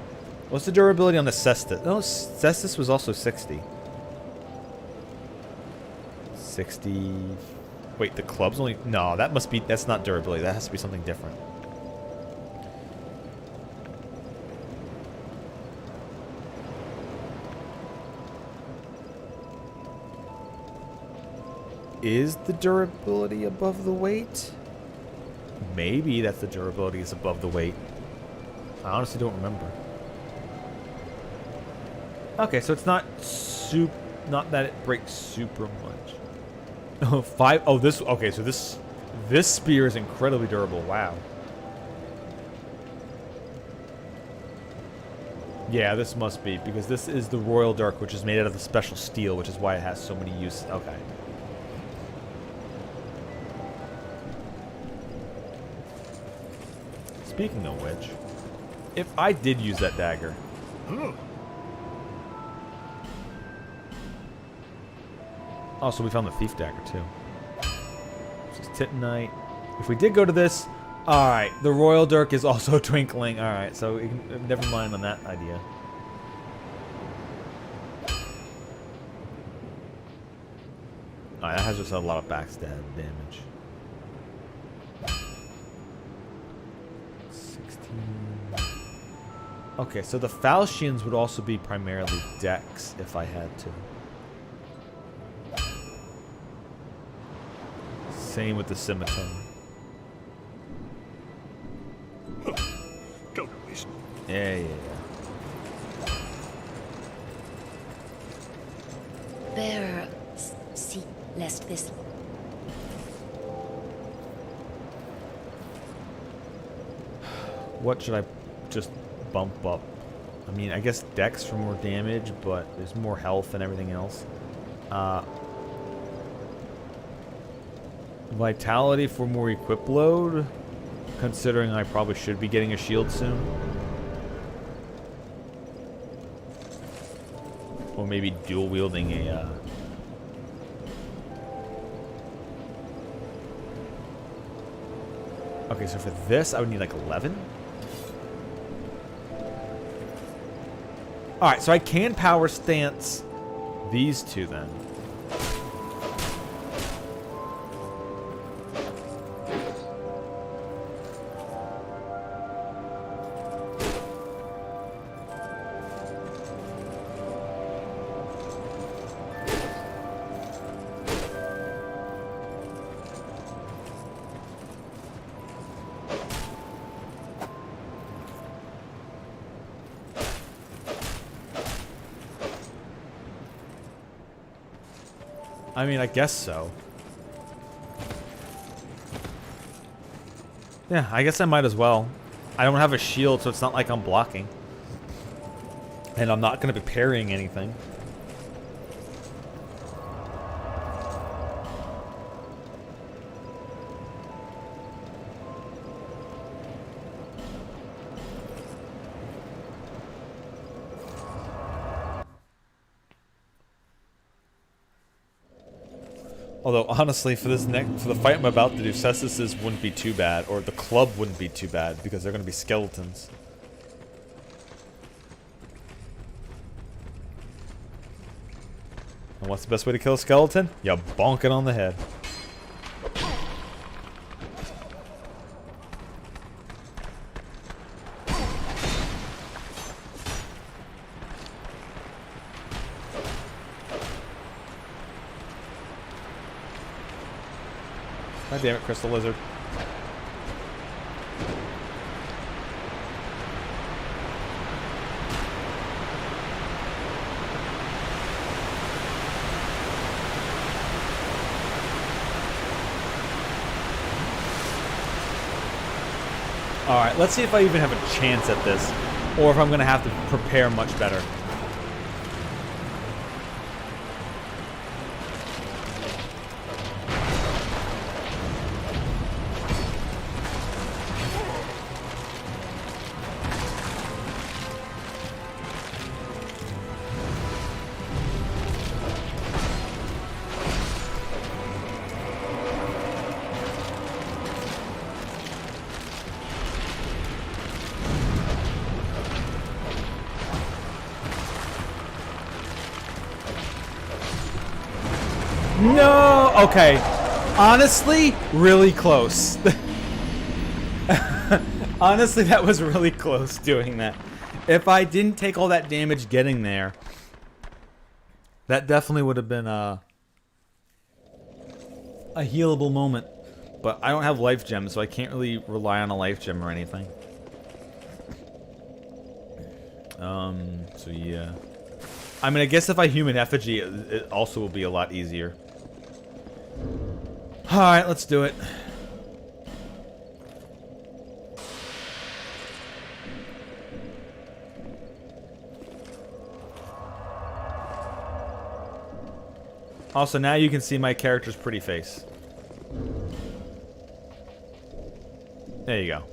What's the durability on the Cestus? No, Cestus was also 60. 60... Wait, the club's only... No, that must be... That's not durability. That has to be something different. Is the durability above the weight? Maybe that's the durability is above the weight. I honestly don't remember. Okay, so it's not not that it breaks super much. Oh, 5. Oh, this. Okay, so this spear is incredibly durable. Wow. Yeah, this must be because this is the Royal Dark, which is made out of the special steel, which is why it has so many uses. Okay. Speaking of which, if I did use that dagger... Oh, so we found the thief dagger, too. This is Titanite. If we did go to this... Alright, the Royal Dirk is also twinkling. Alright, so we can, never mind on that idea. Alright, that has just a lot of backstab damage. 16... Okay, so the Falchions would also be primarily Dex, if I had to. Same with the Scimitar. Yeah. Bearer, see, lest this... What should I just bump up? I mean, I guess Dex for more damage, but there's more health and everything else. Vitality for more equip load, considering I probably should be getting a shield soon. dual wielding a. Okay, so for this, I would need like 11. All right, so I can power stance these two then. I mean, I guess so. Yeah, I guess I might as well. I don't have a shield, so it's not like I'm blocking. And I'm not going to be parrying anything. Although honestly, for the fight I'm about to do, Cestus's wouldn't be too bad, or the club wouldn't be too bad because they're going to be skeletons. And what's the best way to kill a skeleton? You bonk it on the head. God damn it, Crystal Lizard. Alright, let's see if I even have a chance at this, or if I'm going to have to prepare much better. No! Okay. Honestly, really close. Honestly, that was really close doing that. If I didn't take all that damage getting there, that definitely would have been a healable moment. But I don't have life gems, so I can't really rely on a life gem or anything. So yeah. I mean, I guess if I human effigy, it also will be a lot easier. Alright, let's do it. Also, now you can see my character's pretty face. There you go.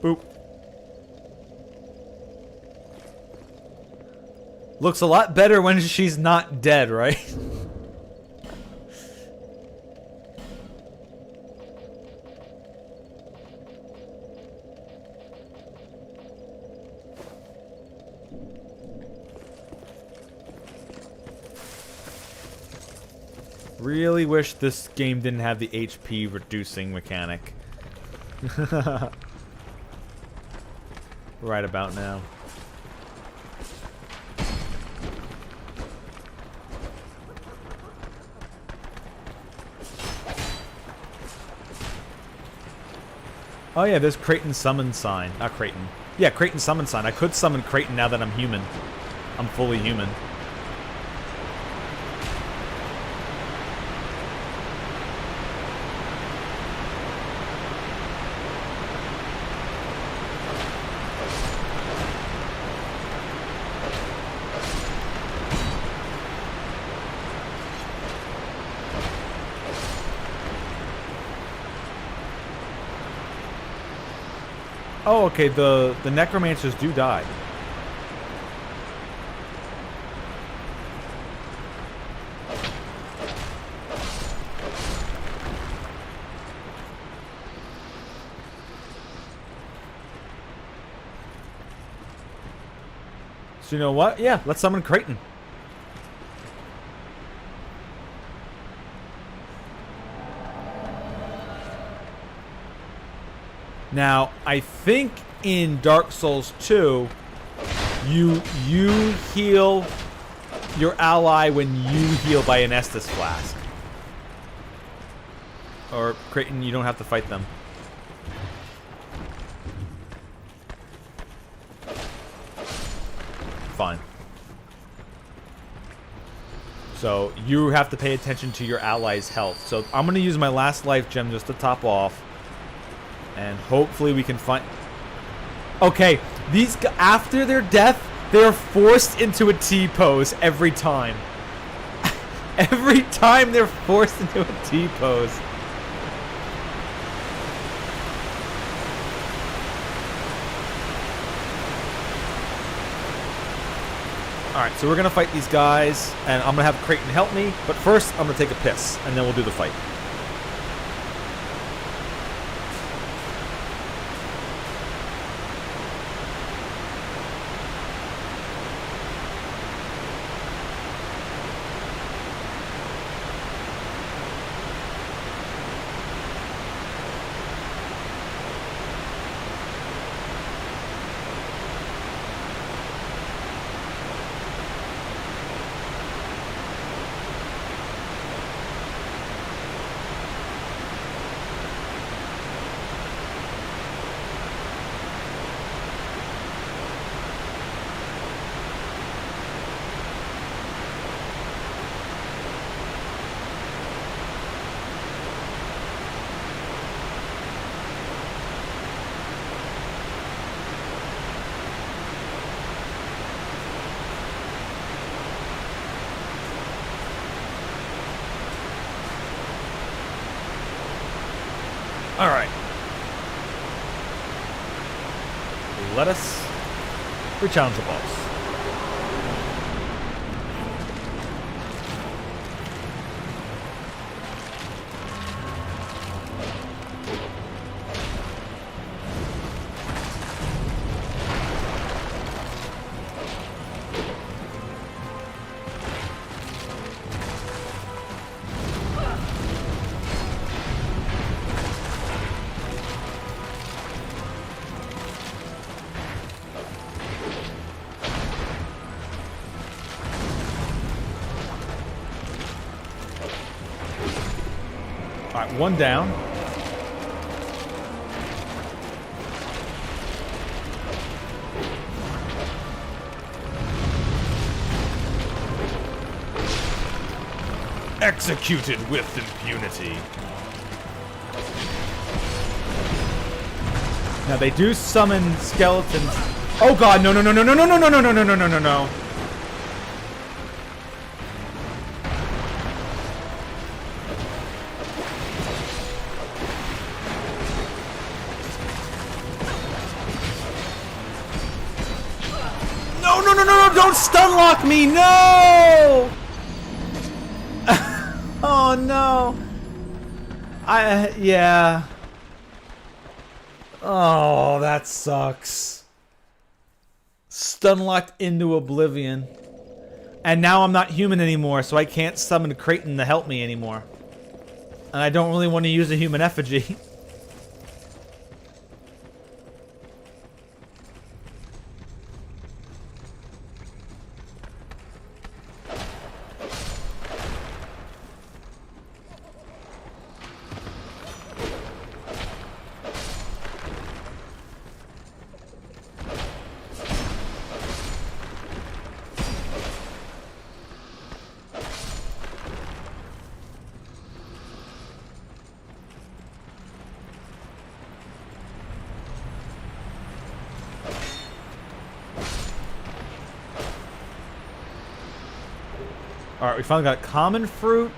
Boop. Looks a lot better when she's not dead, right? Really wish this game didn't have the HP reducing mechanic. Right about now. Oh yeah, there's Creighton summon sign. Not Creighton. Yeah, Creighton summon sign. I could summon Creighton now that I'm human. I'm fully human. Oh, okay, the necromancers do die. So you know what? Yeah, let's summon Creighton. Now, I think in Dark Souls 2, you heal your ally when you heal by an Estus Flask. Or Creighton, you don't have to fight them. Fine. So you have to pay attention to your ally's health. So I'm going to use my last life gem just to top off. And hopefully we can find... Okay, these after their death, they're forced into a T-pose every time. Every time they're forced into a T-pose. Alright, so we're going to fight these guys, and I'm going to have Creighton help me, but first I'm going to take a piss, and then we'll do the fight. Alright. Let us re-challenge the boss. Alright, one down. Executed with impunity. Now they do summon skeletons. Oh god, no, no, no, no, no, no, no, no, no, no, no, no, no, no, no. No, no, no, no, no, don't stun lock me, no! Oh no. Yeah. Oh, that sucks. Stun locked into oblivion. And now I'm not human anymore, so I can't summon Creighton to help me anymore. And I don't really want to use a human effigy. Alright, we finally got common fruit,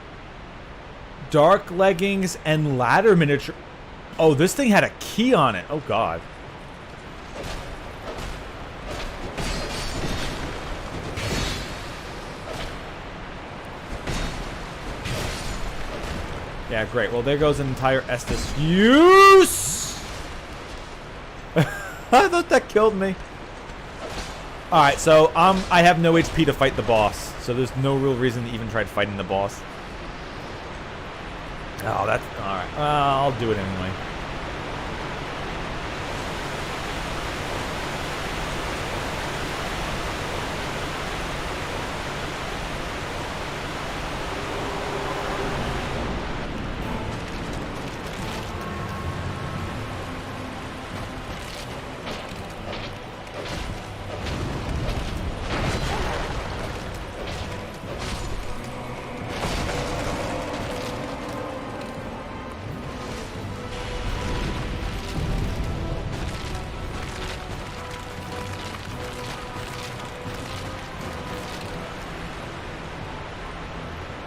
dark leggings, and ladder miniature. Oh, this thing had a key on it. Oh, God. Yeah, great. Well, there goes an entire Estus use! I thought that killed me. Alright, so I have no HP to fight the boss, so there's no real reason to even try fighting the boss. Oh, that's... Alright, I'll do it anyway.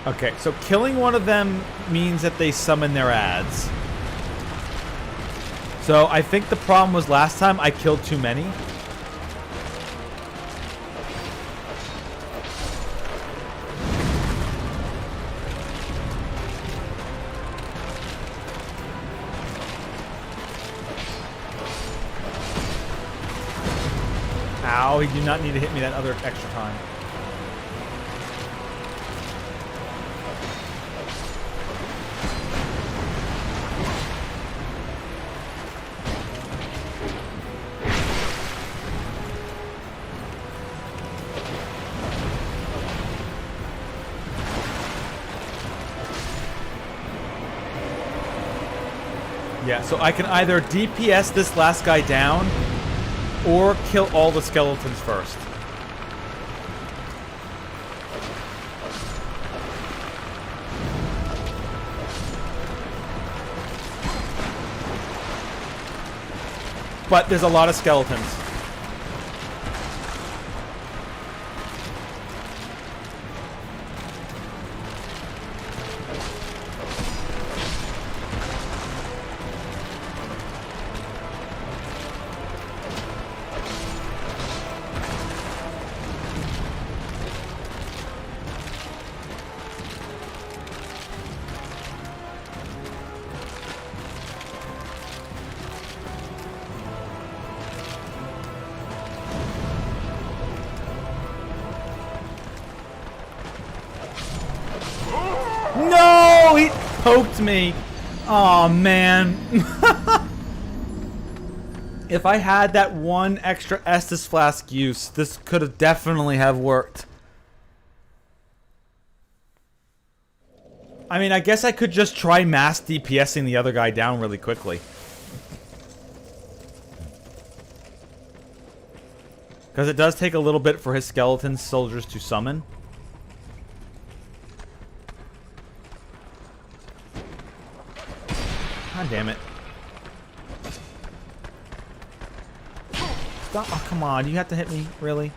Okay, so killing one of them means that they summon their ads. So I think the problem was last time I killed too many. Ow, he did not need to hit me that other extra time. Yeah, so I can either DPS this last guy down or kill all the skeletons first. But there's a lot of skeletons. No! He poked me. Aw, man. If I had that one extra Estus Flask use, this could have definitely have worked. I mean, I guess I could just try mass DPSing the other guy down really quickly. Because it does take a little bit for his skeleton soldiers to summon. God damn it. Stop. Oh, come on. You have to hit me? Really?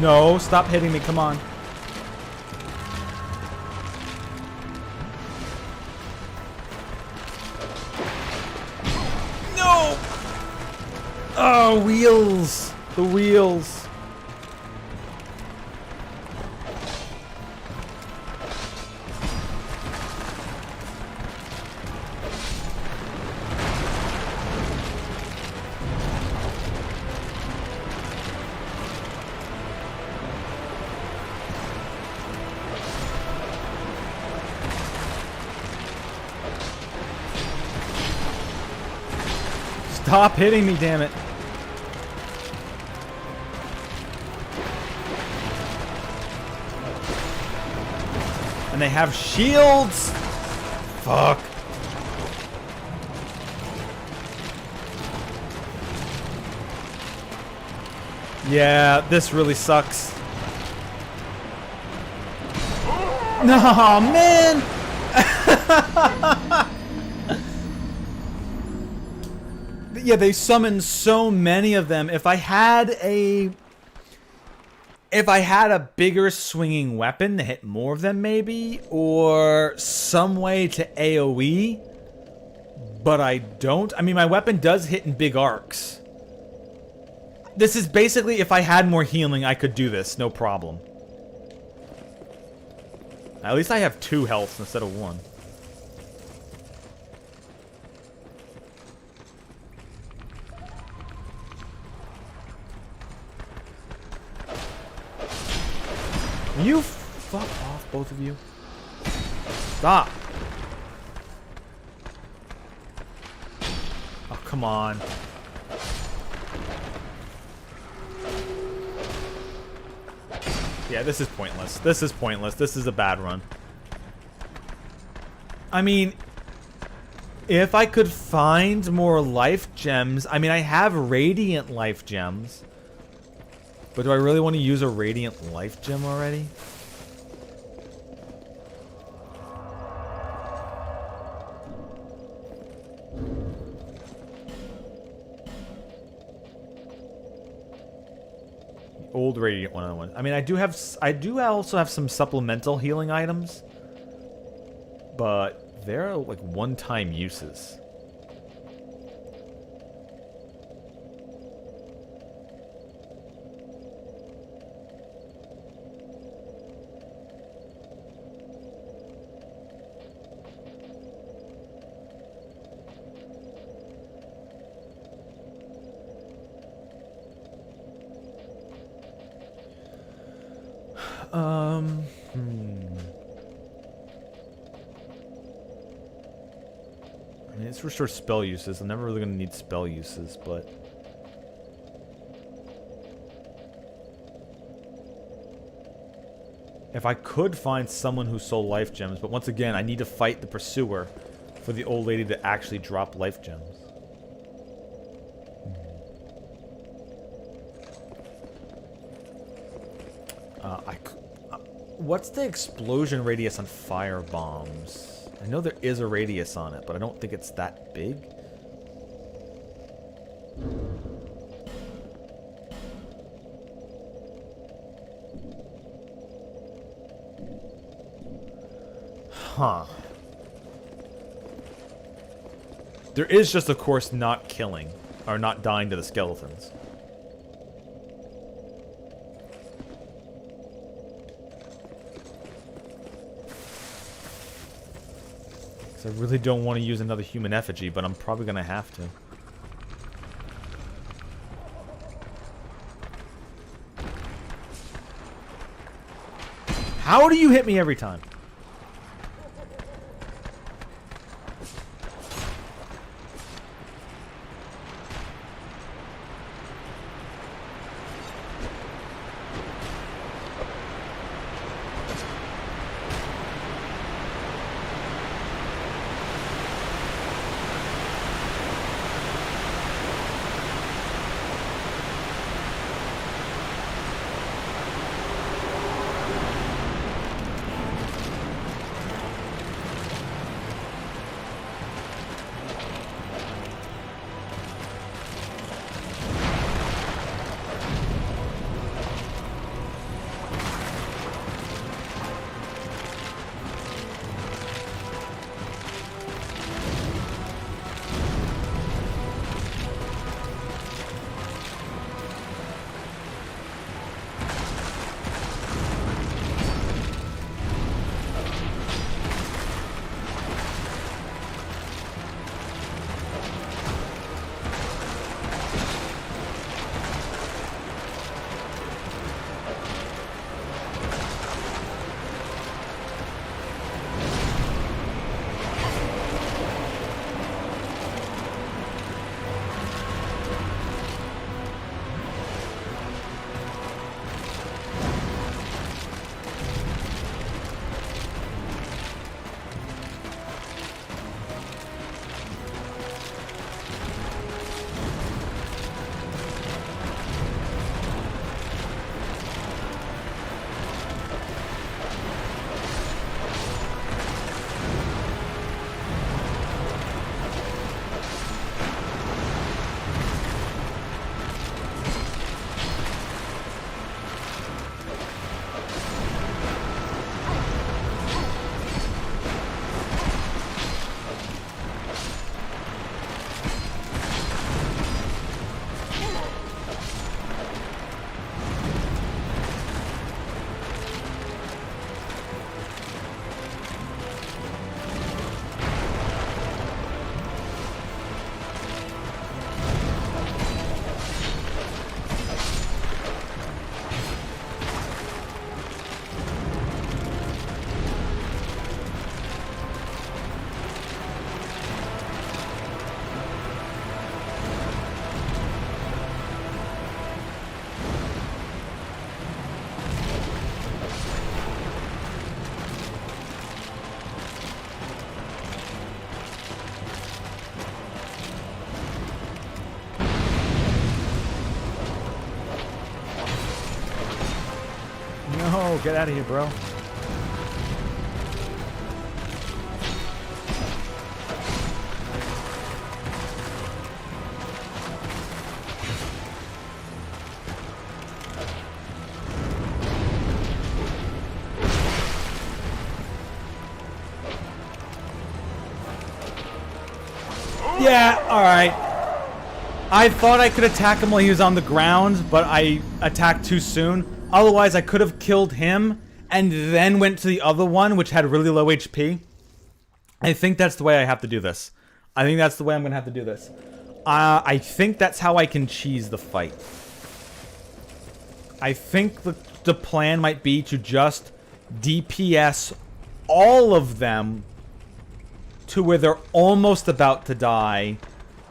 No, stop hitting me, come on. Oh, wheels! The wheels. Stop hitting me, damn it. And they have shields. Fuck. Yeah, this really sucks. No, man. Yeah, they summoned so many of them. If I had a bigger swinging weapon to hit more of them, maybe, or some way to AoE, but I don't. I mean, my weapon does hit in big arcs. This is basically, if I had more healing, I could do this, no problem. At least I have 2 health instead of 1. You fuck off, both of you. Stop. Oh, come on. Yeah, this is pointless. This is pointless. This is a bad run. I mean, if I could find more life gems... I mean, I have radiant life gems. But do I really want to use a radiant life gem already? Old radiant one. I mean, I do also have some supplemental healing items, but they're like one-time uses. I mean, it's restore spell uses. I'm never really going to need spell uses, but... if I could find someone who sold life gems, but once again, I need to fight the pursuer for the old lady to actually drop life gems. What's the explosion radius on fire bombs? I know there is a radius on it, but I don't think it's that big. Huh. There is just, of course, not killing, or not dying to the skeletons. I really don't want to use another human effigy, but I'm probably going to have to. How do you hit me every time? No, get out of here, bro. Yeah, alright. I thought I could attack him while he was on the ground, but I attacked too soon. Otherwise, I could have killed him and then went to the other one, which had really low HP. I think that's the way I have to do this. I think that's the way I'm going to have to do this. I think that's how I can cheese the fight. I think the plan might be to just DPS all of them to where they're almost about to die,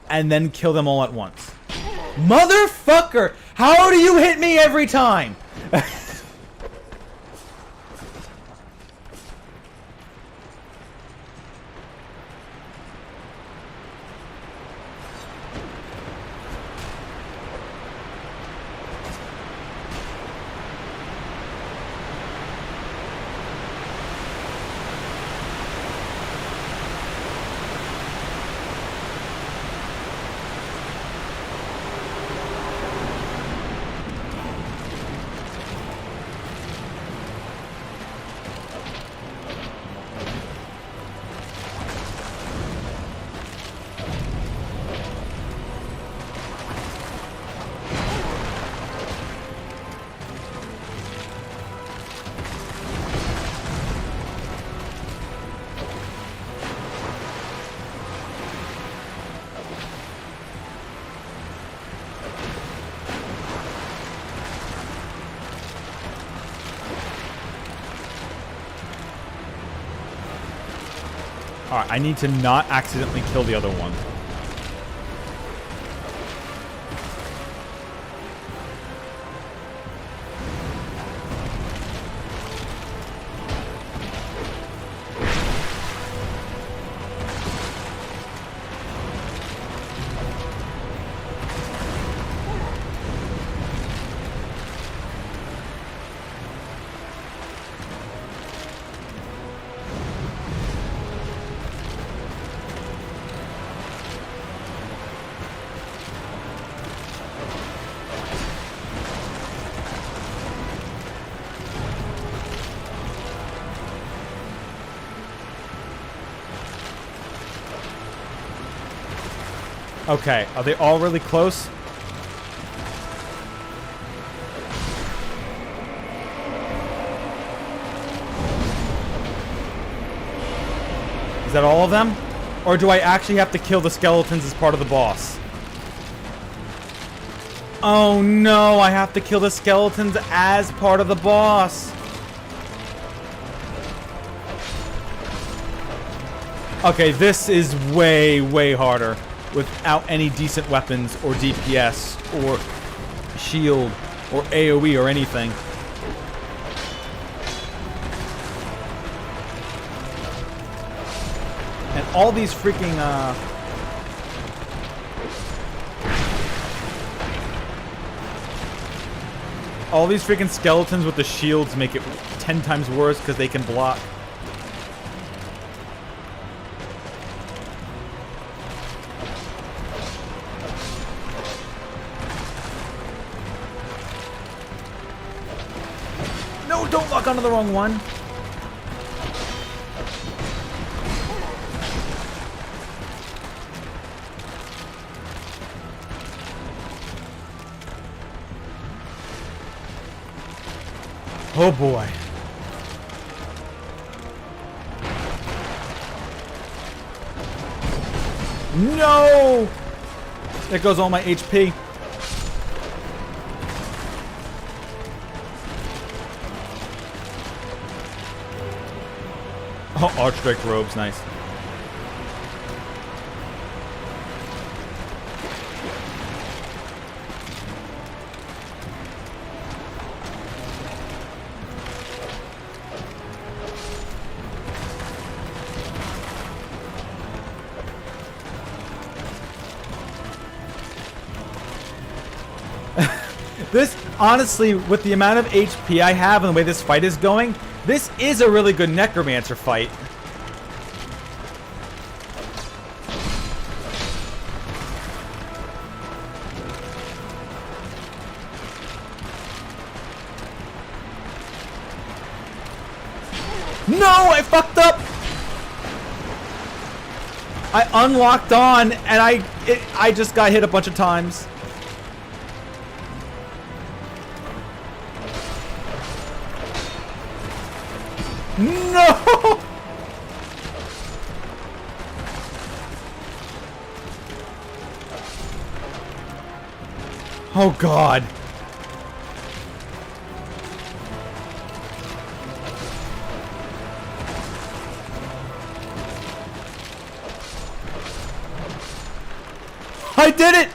and then kill them all at once. Motherfucker! How do you hit me every time? Alright, I need to not accidentally kill the other one. Okay, are they all really close? Is that all of them? Or do I actually have to kill the skeletons as part of the boss? Oh no, I have to kill the skeletons as part of the boss. Okay, this is way, way harder without any decent weapons or DPS or shield or AoE or anything. And all these freaking skeletons with the shields make it 10 times worse because they can block. No, don't lock onto the wrong one. Oh boy. No! There goes all my HP. Oh, Archdrake robes, nice. This, honestly, with the amount of HP I have and the way this fight is going, this is a really good necromancer fight. No, I fucked up. I unlocked on, and I just got hit a bunch of times. No! Oh God. I did it!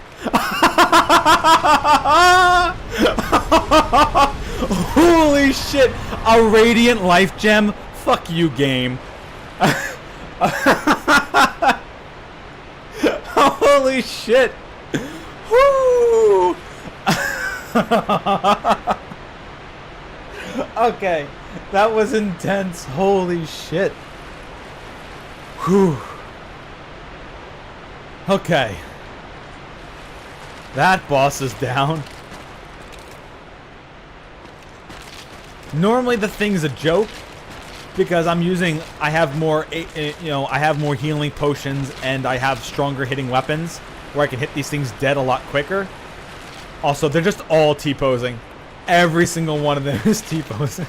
Holy shit! A radiant life gem? Fuck you, game. Holy shit! Woo! Okay, that was intense. Holy shit. Whew. Okay. That boss is down. Normally the thing's a joke because I have more, I have more healing potions and I have stronger hitting weapons where I can hit these things dead a lot quicker. Also, they're just all T-posing. Every single one of them is T-posing.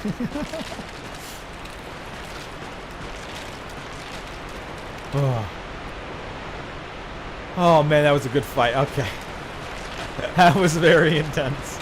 Oh. Oh man, that was a good fight. Okay. That was very intense.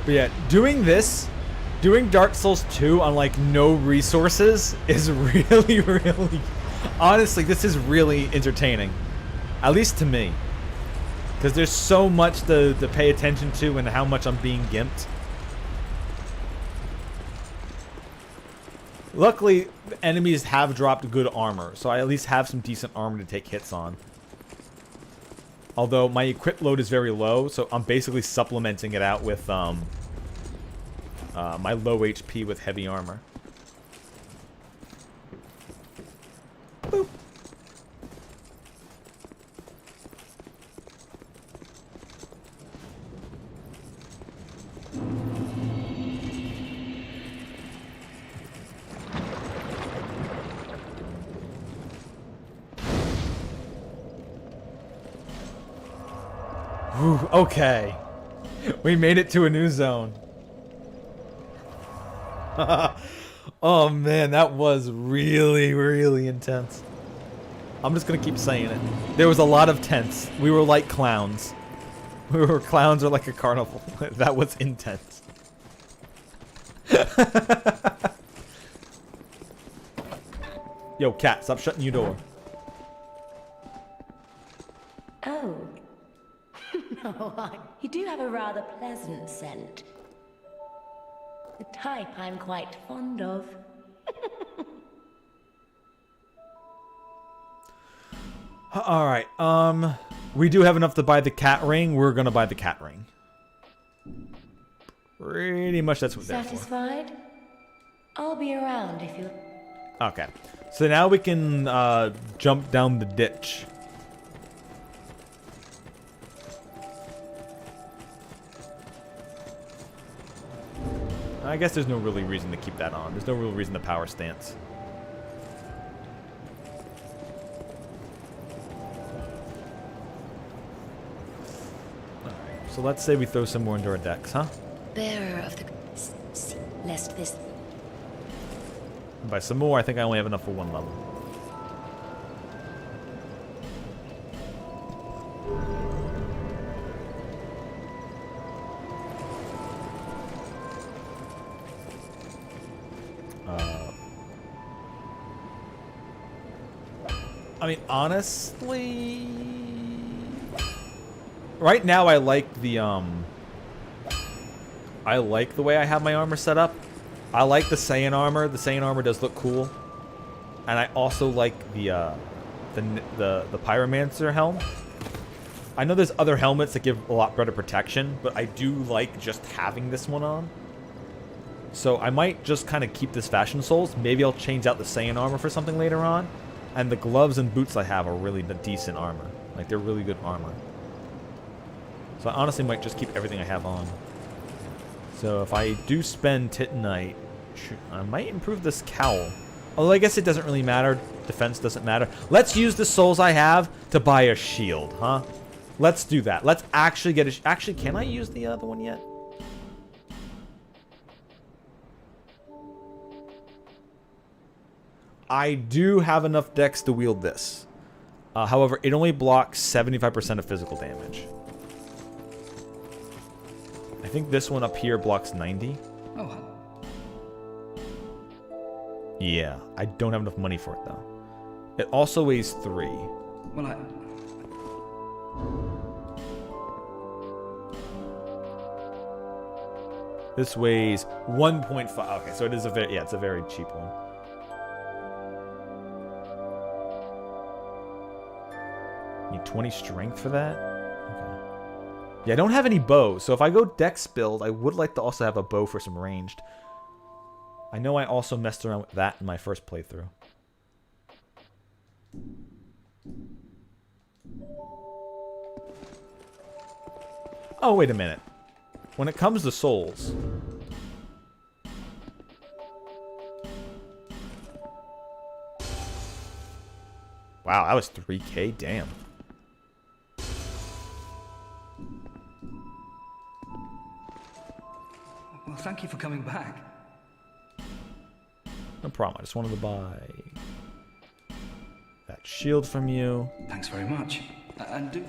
But yeah, doing Dark Souls 2 on like no resources is really, really, honestly, this is really entertaining. At least to me. Because there's so much to pay attention to and how much I'm being gimped. Luckily, enemies have dropped good armor, so I at least have some decent armor to take hits on. Although my equip load is very low, so I'm basically supplementing it out with my low HP with heavy armor. Boop. Whew, okay. We made it to a new zone. Oh man, that was really, really intense. I'm just gonna keep saying it. There was a lot of tents. We were like clowns. We were clowns or like a carnival. That was intense. Yo, cat, stop shutting your door. Oh. No, you do have a rather pleasant scent. The type I'm quite fond of. Alright, we do have enough to buy the cat ring. We're gonna buy the cat ring. Pretty much that's what they're for. Satisfied? I'll be around if you... Okay, so now we can jump down the ditch. I guess there's no really reason to keep that on. There's no real reason to power stance. Alright, so let's say we throw some more into our decks, huh? Bearer of the... lest this... And by some more, I think I only have enough for one level. I mean, honestly, right now I like the way I have my armor set up. I like the Saiyan armor. The Saiyan armor does look cool, and I also like the Pyromancer helm. I know there's other helmets that give a lot better protection, but I do like just having this one on. So I might just kind of keep this Fashion Souls. Maybe I'll change out the Saiyan armor for something later on. And the gloves and boots I have are really decent armor. Like, they're really good armor. So I honestly might just keep everything I have on. So if I do spend Titanite, I might improve this cowl. Although I guess it doesn't really matter. Defense doesn't matter. Let's use the souls I have to buy a shield, huh? Let's do that. Let's actually get a... Actually, can I use the other one yet? I do have enough dex to wield this. However, it only blocks 75% of physical damage. I think this one up here blocks 90. Oh. Yeah, I don't have enough money for it, though. It also weighs 3. Well, This weighs 1.5. Okay, so it is a very... Yeah, it's a very cheap one. Need 20 strength for that? Okay. Yeah, I don't have any bows, so if I go dex build, I would like to also have a bow for some ranged. I know I also messed around with that in my first playthrough. Oh, wait a minute. When it comes to souls... Wow, that was 3K? Damn. well, thank you for coming back. No problem. I just wanted to buy that shield from you. Thanks very much. And do...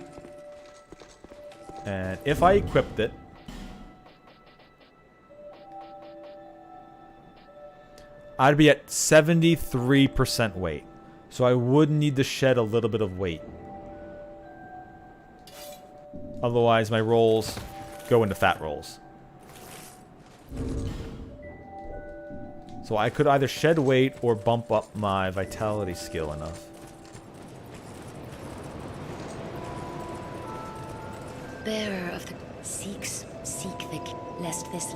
And if I equipped it... I'd be at 73% weight. So I would need to shed a little bit of weight. Otherwise, my rolls go into fat rolls. So I could either shed weight or bump up my vitality skill enough. Bearer of the seek the lest this.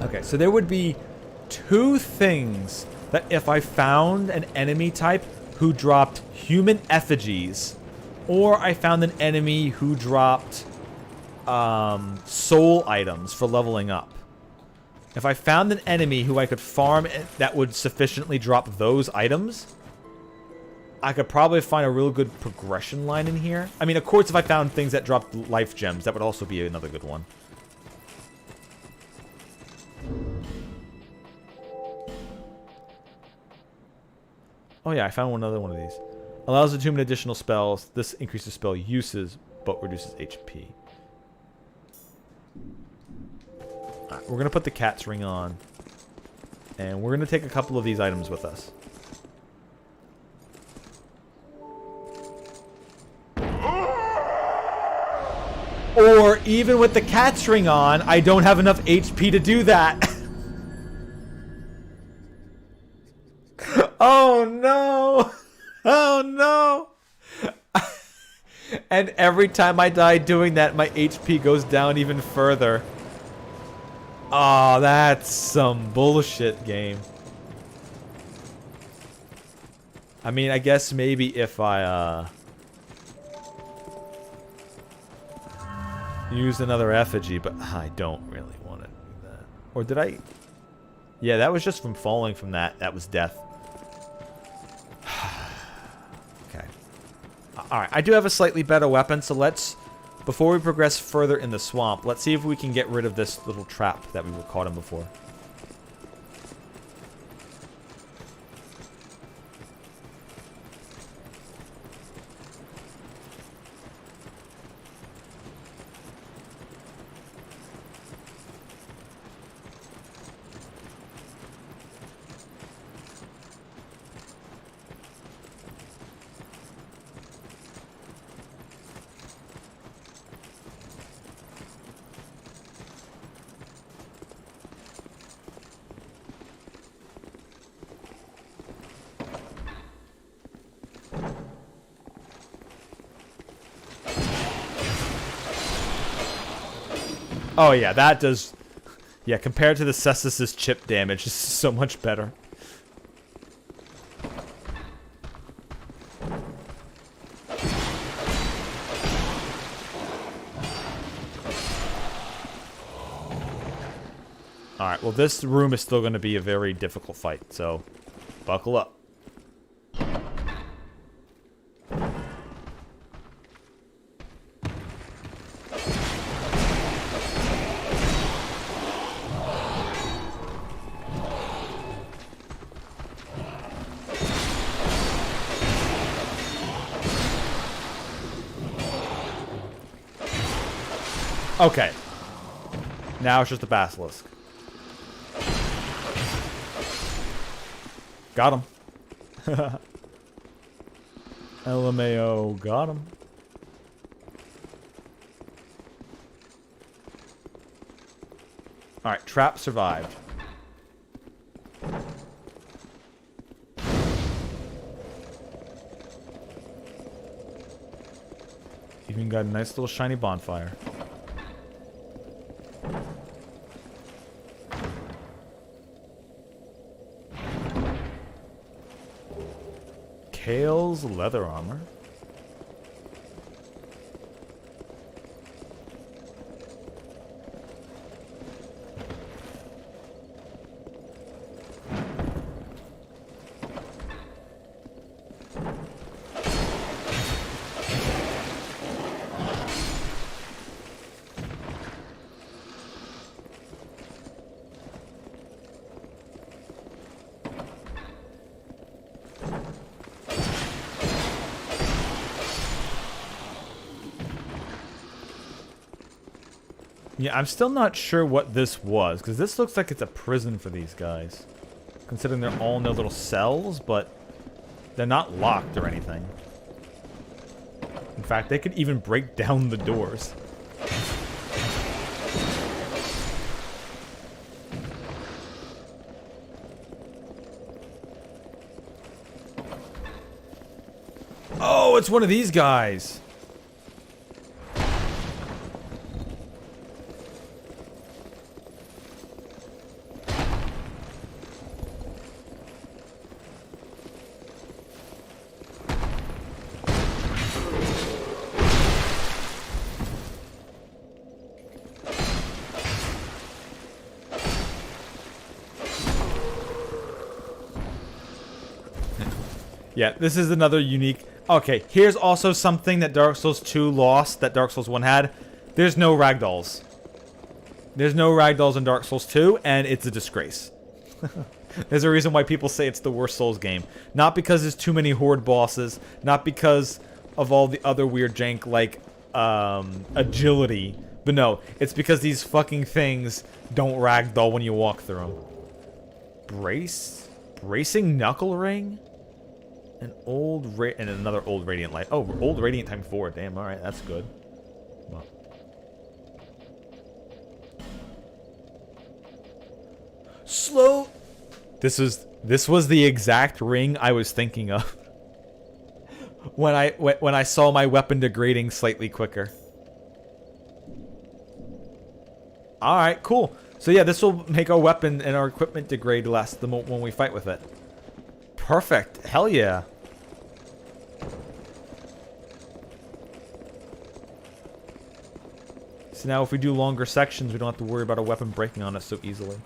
Okay, so there would be 2 things that if I found an enemy type who dropped human effigies, or I found an enemy who dropped soul items for leveling up. If I found an enemy who I could farm that would sufficiently drop those items, I could probably find a real good progression line in here. I mean, of course, if I found things that dropped life gems, that would also be another good one. Oh yeah, I found another one of these. Allows attunement additional spells. This increases spell uses, but reduces HP. Alright, we're going to put the cat's ring on. And we're going to take a couple of these items with us. Or even with the cat's ring on, I don't have enough HP to do that. Oh no! Oh no! And every time I die doing that, my HP goes down even further. Oh, that's some bullshit game. I mean, I guess maybe if I, use another effigy, but I don't really want to do that. Or did I? Yeah, that was just from falling from that. That was death. Okay. Alright, I do have a slightly better weapon, so let's... Before we progress further in the swamp, let's see if we can get rid of this little trap that we were caught in before. Oh yeah, that does... Yeah, compared to the Cestus's chip damage, this is so much better. Alright, well this room is still going to be a very difficult fight, so buckle up. Okay. Now it's just a basilisk. Got him. LMAO, got him. Alright, trap survived. Even got a nice little shiny bonfire. Kale's leather armor. Yeah, I'm still not sure what this was, because this looks like it's a prison for these guys. Considering they're all in their little cells, but they're not locked or anything. In fact, they could even break down the doors. Oh, it's one of these guys! Yeah, this is another unique... Okay, here's also something that Dark Souls 2 lost that Dark Souls 1 had. There's no ragdolls. There's no ragdolls in Dark Souls 2, and it's a disgrace. There's a reason why people say it's the worst Souls game. Not because there's too many horde bosses, not because of all the other weird jank like agility, but no, it's because these fucking things don't ragdoll when you walk through them. Bracing knuckle ring? An old and another old radiant light. Oh, old radiant time 4. Damn, alright, that's good. Well. Slow. This was the exact ring I was thinking of. when I saw my weapon degrading slightly quicker. Alright, cool. So yeah, this will make our weapon and our equipment degrade less when we fight with it. Perfect. Hell yeah. So now if we do longer sections, we don't have to worry about a weapon breaking on us so easily.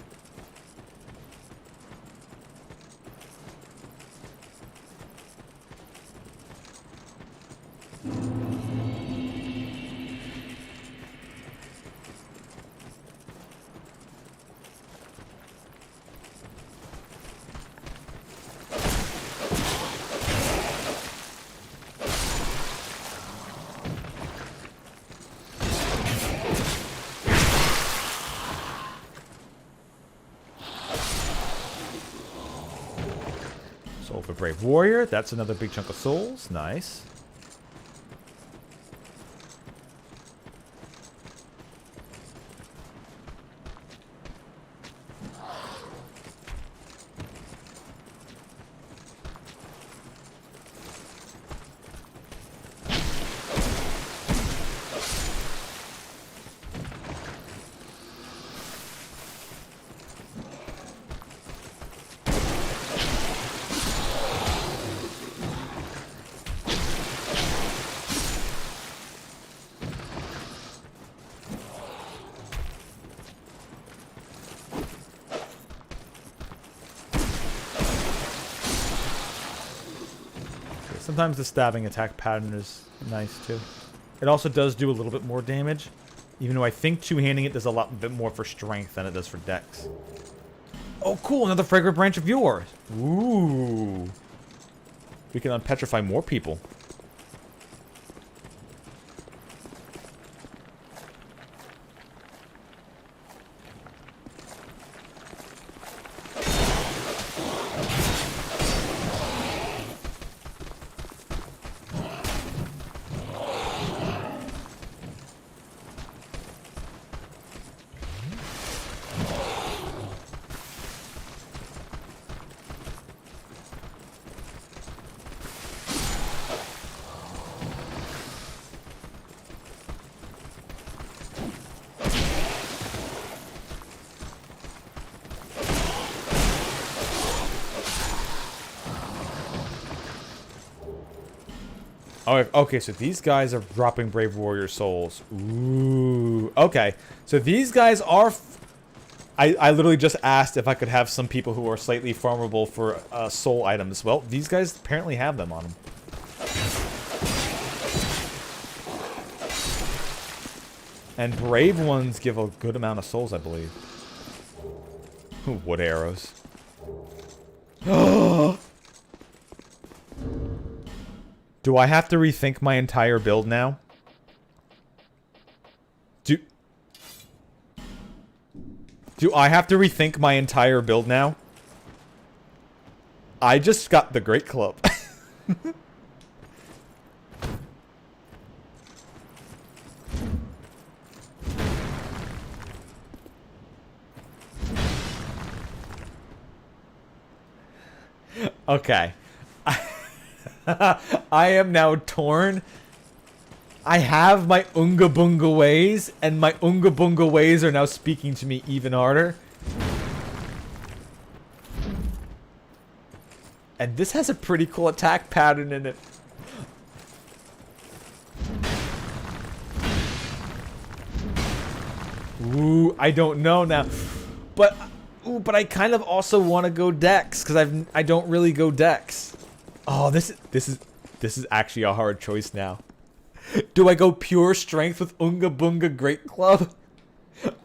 Soul for Brave Warrior. That's another big chunk of souls. Nice. Sometimes the stabbing attack pattern is nice too. It also does do a little bit more damage, even though I think two-handing it does a lot bit more for strength than it does for dex. Oh, cool! Another fragrant branch of yours. Ooh. We can unpetrify more people. Oh, okay, so these guys are dropping Brave Warrior souls. Ooh. Okay, so these guys are... I literally just asked if I could have some people who are slightly farmable for soul items. Well, these guys apparently have them on them. And brave ones give a good amount of souls, I believe. Ooh, wood arrows. Do I have to rethink my entire build now? Do I have to rethink my entire build now? I just got the Great Club. Okay. I am now torn. I have my Unga Bunga ways, and my Unga Bunga ways are now speaking to me even harder. And this has a pretty cool attack pattern in it. Ooh, I don't know now. But I kind of also want to go Dex, because I don't really go Dex. Oh, this is actually a hard choice now. Do I go pure strength with Unga Bunga Great Club?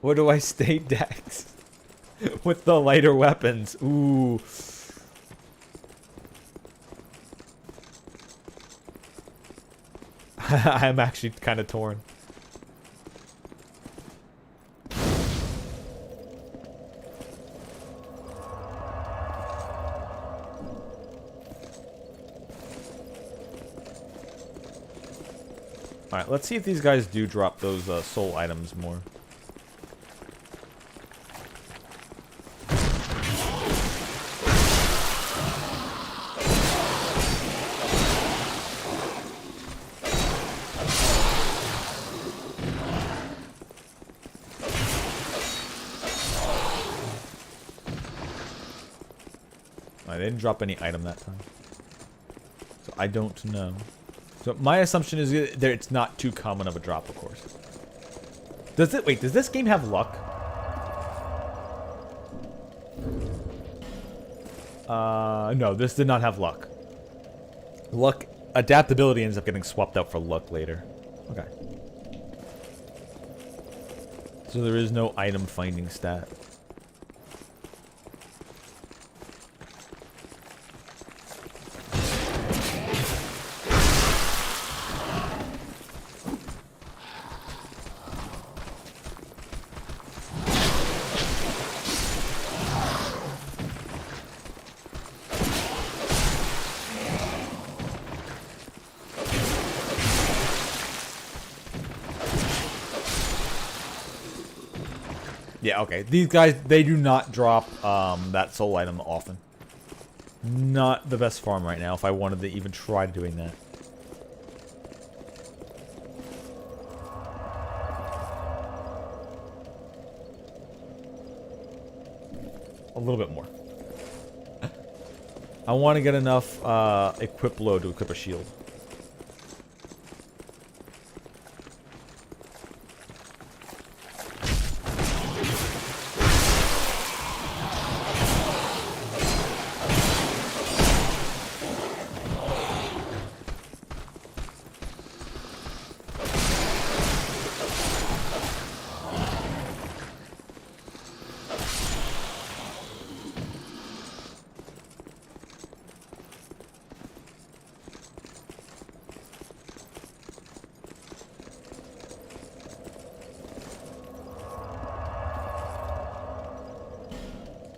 Or do I stay Dex with the lighter weapons? Ooh. I'm actually kind of torn. Alright, let's see if these guys do drop those soul items more. They didn't drop any item that time. So I don't know. So my assumption is that it's not too common of a drop, of course. Does it? Wait, does this game have luck? No, this did not have luck. Luck, adaptability ends up getting swapped out for luck later. Okay. So there is no item finding stat. Yeah, okay. These guys, they do not drop that soul item often. Not the best farm right now if I wanted to even try doing that. A little bit more. I want to get enough equip load to equip a shield.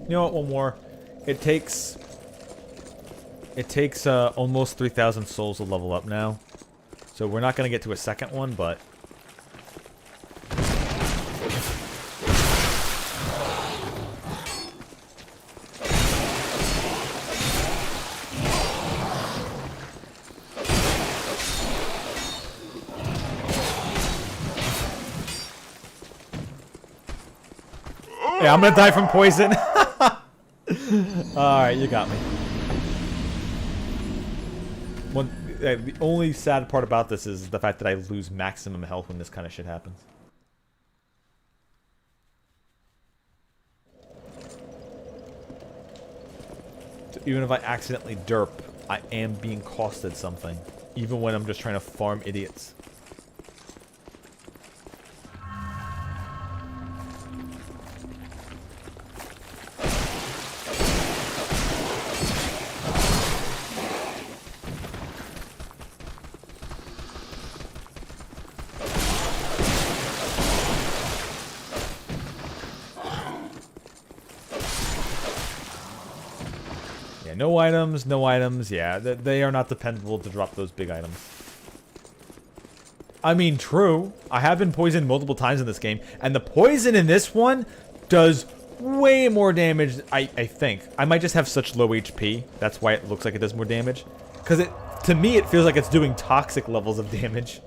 You know what? One more. It takes almost 3,000 souls to level up now. So we're not going to get to a second one, but... Yeah, I'm gonna die from poison. Alright, you got me. The only sad part about this is the fact that I lose maximum health when this kind of shit happens. So even if I accidentally derp, I am being costed something. Even when I'm just trying to farm idiots. No items, no items. Yeah, they are not dependable to drop those big items. I mean, true. I have been poisoned multiple times in this game, and the poison in this one does way more damage, I think. I might just have such low HP. That's why it looks like it does more damage. Because to me, it feels like it's doing toxic levels of damage.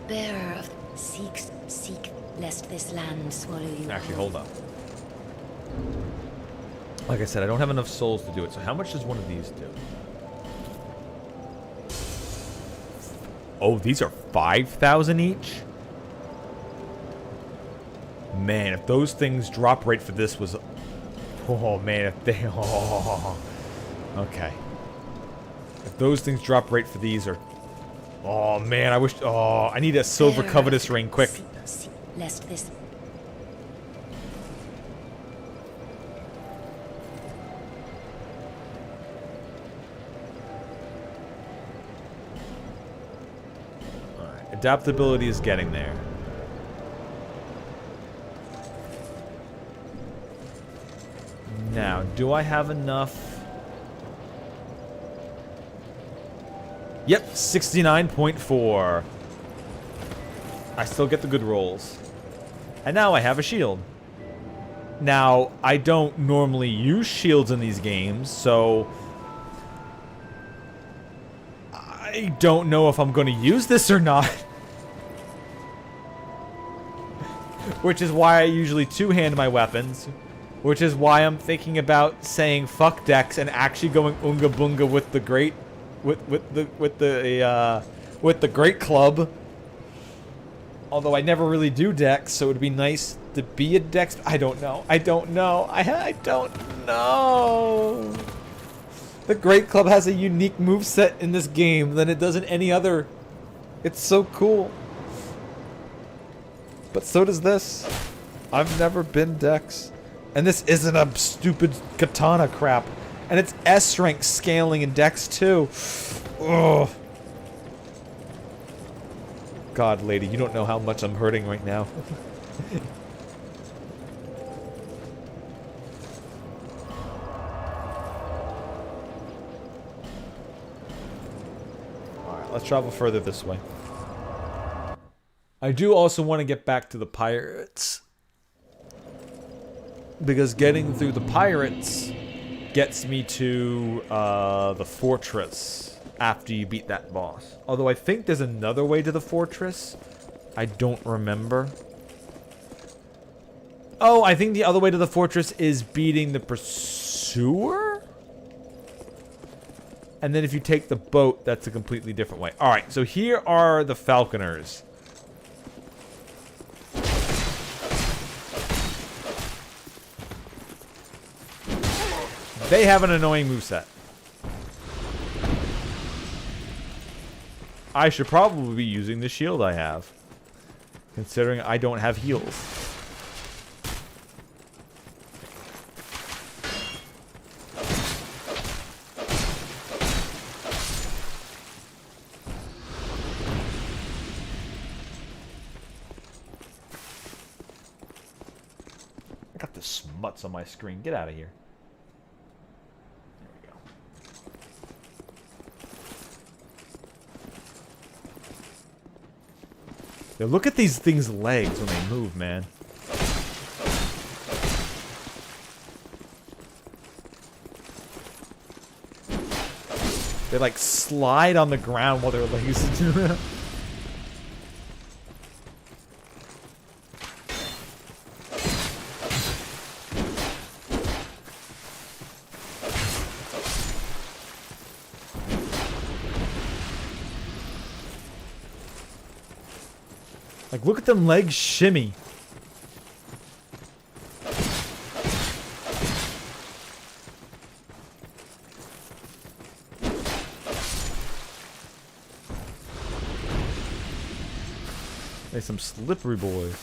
Bearer of seek, lest this land swallow you. Actually, hold up. Like I said, I don't have enough souls to do it, so how much does one of these do? Oh, these are 5,000 each? Man, if those things drop rate for this was... Oh, man, if they... Oh, okay. If those things drop rate for these are... Oh, man, I wish... Oh, I need a silver covetous ring, quick. Lest this... Alright, adaptability is getting there. Now, do I have enough... Yep, 69.4. I still get the good rolls. And now I have a shield. Now, I don't normally use shields in these games, so... I don't know if I'm going to use this or not. Which is why I usually two-hand my weapons. Which is why I'm thinking about saying fuck Dex and actually going Oonga Boonga with the great... With the great club. Although I never really do Dex, so it would be nice to be a Dex. I don't know. I don't know. I don't know. The great club has a unique moveset in this game than it does in any other. It's so cool. But so does this. I've never been Dex. And this isn't a stupid katana crap. And it's S rank scaling in Dex too. Ugh. God, lady, you don't know how much I'm hurting right now. Alright, let's travel further this way. I do also want to get back to the pirates. Because getting through the pirates gets me to the fortress after you beat that boss. Although I think there's another way to the fortress. I don't remember. Oh, I think the other way to the fortress is beating the pursuer? And then if you take the boat, that's a completely different way. Alright, so here are the falconers. They have an annoying moveset. I should probably be using the shield I have, considering I don't have heals. I got the smuts on my screen. Get out of here. There we go. Yeah, look at these things' legs when they move, man. They like slide on the ground while their legs do. Like, look at them legs shimmy. There's some slippery boys.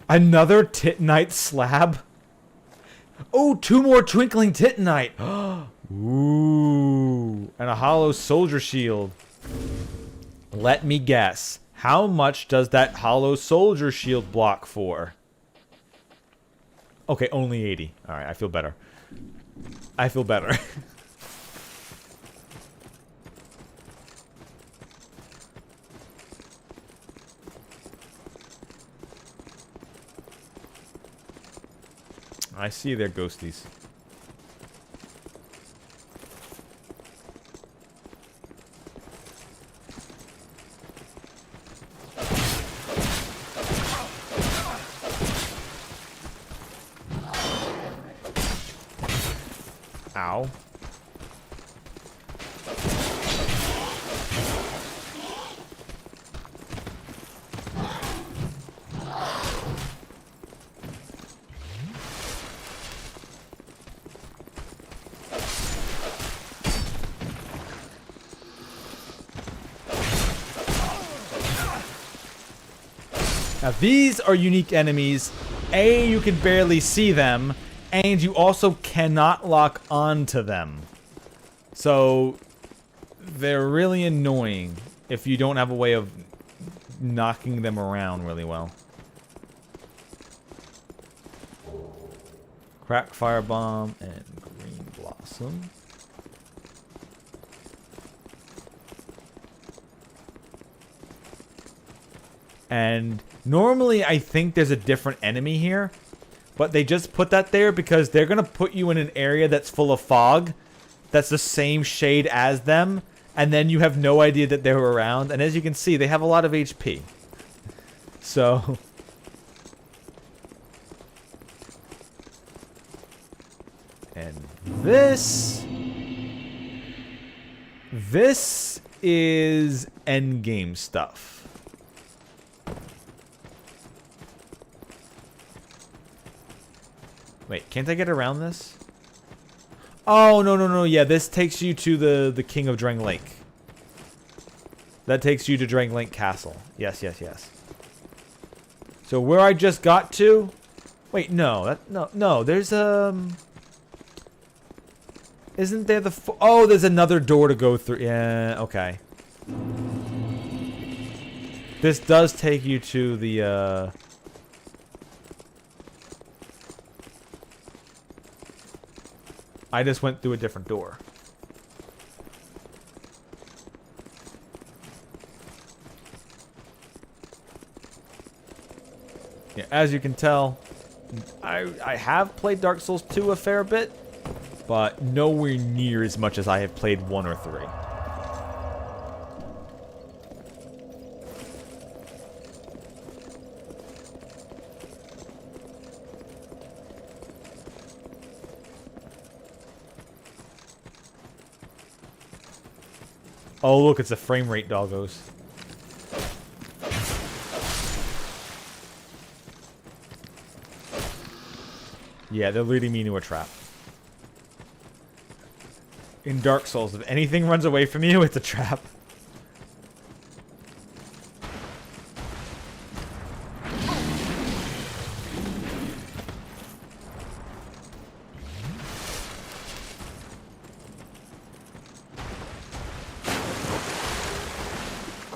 Another Titanite slab? Oh, 2 more twinkling Titanite. Ooh. And a hollow soldier shield. Let me guess. How much does that hollow soldier shield block for? Okay, only 80. Alright, I feel better. I feel better. I see their ghosties. Ow. Now these are unique enemies. A, you can barely see them, and you also cannot lock onto them. So they're really annoying if you don't have a way of knocking them around really well. Crack firebomb and green blossom. And normally I think there's a different enemy here, but they just put that there because they're going to put you in an area that's full of fog that's the same shade as them, and then you have no idea that they're around. And as you can see, they have a lot of HP. So and this is endgame stuff. Wait, can't I get around this? Oh, no. Yeah, this takes you to the King of Drang Lake. That takes you to Drang Lake Castle. Yes. So where I just got to... Wait, no. No, there's, Isn't there the... Oh, there's another door to go through. Yeah, okay. This does take you to the, I just went through a different door. Yeah, as you can tell, I have played Dark Souls 2 a fair bit, but nowhere near as much as I have played 1 or 3. Oh, look, it's a frame rate, doggos. Yeah, they're leading me into a trap. In Dark Souls, if anything runs away from you, it's a trap.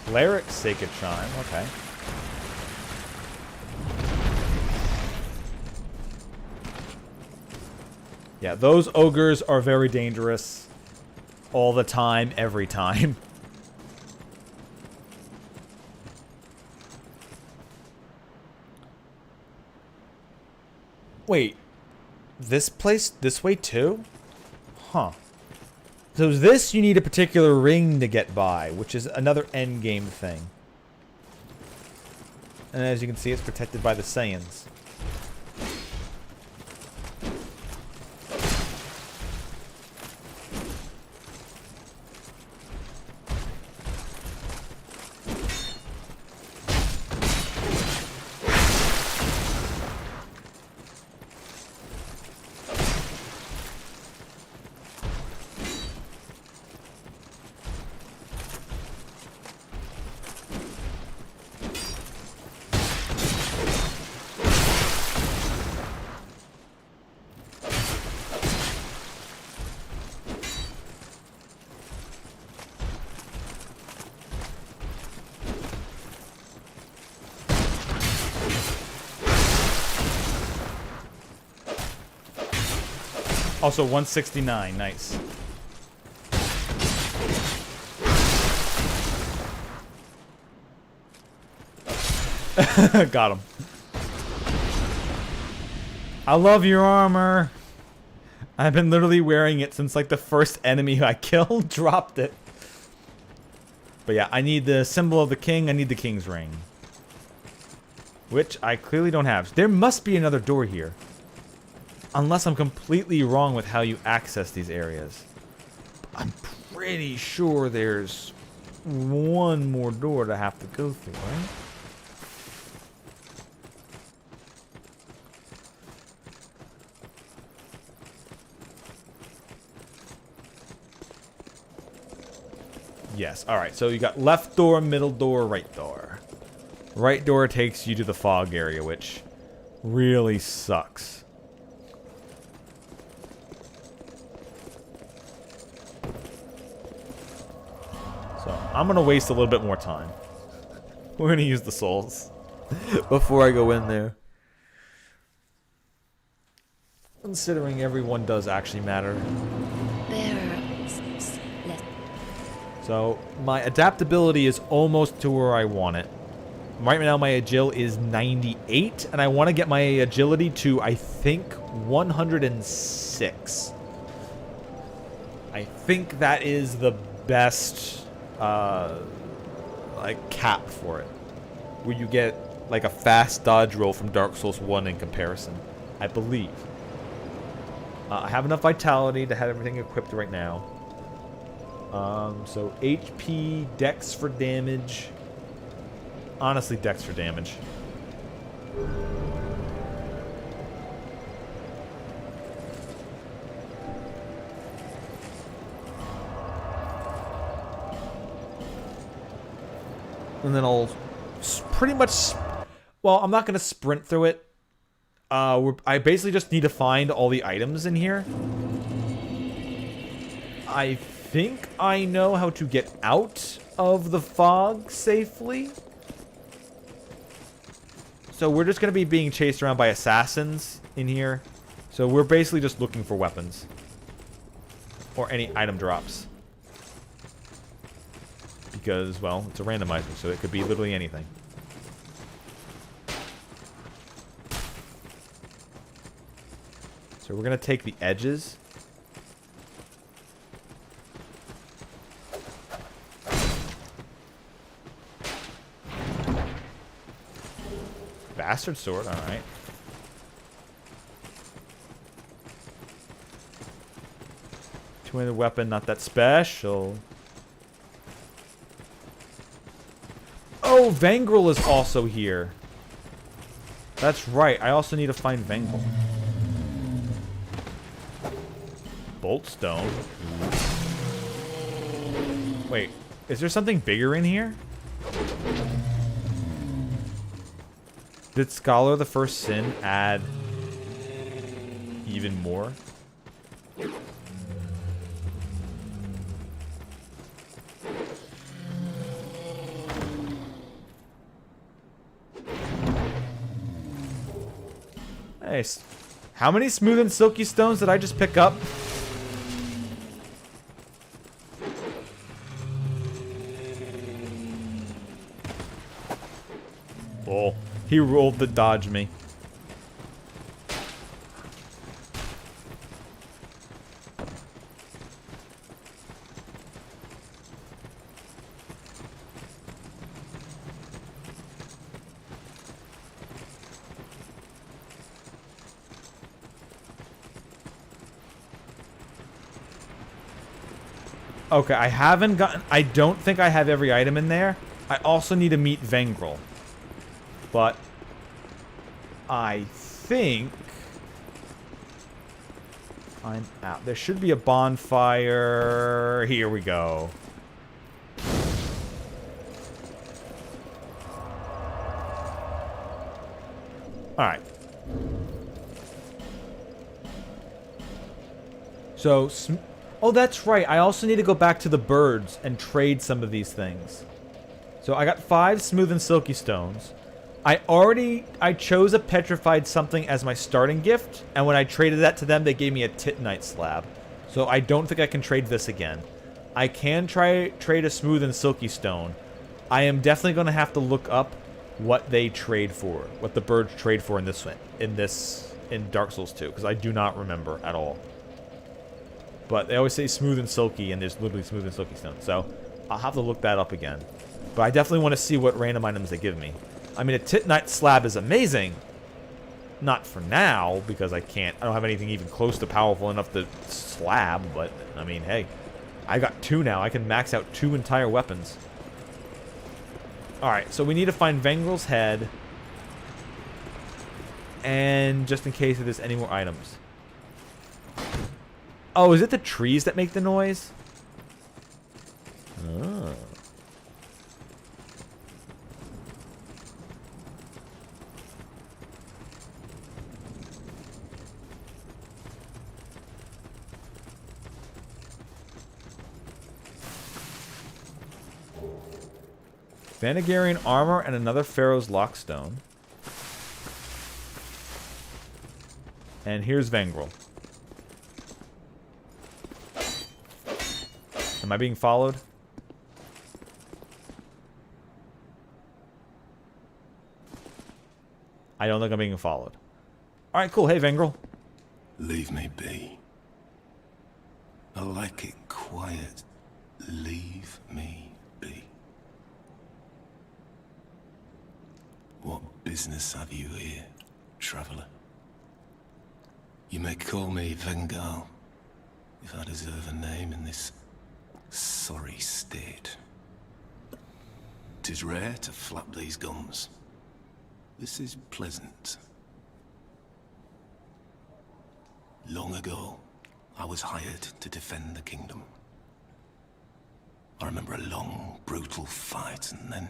Cleric Sacred Chime, okay. Yeah, those ogres are very dangerous. All the time, every time. Wait. This place, this way too? Huh. So this, you need a particular ring to get by, which is another endgame thing. And as you can see, it's protected by the Saiyans. Also 169, nice. Got him. I love your armor. I've been literally wearing it since like the first enemy I killed dropped it. But yeah, I need the symbol of the king. I need the king's ring. Which I clearly don't have. There must be another door here. Unless I'm completely wrong with how you access these areas. I'm pretty sure there's one more door to have to go through, right? Yes, alright, so you got left door, middle door, right door. Right door takes you to the fog area, which really sucks. So, I'm gonna waste a little bit more time. We're gonna use the souls before I go in there. Considering everyone does actually matter. So, my adaptability is almost to where I want it. Right now, my agility is 98, and I want to get my agility to, I think, 106. I think that is the best, like, cap for it. Where you get, like, a fast dodge roll from Dark Souls 1 in comparison. I believe. I have enough vitality to have everything equipped right now. So HP, Dex for damage. Honestly, Dex for damage. And then I'll pretty much... Well, I'm not going to sprint through it. I basically just need to find all the items in here. I think I know how to get out of the fog safely. So we're just going to be being chased around by assassins in here. So we're basically just looking for weapons. Or any item drops. Because, well, it's a randomizer, so it could be literally anything. So we're going to take the edges. Bastard sword, alright. Two-handed weapon, not that special. Oh, Vangrel is also here. That's right, I also need to find Vangrel. Boltstone. Wait, is there something bigger in here? Did Scholar the First Sin add even more? Nice. How many smooth and silky stones did I just pick up? Oh, he rolled to dodge me. Okay, I don't think I have every item in there. I also need to meet Vengrel. But I think I'm out. There should be a bonfire. Here we go. Alright. So, oh, that's right. I also need to go back to the birds and trade some of these things. So I got 5 smooth and silky stones. I chose a petrified something as my starting gift, and when I traded that to them, they gave me a titanite slab. So I don't think I can trade this again. I can trade a smooth and silky stone. I am definitely going to have to look up what they trade for, what the birds trade for in this one, in Dark Souls 2, because I do not remember at all. But they always say smooth and silky, and there's literally smooth and silky stone. So I'll have to look that up again. But I definitely want to see what random items they give me. I mean, a titanite slab is amazing. Not for now, because I don't have anything even close to powerful enough to slab. But, I mean, hey. I got 2 now. I can max out 2 entire weapons. Alright, so we need to find Vengrel's head. And just in case if there's any more items. Oh, is it the trees that make the noise? Oh. Vanagarian armor and another Pharaoh's Lockstone. And here's Vengrel. Am I being followed? I don't think I'm being followed. Alright, cool. Hey, Vengrel. Leave me be. I like it quiet. Leave me be. What business have you here, traveller? You may call me Vengal, if I deserve a name in this sorry state. 'Tis rare to flap these gums. This is pleasant. Long ago, I was hired to defend the kingdom. I remember a long, brutal fight, and then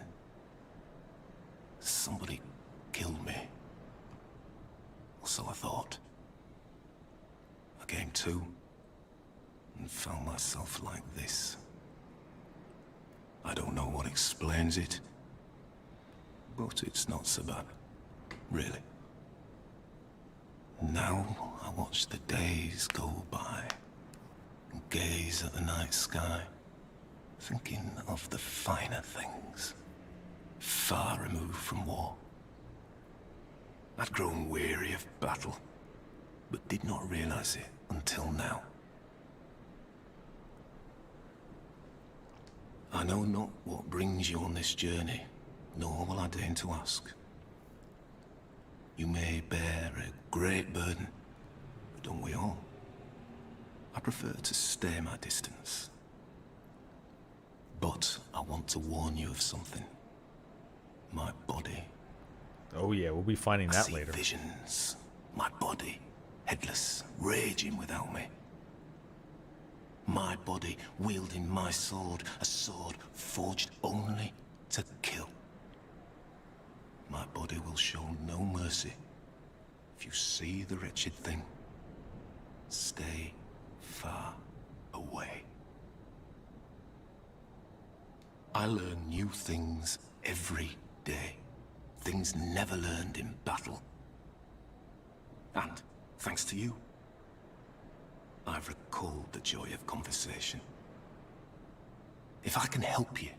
somebody killed me. Or so I thought. I came to and found myself like this. I don't know what explains it, but it's not so bad, really. Now I watch the days go by and gaze at the night sky, thinking of the finer things, far removed from war. I'd grown weary of battle, but did not realize it until now. I know not what brings you on this journey, nor will I deign to ask. You may bear a great burden, but don't we all? I prefer to stay my distance. But I want to warn you of something. My body. Oh yeah, we'll be finding that I see later. Visions. My body, headless, raging without me. My body wielding my sword, a sword forged only to kill. My body will show no mercy. If you see the wretched thing, stay far away. I learn new things every day. Things never learned in battle. And Thanks to you, I've recalled the joy of conversation. If I can help you,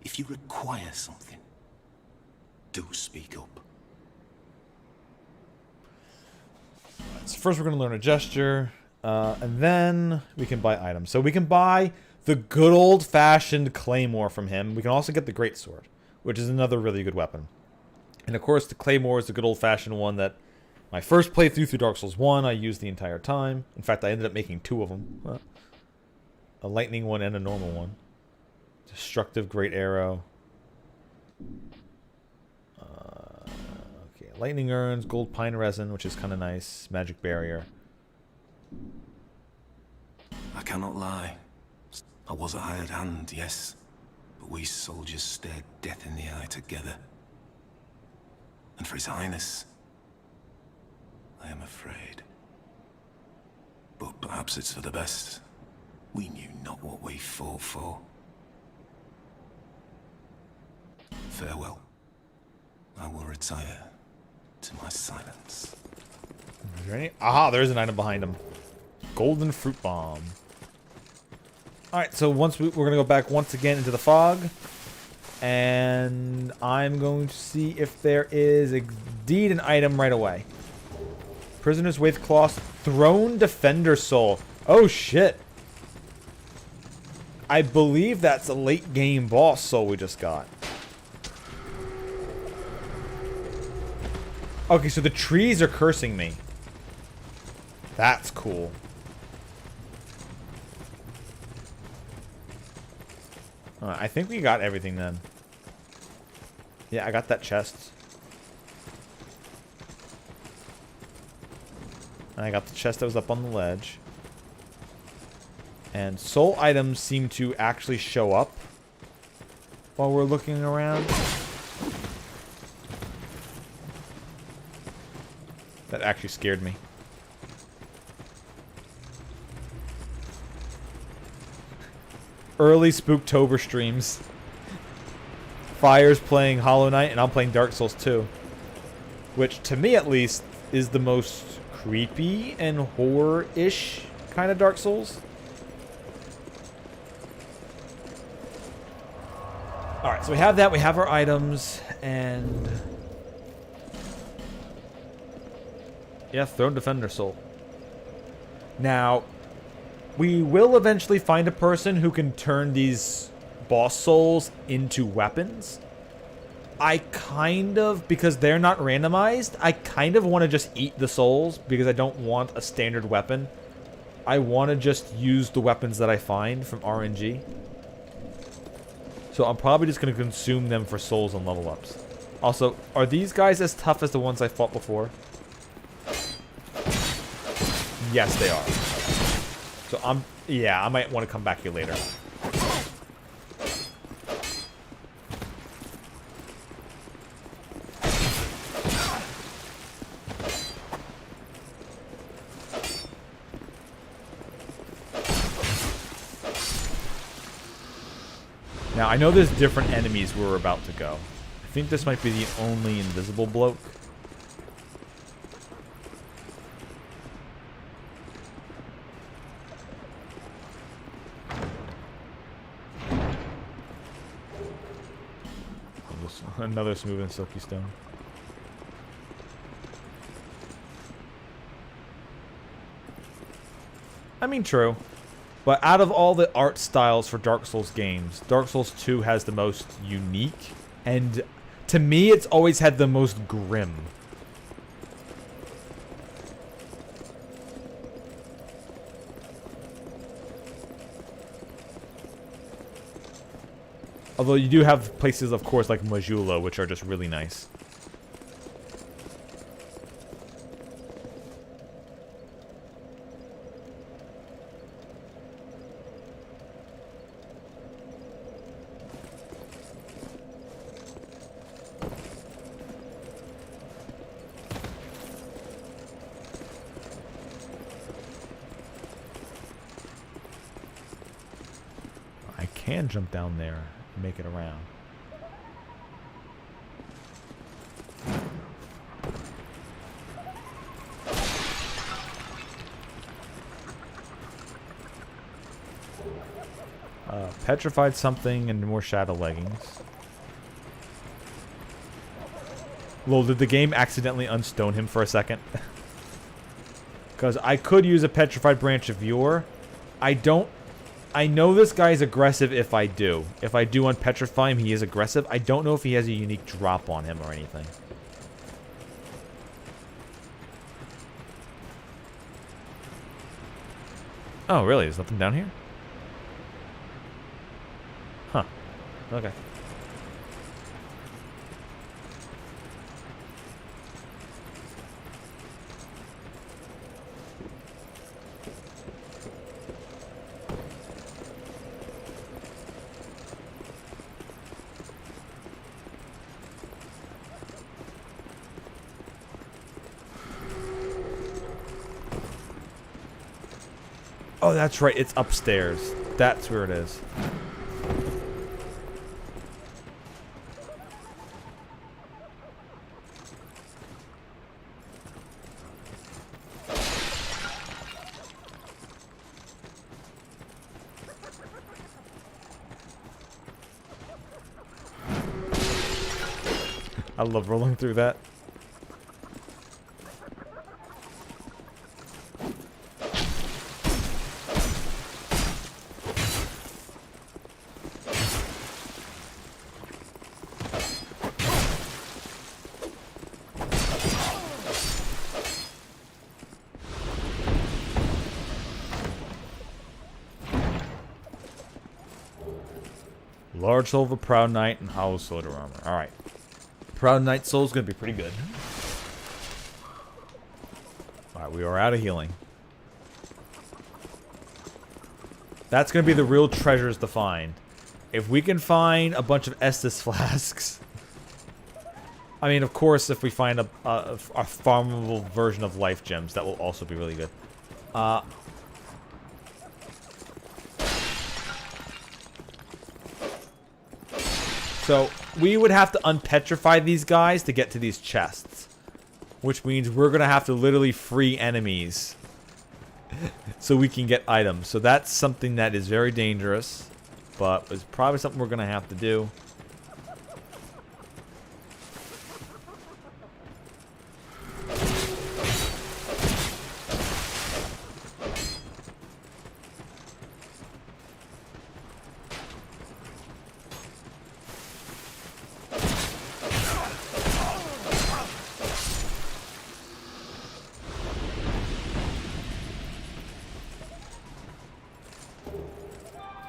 if you require something, do speak up. So first we're going to learn a gesture, and then we can buy items. So we can buy the good old-fashioned claymore from him. We can also get the greatsword, which is another really good weapon. And of course, the claymore is the good old-fashioned one that my first playthrough through Dark Souls 1 I used the entire time. In fact, I ended up making 2 of them. A lightning one and a normal one. Destructive great arrow. Okay, lightning urns, gold pine resin, which is kind of nice. Magic barrier. I cannot lie. I was a hired hand, yes. But we soldiers stared death in the eye together. And for His Highness, I am afraid. But perhaps it's for the best. We knew not what we fought for. Farewell. I will retire to my silence. Is there any? Aha, there's an item behind him. Golden fruit bomb. Alright, so once we're going to go back once again into the fog. And I'm going to see if there is indeed an item right away. Prisoner's Waith Cloth, Throne Defender Soul. Oh shit. I believe that's a late game boss soul we just got. Okay, so the trees are cursing me. That's cool. I think we got everything then. Yeah, I got that chest. And I got the chest that was up on the ledge. And soul items seem to actually show up while we're looking around. That actually scared me. Early Spooktober streams. Fire's playing Hollow Knight and I'm playing Dark Souls 2. Which, to me at least, is the most creepy and horror-ish kind of Dark Souls. Alright, so we have that, we have our items, and... yeah, Throne Defender Soul. Now, we will eventually find a person who can turn these boss souls into weapons. I kind of, because they're not randomized, I kind of want to just eat the souls because I don't want a standard weapon. I want to just use the weapons that I find from RNG. So I'm probably just going to consume them for souls and level ups. Also, are these guys as tough as the ones I fought before? Yes, they are. So yeah, I might want to come back here later. Now, I know there's different enemies where we're about to go. I think this might be the only invisible bloke. Another smooth and silky stone. I mean, true. But out of all the art styles for Dark Souls games, Dark Souls 2 has the most unique. And to me, it's always had the most grim. Although you do have places, of course, like Majula, which are just really nice. I can jump down there. Make it around. petrified something and more shadow leggings. Lol, did the game accidentally unstone him for a second? Because I could use a petrified branch of yore. I know this guy is aggressive if I do. If I do unpetrify him, he is aggressive. I don't know if he has a unique drop on him or anything. Oh, really? There's nothing down here? Huh. Okay. Oh, that's right. It's upstairs. That's where it is. I love rolling through that. Large soul of a proud knight and hollow sword armor. Alright. Proud knight soul is going to be pretty good. Alright, we are out of healing. That's going to be the real treasures to find. If we can find a bunch of Estus flasks. I mean, of course, if we find a farmable version of life gems, that will also be really good. So, we would have to unpetrify these guys to get to these chests. Which means we're going to have to literally free enemies. So we can get items. So that's something that is very dangerous. But it's probably something we're going to have to do.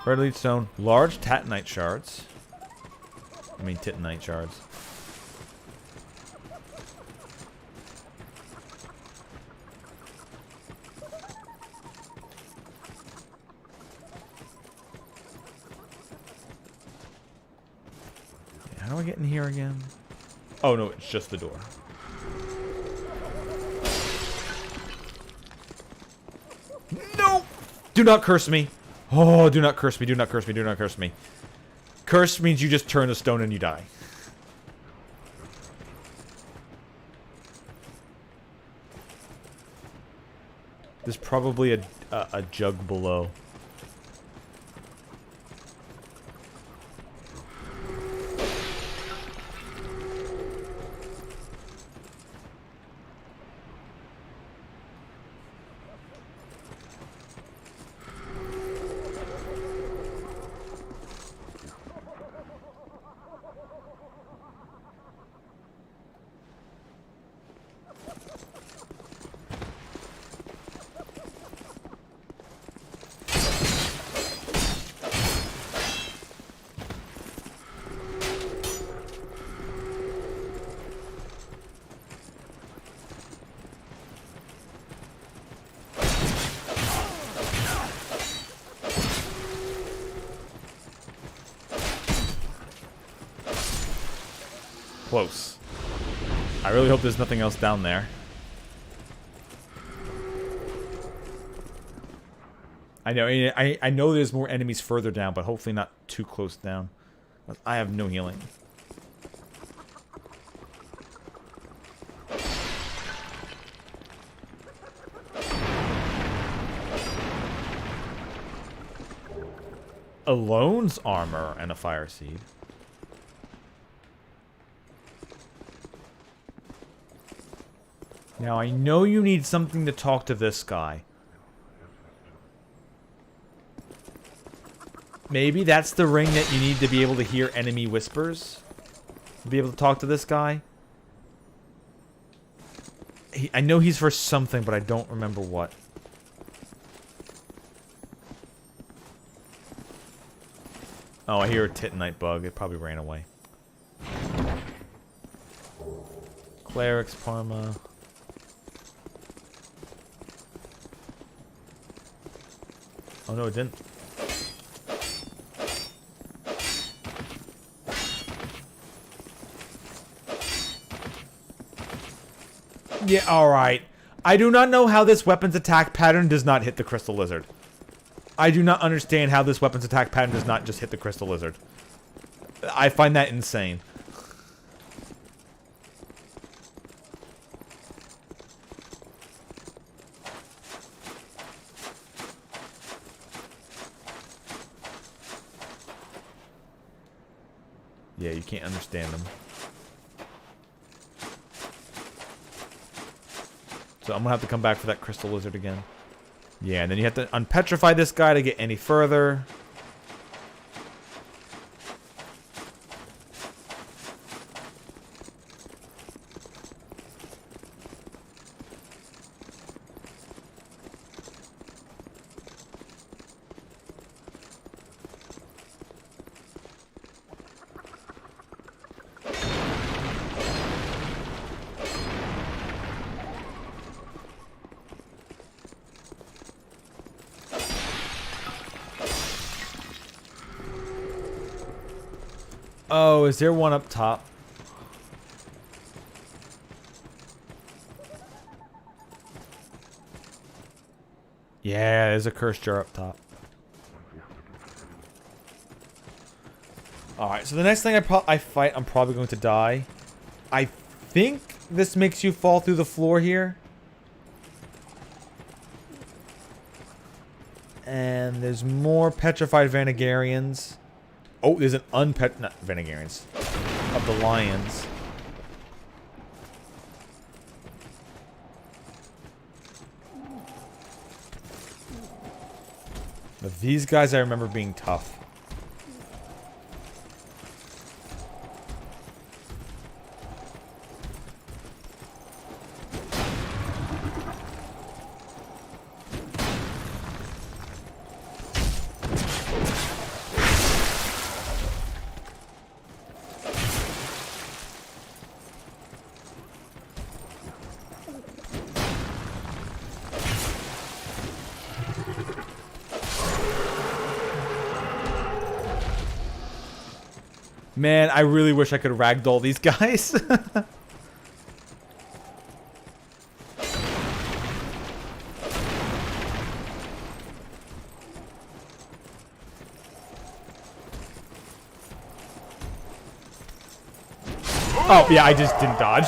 Red lead stone, large tatanite shards. I mean titanite shards. How do I get in here again? Oh no, it's just the door. No! Do not curse me! Oh, do not curse me, do not curse me, do not curse me. Curse means you just turn to stone and you die. There's probably a jug below. Close. I really hope there's nothing else down there. I know I know there's more enemies further down, but hopefully not too close down. I have no healing. Alone's armor and a fire seed. Now, I know you need something to talk to this guy. Maybe that's the ring that you need to be able to hear enemy whispers? To be able to talk to this guy? I know he's for something, but I don't remember what. Oh, I hear a titanite bug. It probably ran away. Cleric's Parma. Oh no, it didn't. Yeah, alright. I do not know how this weapon's attack pattern does not hit the crystal lizard. I do not understand how this weapon's attack pattern does not just hit the crystal lizard. I find that insane. Yeah, you can't understand them. So I'm gonna have to come back for that crystal lizard again. Yeah, and then you have to unpetrify this guy to get any further. Oh, is there one up top? Yeah, there's a curse jar up top. Alright, so the next thing I fight, I'm probably going to die. I think this makes you fall through the floor here. And there's more petrified Vanagarians. Oh, there's an not Vanagarians. Of the lions. But these guys I remember being tough. Man, I really wish I could ragdoll these guys. Oh, yeah, I just didn't dodge.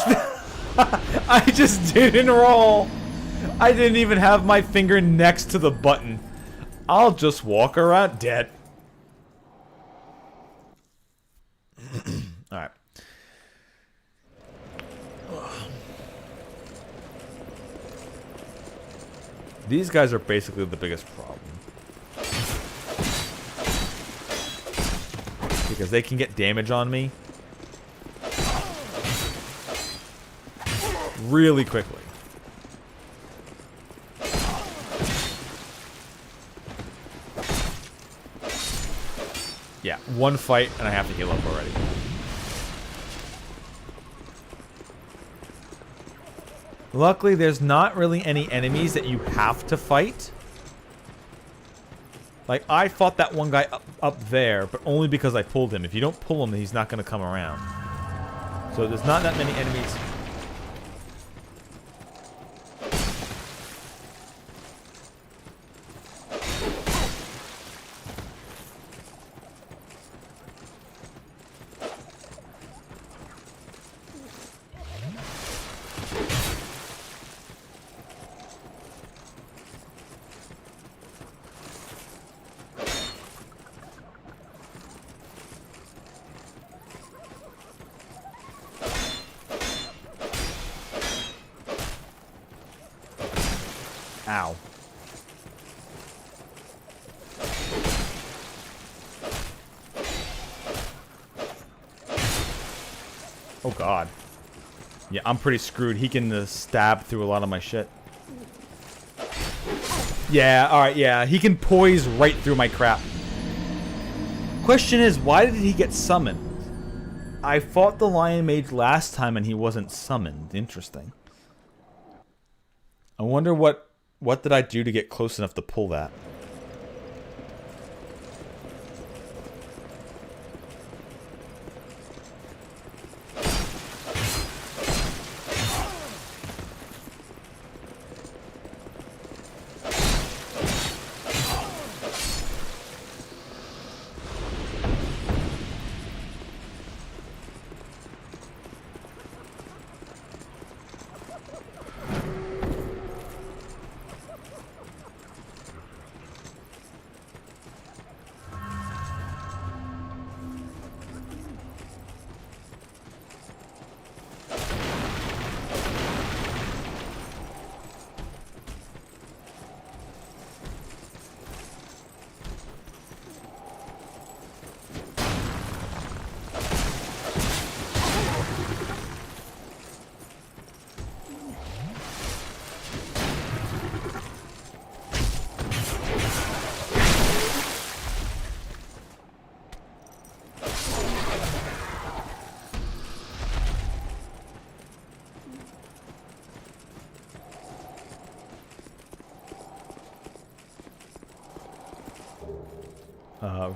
I just didn't roll. I didn't even have my finger next to the button. I'll just walk around dead. Alright. These guys are basically the biggest problem. Because they can get damage on me really quickly. Yeah, one fight and I have to heal up already. Luckily, there's not really any enemies that you have to fight. Like, I fought that one guy up there, but only because I pulled him. If you don't pull him, he's not going to come around. So there's not that many enemies. Ow. Oh god. Yeah, I'm pretty screwed. He can stab through a lot of my shit. Yeah, alright, yeah. He can poise right through my crap. Question is, why did he get summoned? I fought the Lion Mage last time and he wasn't summoned. Interesting. I wonder what did I do to get close enough to pull that?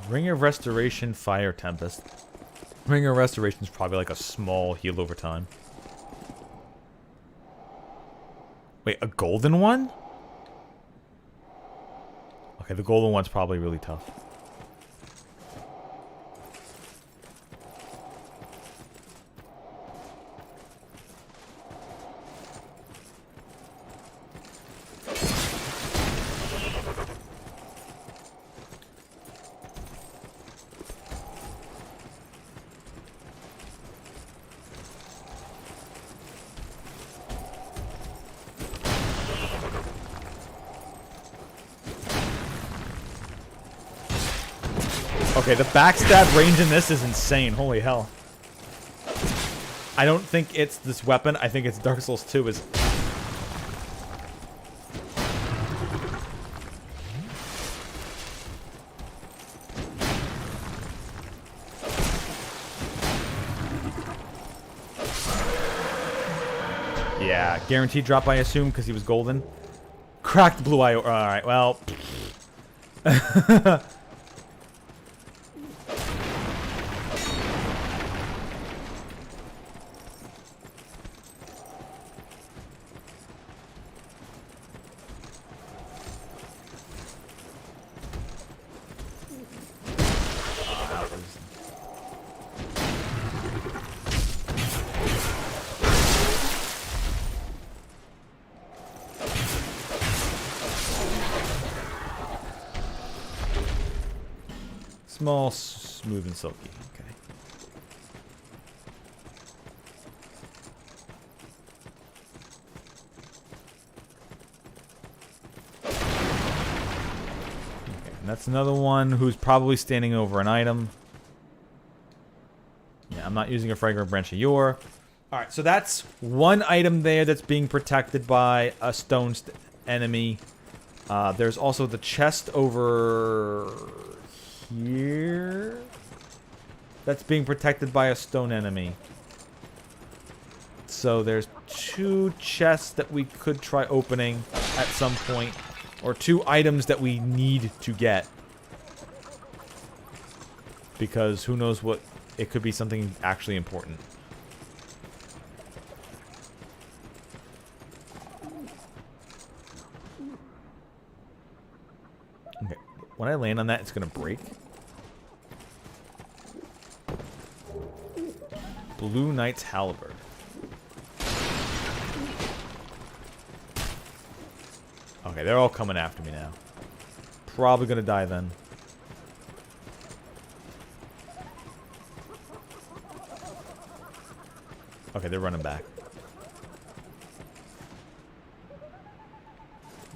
Ring of Restoration, Fire Tempest. Ring of Restoration is probably like a small heal over time. Wait, a golden one? Okay, the golden one's probably really tough. Okay, the backstab range in this is insane. Holy hell. I don't think it's this weapon. I think it's Dark Souls 2 is... Yeah, guaranteed drop I assume because he was golden. Cracked blue eye. Alright, well... Small, smooth, and silky. Okay. Okay, and that's another one who's probably standing over an item. Yeah, I'm not using a Fragrant Branch of Yore. Alright, so that's one item there that's being protected by a stone enemy. There's also the chest over... here that's being protected by a stone enemy. So there's two chests that we could try opening at some point, or two items that we need to get, because who knows what, it could be something actually important. Okay, when I land on that, it's gonna break. Blue Knight's Halberd. Okay, they're all coming after me now. Probably gonna die then. Okay, they're running back.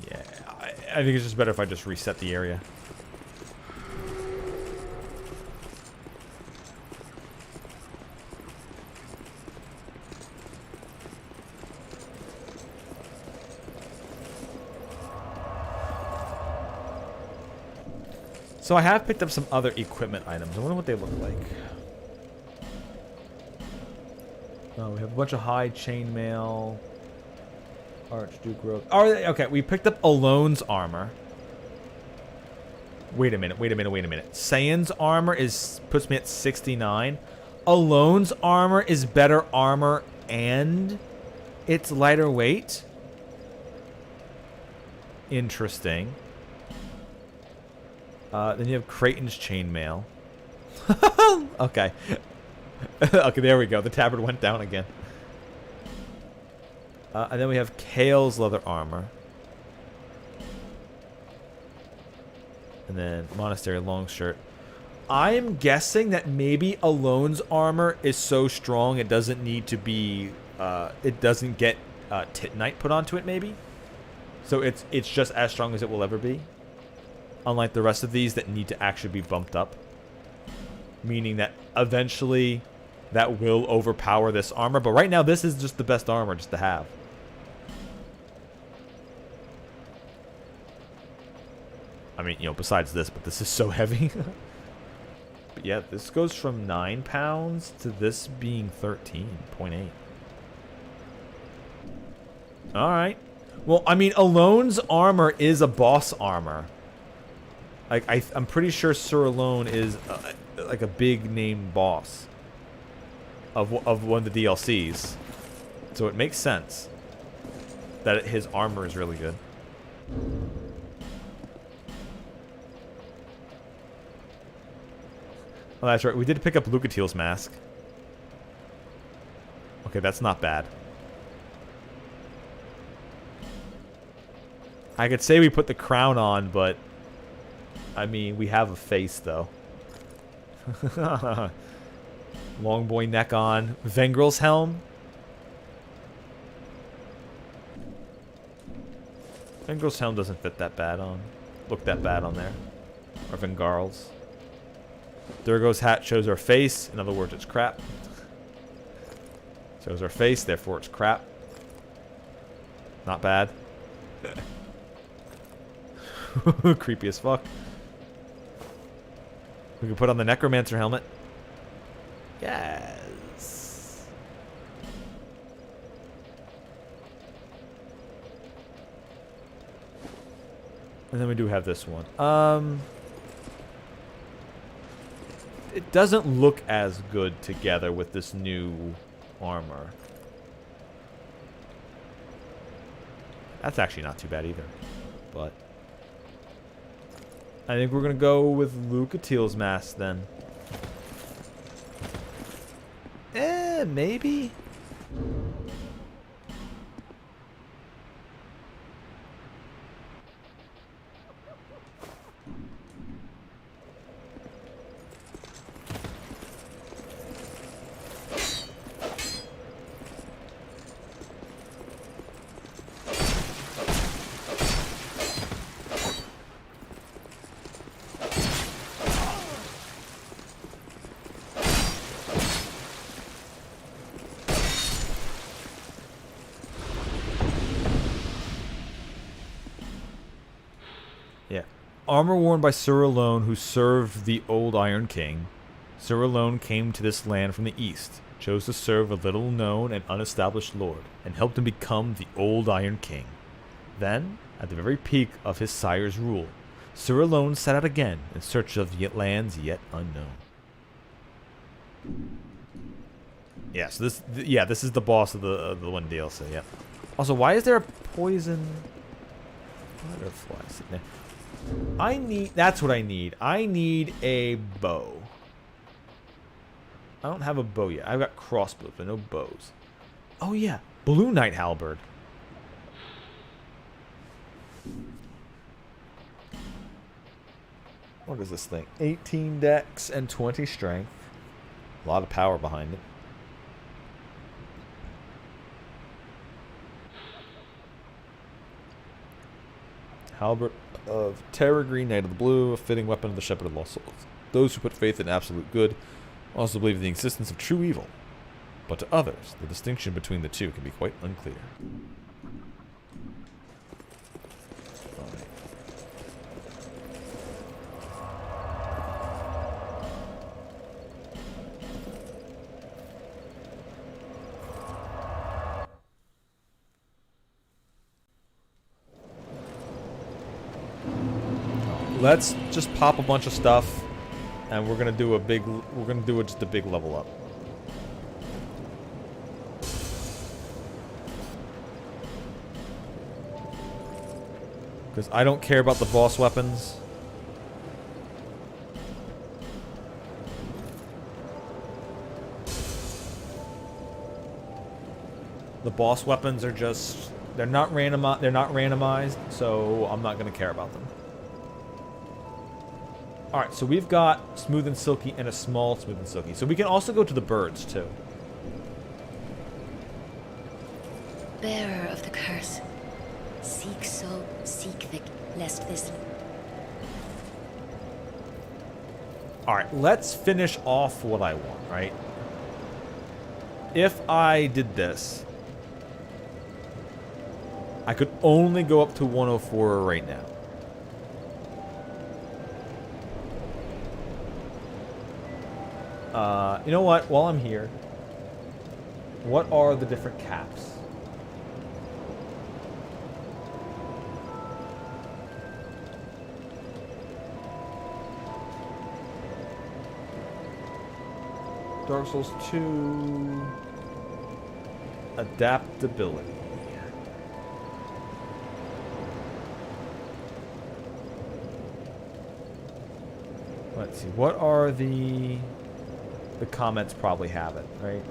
Yeah. I think it's just better if I just reset the area. So I have picked up some other equipment items. I wonder what they look like. Oh, we have a bunch of hide chainmail. Archduke robe. Oh, okay, we picked up Alone's armor. Wait a minute. Sayan's armor puts me at 69. Alone's armor is better armor and it's lighter weight. Interesting. Then you have Creighton's chainmail. Okay. Okay, there we go. The tabard went down again. And then we have Kale's leather armor. And then Monastery long shirt. I'm guessing that maybe Alone's armor is so strong it doesn't need to be... it doesn't get Titanite put onto it, maybe? So it's just as strong as it will ever be? Unlike the rest of these that need to actually be bumped up. Meaning that eventually that will overpower this armor. But right now this is just the best armor just to have. I mean, you know, besides this, but this is so heavy. But yeah, this goes from 9 pounds to this being 13.8. Alright. Well, I mean, Alone's armor is a boss armor. Like, I'm pretty sure Sir Alone is like a big name boss of one of the DLCs, so it makes sense that his armor is really good. Oh, that's right. We did pick up Lucatiel's mask. Okay, that's not bad. I could say we put the crown on, but I mean, we have a face, though. Long boy neck on. Vengrel's helm. Vengrel's helm doesn't fit that bad on. Look that bad on there. Or Vengarl's. Durgo's hat shows our face. In other words, it's crap. Shows our face, therefore it's crap. Not bad. Creepy as fuck. We can put on the Necromancer helmet. Yes. And then we do have this one. It doesn't look as good together with this new armor. That's actually not too bad either. But I think we're going to go with Lucatiel's mask then. Maybe? Armor worn by Sir Alone, who served the old Iron King. Sir Alone came to this land from the east, chose to serve a little-known and unestablished lord, and helped him become the old Iron King. Then, at the very peak of his sire's rule, Sir Alone set out again in search of lands yet unknown. Yeah, so this is the boss of the one DLC. Yeah. Also, why is there a poison butterfly sitting there? That's what I need. I need a bow. I don't have a bow yet. I've got crossbows, but no bows. Oh yeah, Blue Knight Halberd. What is this thing? 18 dex and 20 strength. A lot of power behind it. Halberd of Terror Green, Knight of the Blue, a fitting weapon of the Shepherd of Lost Souls. Those who put faith in absolute good also believe in the existence of true evil. But to others, the distinction between the two can be quite unclear. Let's just pop a bunch of stuff, and we're gonna do just a big level up. Because I don't care about the boss weapons. The boss weapons are just, they're not randomized, so I'm not gonna care about them. Alright, so we've got Smooth and Silky and a small Smooth and Silky. So we can also go to the birds, too. Bearer of the curse. Seek so, seek the, lest this... Alright, let's finish off what I want, right? If I did this, I could only go up to 104 right now. You know what? While I'm here, what are the different caps? Dark Souls 2 adaptability. Let's see. What are the comments probably have it, right?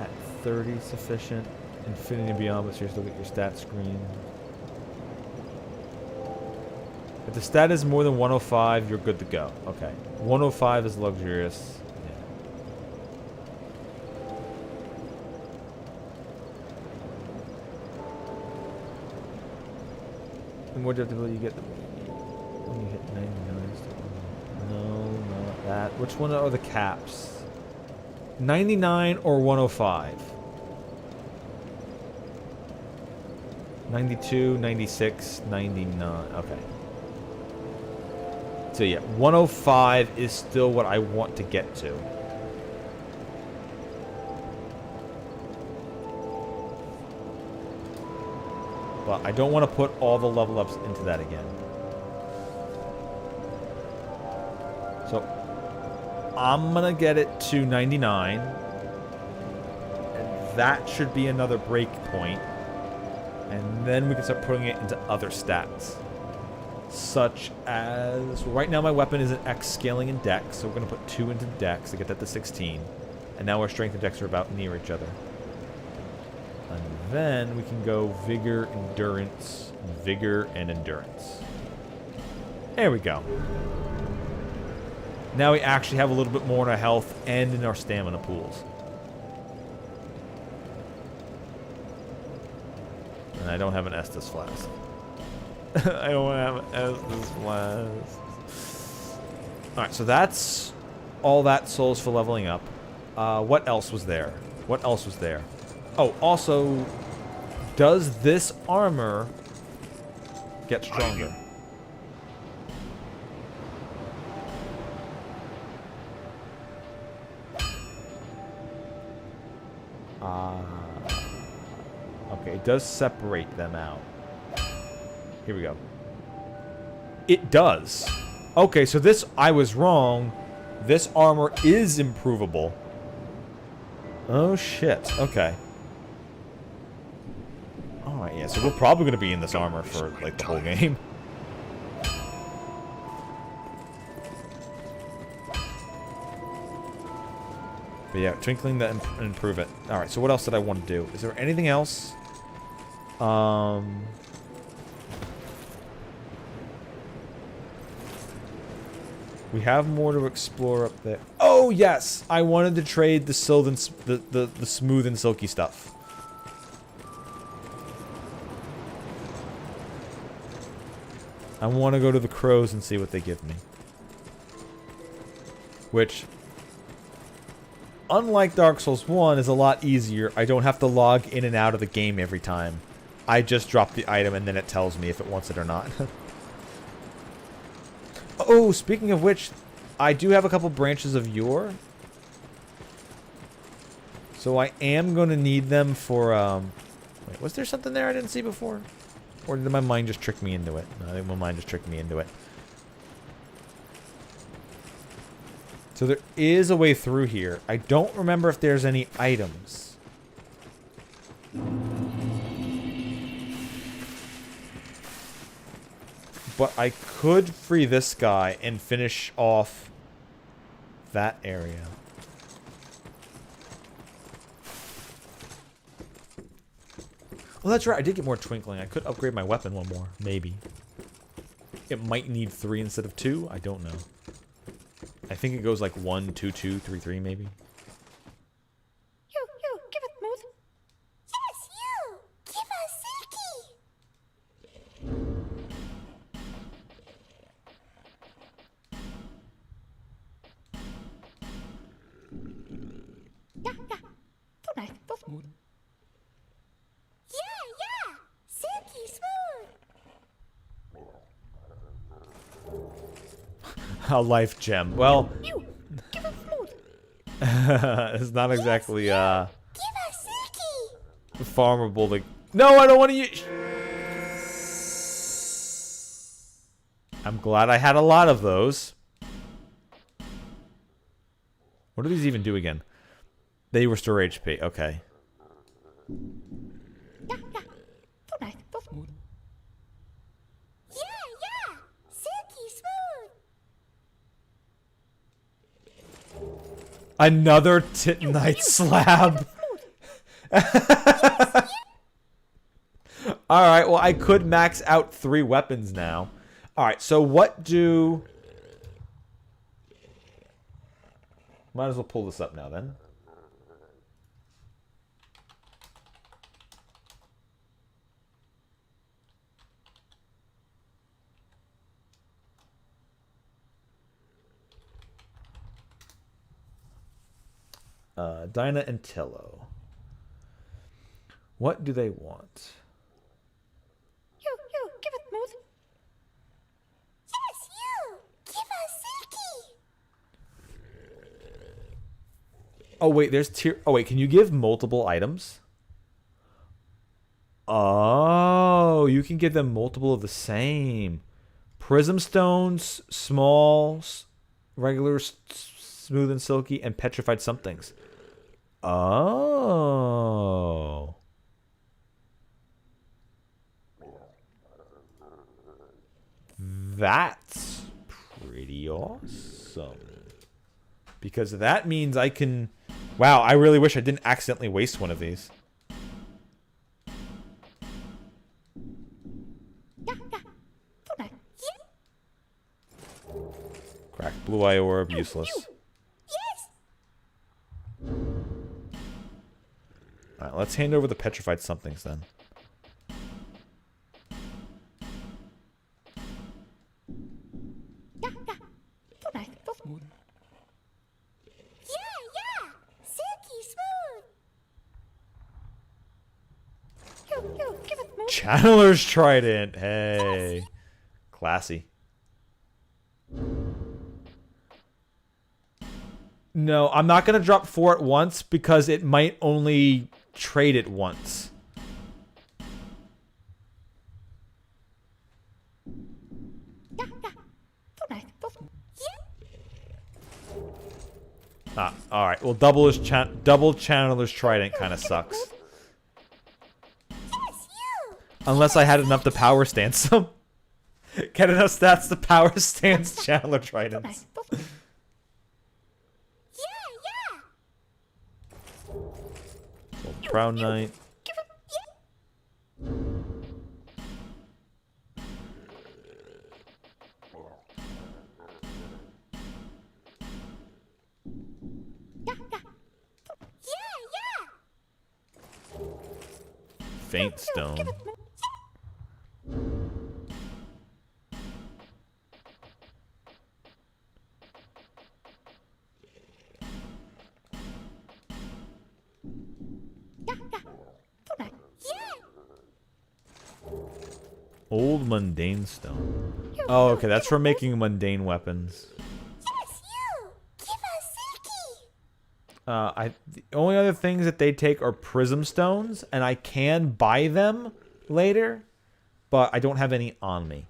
At 30 sufficient. Infinity and beyond, but seriously look at your stat screen. If the stat is more than 105, you're good to go. Okay. 105 is luxurious. Yeah. The more adaptability you get, when you hit 99. No, not that. Which one are the caps? 99 or 105? 92, 96, 99. Okay. So yeah, 105 is still what I want to get to. But I don't want to put all the level ups into that again. So I'm gonna get it to 99. And that should be another break point. And then we can start putting it into other stats. Such as, well, right now my weapon is an X scaling in Dex, so we're going to put 2 into Dex to get that to 16. And now our Strength and Dex are about near each other. And then we can go Vigor, Endurance, Vigor, and Endurance. There we go. Now we actually have a little bit more in our health and in our stamina pools. And I don't have an Estus Flask. I don't have an Estus Flask. Alright, so that's all that souls for leveling up. What else was there? What else was there? Oh, also, does this armor get stronger? Okay, it does separate them out. Here we go. It does. Okay, so this, I was wrong. This armor is improvable. Oh, shit. Okay. Alright, yeah, so we're probably going to be in this armor for, like, the whole game. But yeah, twinkling that and improve it. Alright, so what else did I want to do? Is there anything else? We have more to explore up there. Oh, yes! I wanted to trade the smooth and silky stuff. I want to go to the crows and see what they give me. Which, unlike Dark Souls 1, is a lot easier. I don't have to log in and out of the game every time. I just drop the item and then it tells me if it wants it or not. Oh, speaking of which, I do have a couple branches of yore. So I am going to need them for, wait, was there something there I didn't see before? Or did my mind just trick me into it? No, I think my mind just tricked me into it. So there is a way through here. I don't remember if there's any items. But I could free this guy and finish off that area. Well, that's right. I did get more twinkling. I could upgrade my weapon one more. Maybe. It might need 3 instead of 2. I don't know. I think it goes like 1, 2, 2, 3, 3 maybe. You, give it mood. Yes, you! Give us Silky! Yeah. So nice, so smooth. Yeah! Silky smooth! A life gem. Well, You! Give it smooth! it's not exactly, Give us Silky! farmable to... No, I don't want to use... I'm glad I had a lot of those. What do these even do again? They restore HP. Okay. Yeah. So nice, so smooth. Yeah! Silky smooth! Another Titanite slab. Alright, well, I could max out 3 weapons now. Alright, so what do... Might as well pull this up now, then. Dinah and Tillo. What do they want? You, give it mood. Yes, you! Give us Silky! Oh, wait, there's tier... Oh, wait, can you give multiple items? Oh, you can give them multiple of the same. Prism stones, small, regular, smooth and silky, and petrified somethings. Oh. That's pretty awesome. Because that means I can... Wow, I really wish I didn't accidentally waste one of these. Yeah. So nice. Cracked blue eye orb, useless. Yes! Alright, let's hand over the petrified somethings then. Yeah. So nice, so smooth. Yeah! Silky smooth! You, give it mood. Channeler's Trident. Hey. Classy. No, I'm not going to drop 4 at once because it might only trade it once. Yeah. So nice, so smooth. Ah, alright. Well, double Channeler's Trident kind of sucks. Yes, you! Unless I had enough to power stance them. Get enough stats to power stance Channeler So Tridents. nice, so smooth. Yeah! Proud Knight. Faint Stone. Old Mundane Stone. Oh, okay, that's for making mundane weapons. The only other things that they take are Prism Stones, and I can buy them later, but I don't have any on me.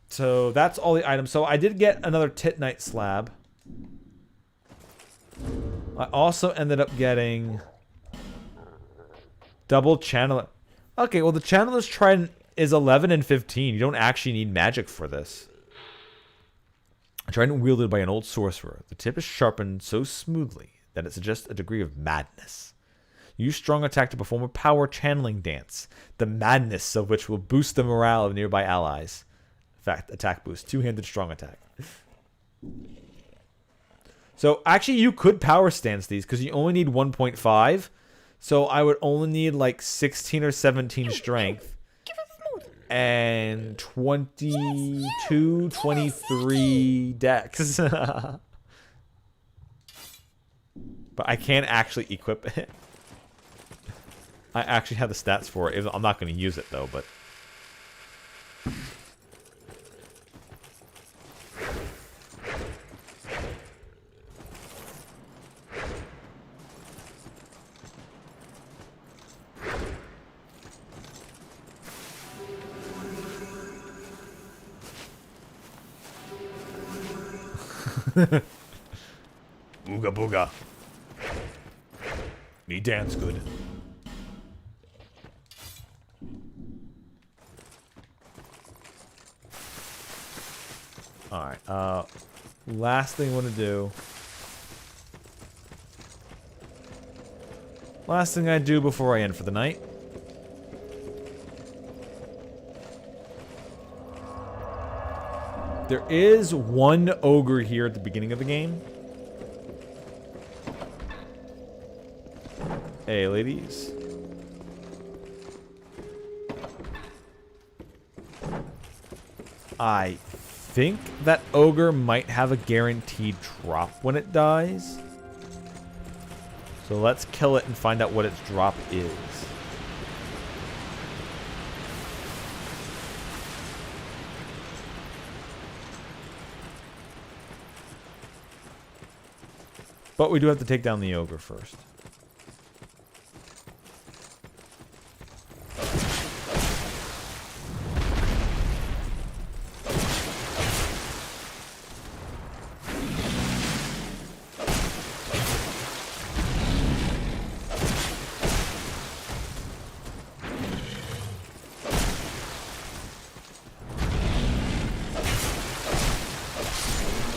So that's all the items. So I did get another Titanite slab. I also ended up getting double channeler. Okay, well the Channeler's Trident is 11 and 15. You don't actually need magic for this. A trident wielded by an old sorcerer. The tip is sharpened so smoothly that it suggests a degree of madness. Use strong attack to perform a power channeling dance, the madness of which will boost the morale of nearby allies. In fact, attack boost, two-handed strong attack. So actually you could power stance these because you only need 1.5. So I would only need like 16 or 17 strength. And 22, 23 dex. But I can't actually equip it. I actually have the stats for it. I'm not going to use it though, but... Booga booga. Me dance good. Alright, last thing I want to do. Last thing I do before I end for the night. There is one ogre here at the beginning of the game. Hey, ladies. I think that ogre might have a guaranteed drop when it dies. So let's kill it and find out what its drop is. But we do have to take down the ogre first.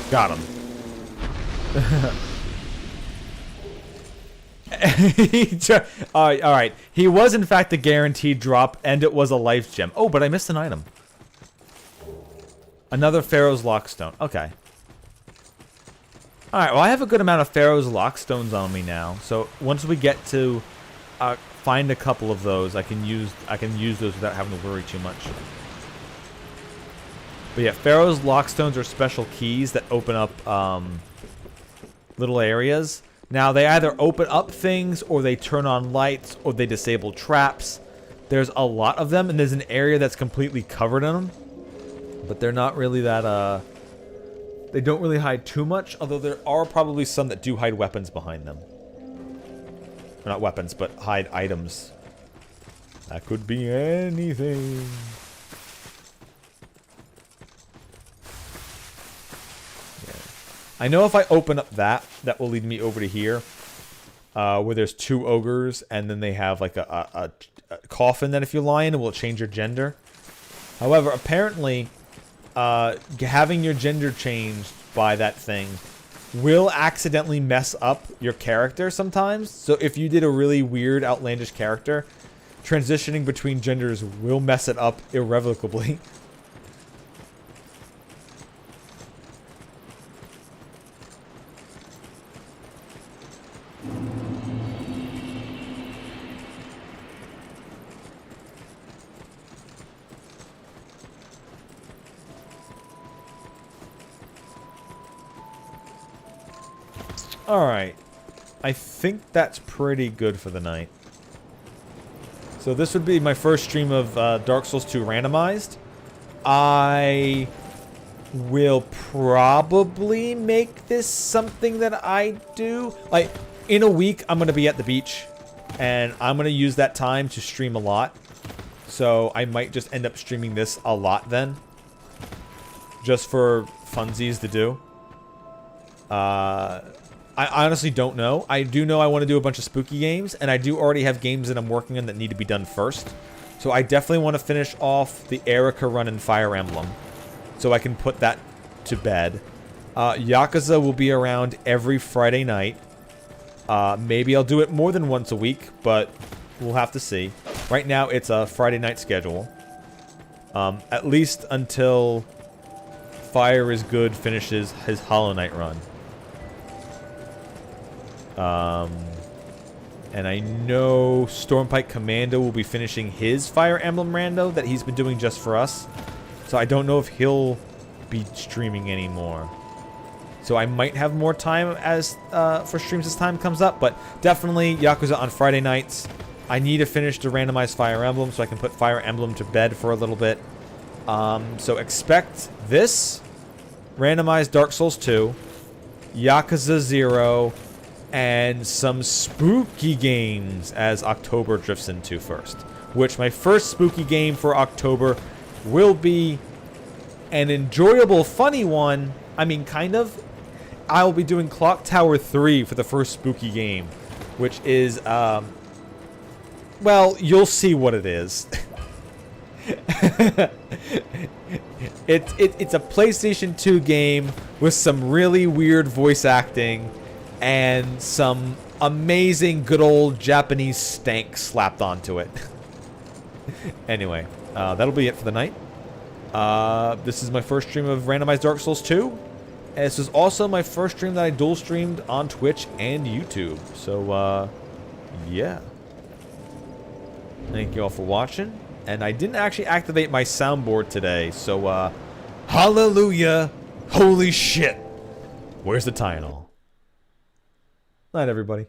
Got him. Alright. He was in fact a guaranteed drop, and it was a life gem. Oh, but I missed an item. Another Pharaoh's Lockstone. Okay. Alright, well I have a good amount of Pharaoh's Lockstones on me now. So once we get to find a couple of those, I can use those without having to worry too much. But yeah, Pharaoh's Lockstones are special keys that open up little areas. Now, they either open up things, or they turn on lights, or they disable traps. There's a lot of them, and there's an area that's completely covered in them. But they're not really that, they don't really hide too much, although there are probably some that do hide weapons behind them. Or not weapons, but hide items. That could be anything. I know if I open up that will lead me over to here, where there's two ogres, and then they have like a coffin that if you lie in, it will change your gender. However, apparently, having your gender changed by that thing will accidentally mess up your character sometimes. So if you did a really weird, outlandish character, transitioning between genders will mess it up irrevocably. Alright. I think that's pretty good for the night. So this would be my first stream of Dark Souls 2 randomized. I will probably make this something that I do. Like, in a week, I'm going to be at the beach. And I'm going to use that time to stream a lot. So I might just end up streaming this a lot then. Just for funsies to do. I honestly don't know. I do know I want to do a bunch of spooky games, and I do already have games that I'm working on that need to be done first. So I definitely want to finish off the Erica run in Fire Emblem, so I can put that to bed. Yakuza will be around every Friday night. Maybe I'll do it more than once a week, but we'll have to see. Right now, it's a Friday night schedule. At least until Fire is Good finishes his Hollow Knight run. And I know Stormpike Commando will be finishing his Fire Emblem rando that he's been doing just for us. So I don't know if he'll be streaming anymore. So I might have more time as for streams as time comes up, but definitely Yakuza on Friday nights. I need to finish the randomized Fire Emblem so I can put Fire Emblem to bed for a little bit. So expect this, randomized Dark Souls 2, Yakuza 0, and some spooky games as October drifts into first. Which my first spooky game for October will be an enjoyable, funny one. I mean, kind of. I will be doing Clock Tower 3 for the first spooky game. Which is, well, you'll see what it is. It's a PlayStation 2 game with some really weird voice acting and some amazing good old Japanese stank slapped onto it. Anyway, that'll be it for the night. This is my first stream of randomized Dark Souls 2. And this is also my first stream that I dual streamed on Twitch and YouTube. So, yeah. Thank you all for watching. And I didn't actually activate my soundboard today, so, hallelujah, holy shit. Where's the Tylenol? Night, everybody.